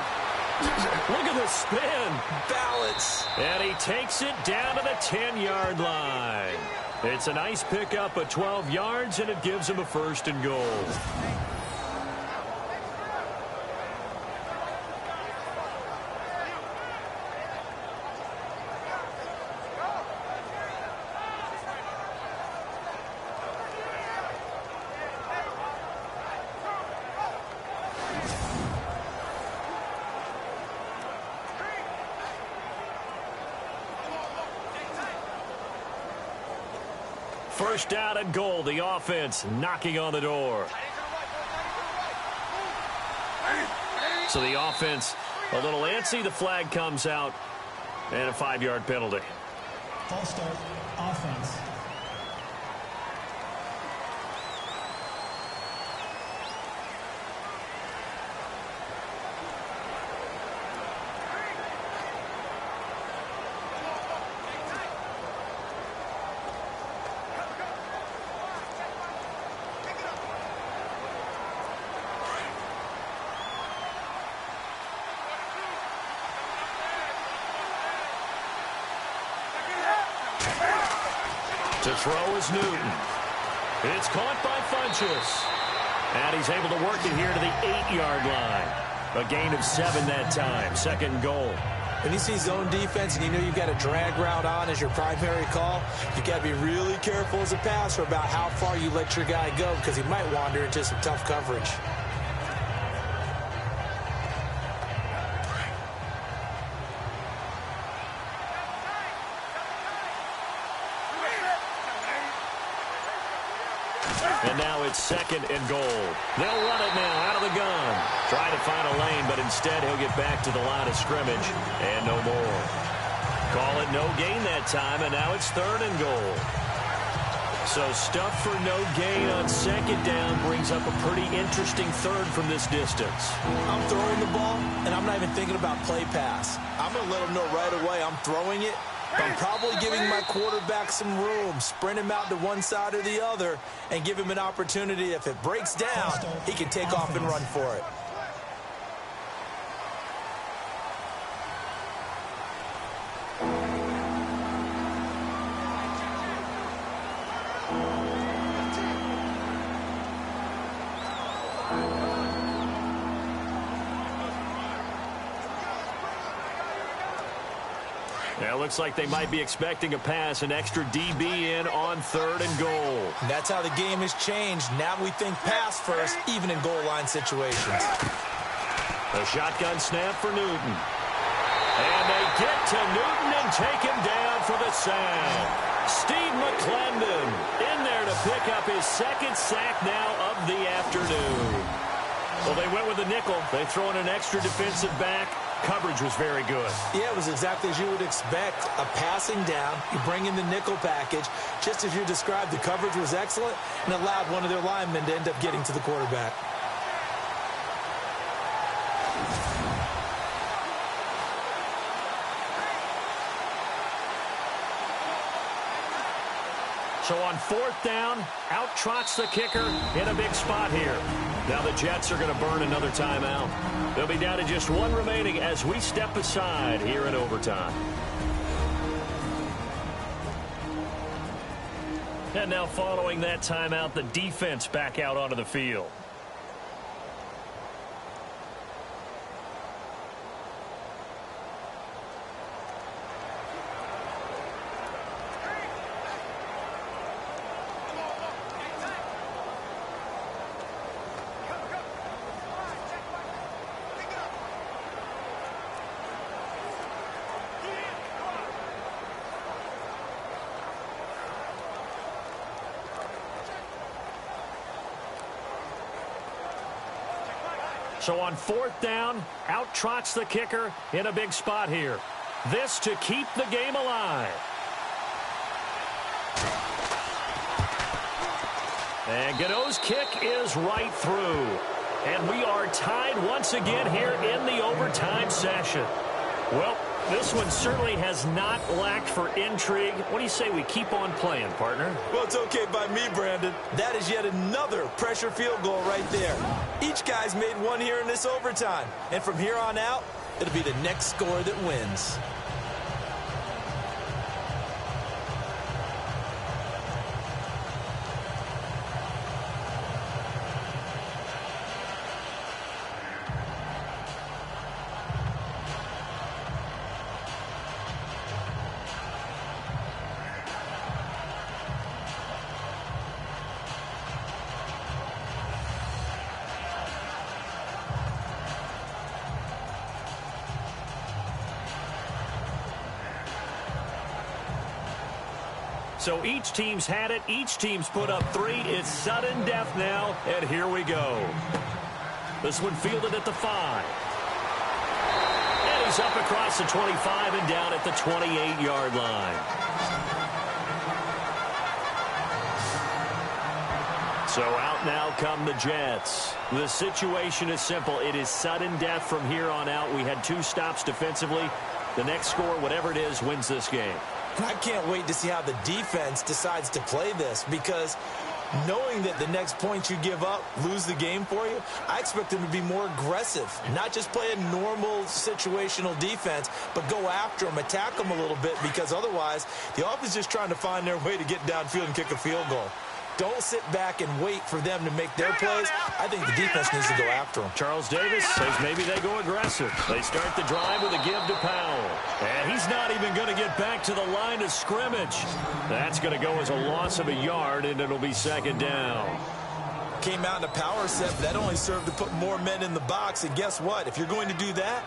S2: Look at the spin.
S3: Balance.
S2: And he takes it down to the 10-yard line. It's a nice pickup of 12 yards, and it gives him a 1st and goal. First down and goal. The offense knocking on the door. So the offense a little antsy. The flag comes out. And a 5-yard penalty.
S6: False start, offense.
S2: To throw is Newton. It's caught by Funchess. And he's able to work it here to the 8-yard line. A gain of 7 that time. 2nd and goal.
S3: When you see zone defense and you know you've got a drag route on as your primary call, you've got to be really careful as a passer about how far you let your guy go because he might wander into some tough coverage.
S2: And now it's 2nd and goal. They'll run it now out of the gun. Trying to find a lane, but instead he'll get back to the line of scrimmage. And no more. Call it no gain that time, and now it's 3rd and goal. So stuff for no gain on 2nd down brings up a pretty interesting 3rd from this distance.
S3: I'm throwing the ball, and I'm not even thinking about play pass. I'm going to let him know right away I'm throwing it. I'm probably giving my quarterback some room, sprint him out to one side or the other, and give him an opportunity. If it breaks down, he can take off and run for it.
S2: Yeah, looks like they might be expecting a pass, an extra DB in on 3rd and goal.
S3: And that's how the game has changed. Now we think pass first, even in goal line situations.
S2: A shotgun snap for Newton. And they get to Newton and take him down for the sack. Steve McClendon in there to pick up his 2nd sack now of the afternoon. Well, they went with a nickel. They throw in an extra defensive back. Coverage was very good.
S3: Yeah, it was exactly as you would expect. A passing down, you bring in the nickel package. Just as you described, the coverage was excellent and allowed one of their linemen to end up getting to the quarterback.
S2: So on 4th down, out trots the kicker in a big spot here. Now the Jets are going to burn another timeout. They'll be down to just 1 remaining as we step aside here in overtime. And now following that timeout, the defense back out onto the field. So on 4th down, out trots the kicker in a big spot here. This to keep the game alive. And Godot's kick is right through. And we are tied once again here in the overtime session. Well, this one certainly has not lacked for intrigue. What do you say we keep on playing, partner?
S3: Well, it's okay by me, Brandon. That is yet another pressure field goal right there. Each guy's made one here in this overtime. And from here on out, it'll be the next score that wins.
S2: So each team's had it. Each team's put up 3. It's sudden death now, and here we go. This one fielded at the 5. And he's up across the 25 and down at the 28-yard line. So out now come the Jets. The situation is simple. It is sudden death from here on out. We had 2 stops defensively. The next score, whatever it is, wins this game.
S3: I can't wait to see how the defense decides to play this, because knowing that the next points you give up lose the game for you, I expect them to be more aggressive, not just play a normal situational defense, but go after them, attack them a little bit, because otherwise the offense is just trying to find their way to get downfield and kick a field goal. Don't sit back and wait for them to make their plays. I think the defense needs to go after them.
S2: Charles Davis says maybe they go aggressive. They start the drive with a give to Powell. And he's not even going to get back to the line of scrimmage. That's going to go as a loss of a yard, and it'll be 2nd down.
S3: Came out in a power set, but that only served to put more men in the box. And guess what? If you're going to do that,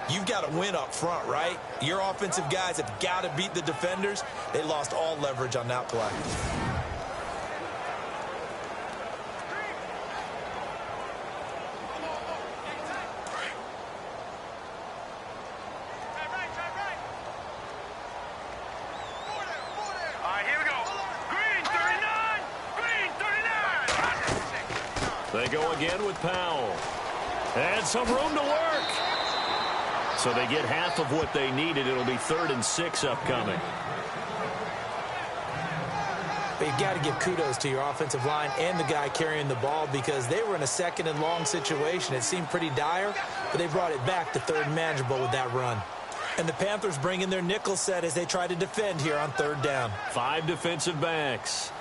S3: you've got to win up front, right? Your offensive guys have got to beat the defenders. They lost all leverage on that play.
S2: They go again with Powell. And some room to work. So they get half of what they needed. It'll be 3rd and 6 upcoming.
S3: But you've got to give kudos to your offensive line and the guy carrying the ball, because they were in a 2nd and long situation. It seemed pretty dire, but they brought it back to 3rd and manageable with that run. And the Panthers bring in their nickel set as they try to defend here on 3rd down.
S2: 5 defensive backs.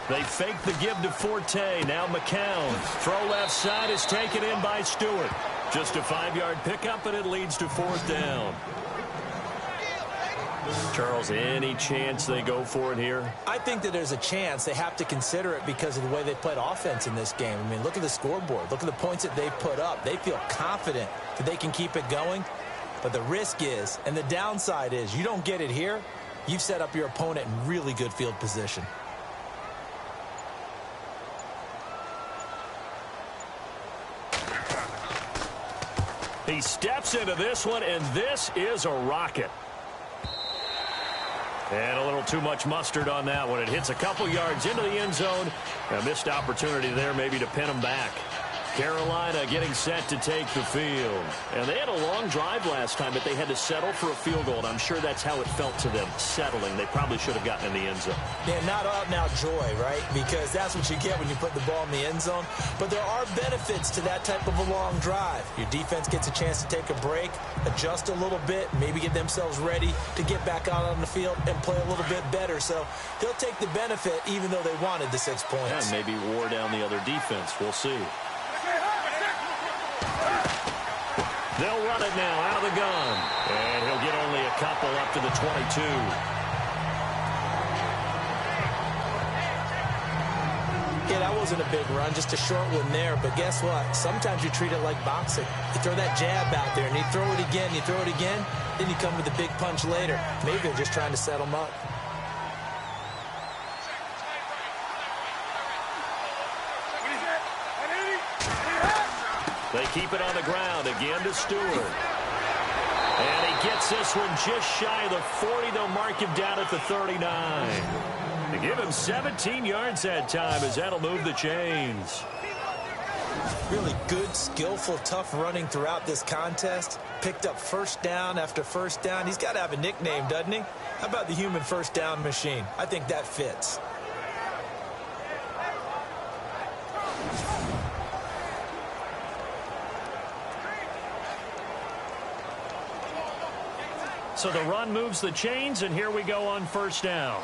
S2: They fake the give to Forte. Now McCown. Throw left side is taken in by Stewart. Just a 5-yard pickup, and it leads to 4th down. Charles, any chance they go for it here?
S3: I think that there's a chance. They have to consider it because of the way they played offense in this game. I mean, look at the scoreboard. Look at the points that they've put up. They feel confident that they can keep it going. But the risk is, and the downside is, you don't get it here, you've set up your opponent in really good field position.
S2: He steps into this one, and this is a rocket. And a little too much mustard on that one. It hits a couple yards into the end zone. A missed opportunity there maybe to pin him back. Carolina getting set to take the field. And they had a long drive last time, but they had to settle for a field goal. And I'm sure that's how it felt to them, settling. They probably should have gotten in the end zone.
S3: Yeah, not out-and-out joy, right? Because that's what you get when you put the ball in the end zone. But there are benefits to that type of a long drive. Your defense gets a chance to take a break, adjust a little bit, maybe get themselves ready to get back out on the field and play a little bit better. So they'll take the benefit even though they wanted the 6 points.
S2: And maybe wore down the other defense. We'll see. They'll run it now out of the gun. And he'll get only a couple up to the 22.
S3: Yeah, that wasn't a big run, just a short one there. But guess what? Sometimes you treat it like boxing. You throw that jab out there, and you throw it again, you throw it again, then you come with a big punch later. Maybe they're just trying to set them up.
S2: They keep it on the ground again to Stewart. And he gets this one just shy of the 40. They'll mark him down at the 39. They give him 17 yards that time as that'll move the chains.
S3: Really good, skillful, tough running throughout this contest. Picked up first down after first down. He's got to have a nickname, doesn't he? How about the human first down machine? I think that fits.
S2: So the run moves the chains, and here we go on first down.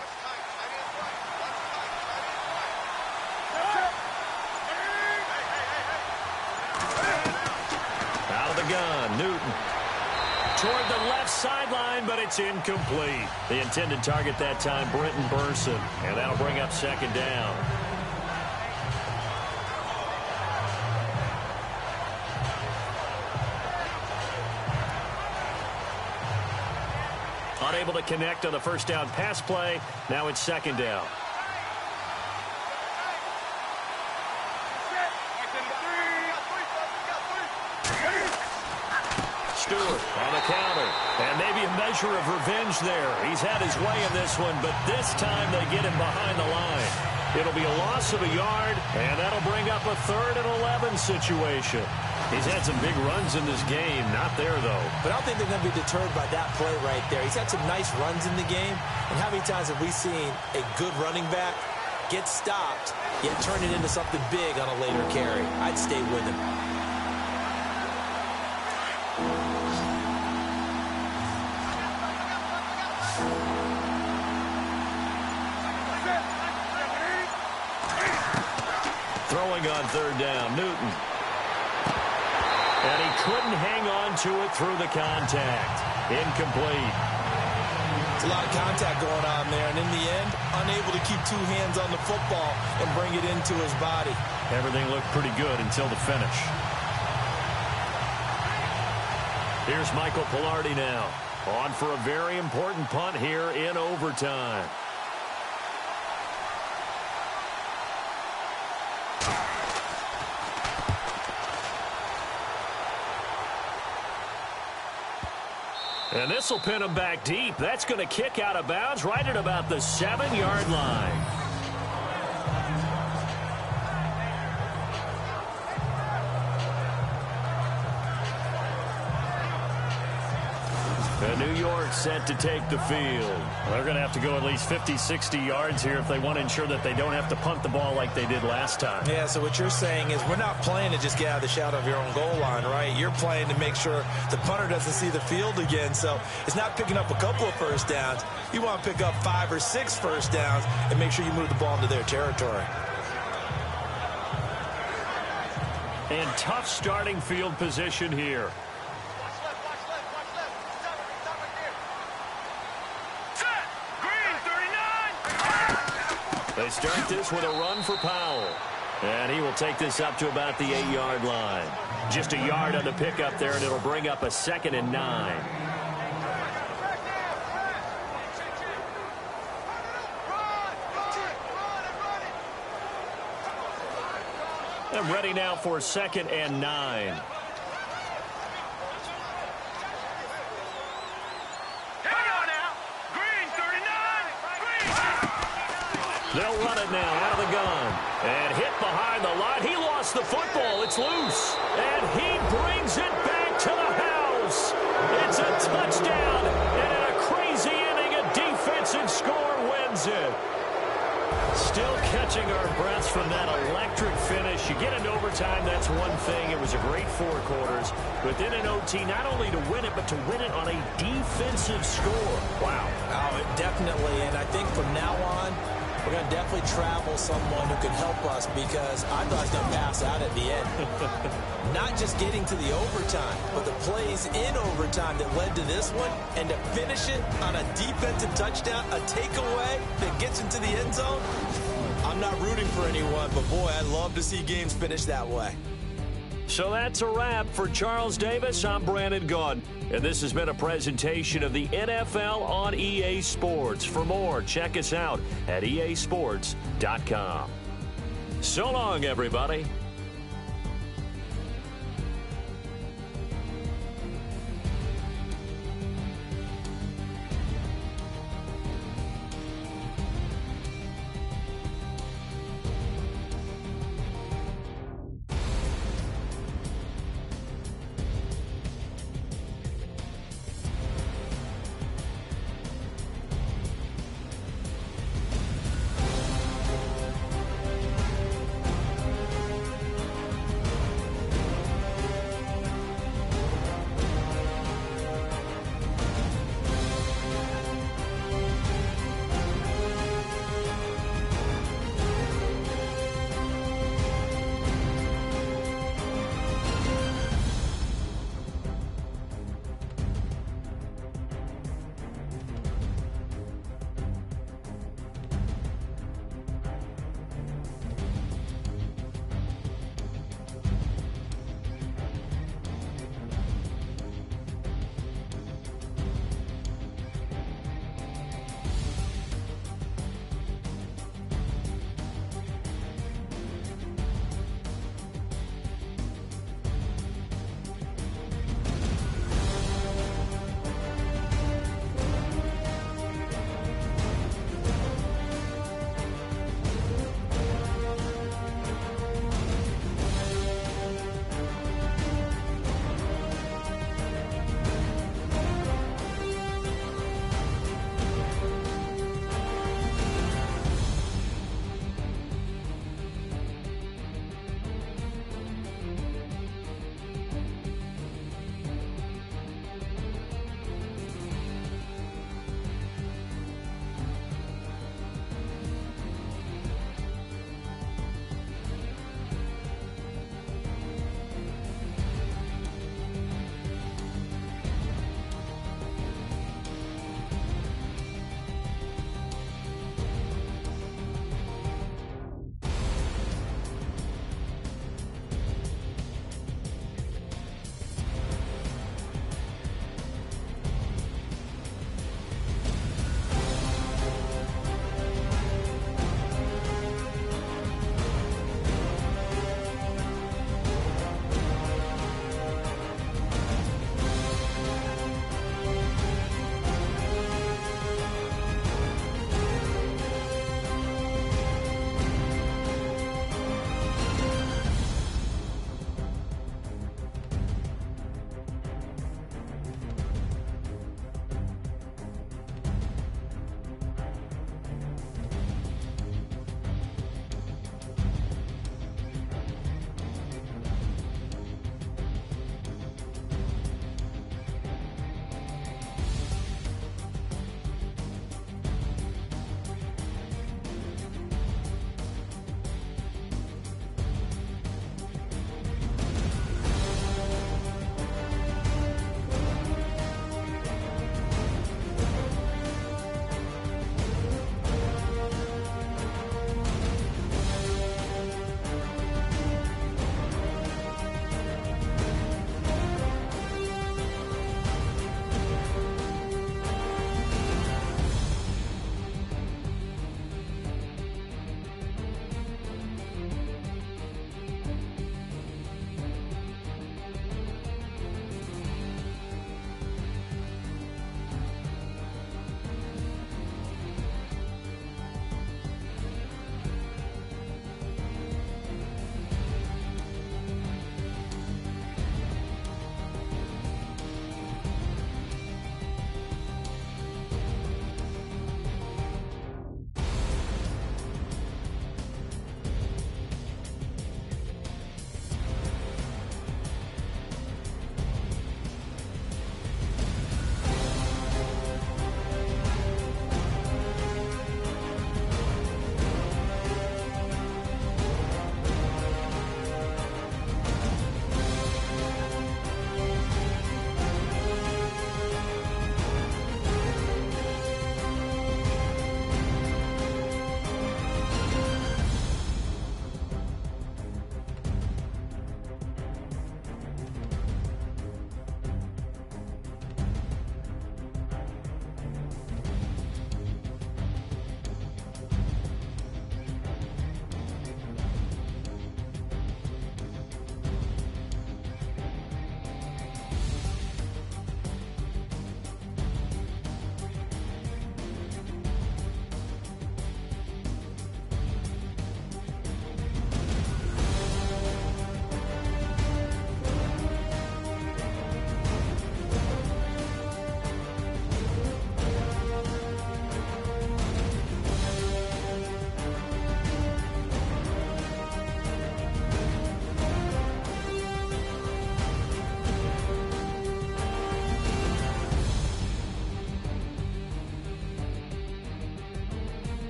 S2: Out of the gun, Newton. Toward the left sideline, but it's incomplete. The intended target that time, Brenton Burson, and that'll bring up second down. Unable to connect on the first down pass play. Now it's second down. Stewart on the counter. And maybe a measure of revenge there. He's had his way in this one, but this time they get him behind the line. It'll be a loss of a yard, and that'll bring up a 3rd and 11 situation. He's had some big runs in this game. Not there, though.
S3: But I don't think they're going to be deterred by that play right there. He's had some nice runs in the game. And how many times have we seen a good running back get stopped, yet turn it into something big on a later carry? I'd stay with him.
S2: Throwing on 3rd down, Newton. And he couldn't hang on to it through the contact. Incomplete.
S3: It's a lot of contact going on there, and in the end, unable to keep 2 hands on the football and bring it into his body.
S2: Everything looked pretty good until the finish. Here's Michael Pilardi now, on for a very important punt here in overtime. And this will pin him back deep. That's going to kick out of bounds right at about the 7-yard line. And New York set to take the field. They're going to have to go at least 50, 60 yards here if they want to ensure that they don't have to punt the ball like they did last time.
S3: Yeah, so what you're saying is we're not playing to just get out of the shadow of your own goal line, right? You're playing to make sure the punter doesn't see the field again. So it's not picking up a couple of first downs. You want to pick up 5 or 6 first downs and make sure you move the ball into their territory.
S2: And tough starting field position here. They start this with a run for Powell. And he will take this up to about the 8-yard line. Just a yard on the pickup there, and it'll bring up a 2nd and 9. And ready now for 2nd and 9. They'll run it now out of the gun. And hit behind the line. He lost the football. It's loose. And he brings it back to the house. It's a touchdown. And in a crazy inning, a defensive score wins it. Still catching our breaths from that electric finish. You get into overtime, that's one thing. It was a great 4 quarters. But then in OT, not only to win it, but to win it on a defensive score. Wow.
S3: Oh, definitely. And I think from now on, we're going to definitely travel someone who can help us because I thought I was going to pass out at the end. Not just getting to the overtime, but the plays in overtime that led to this one, and to finish it on a defensive touchdown, a takeaway that gets into the end zone. I'm not rooting for anyone, but boy, I'd love to see games finish that way.
S2: So that's a wrap for Charles Davis. I'm Brandon Gaudin, and this has been a presentation of the NFL on EA Sports. For more, check us out at easports.com. So long, everybody.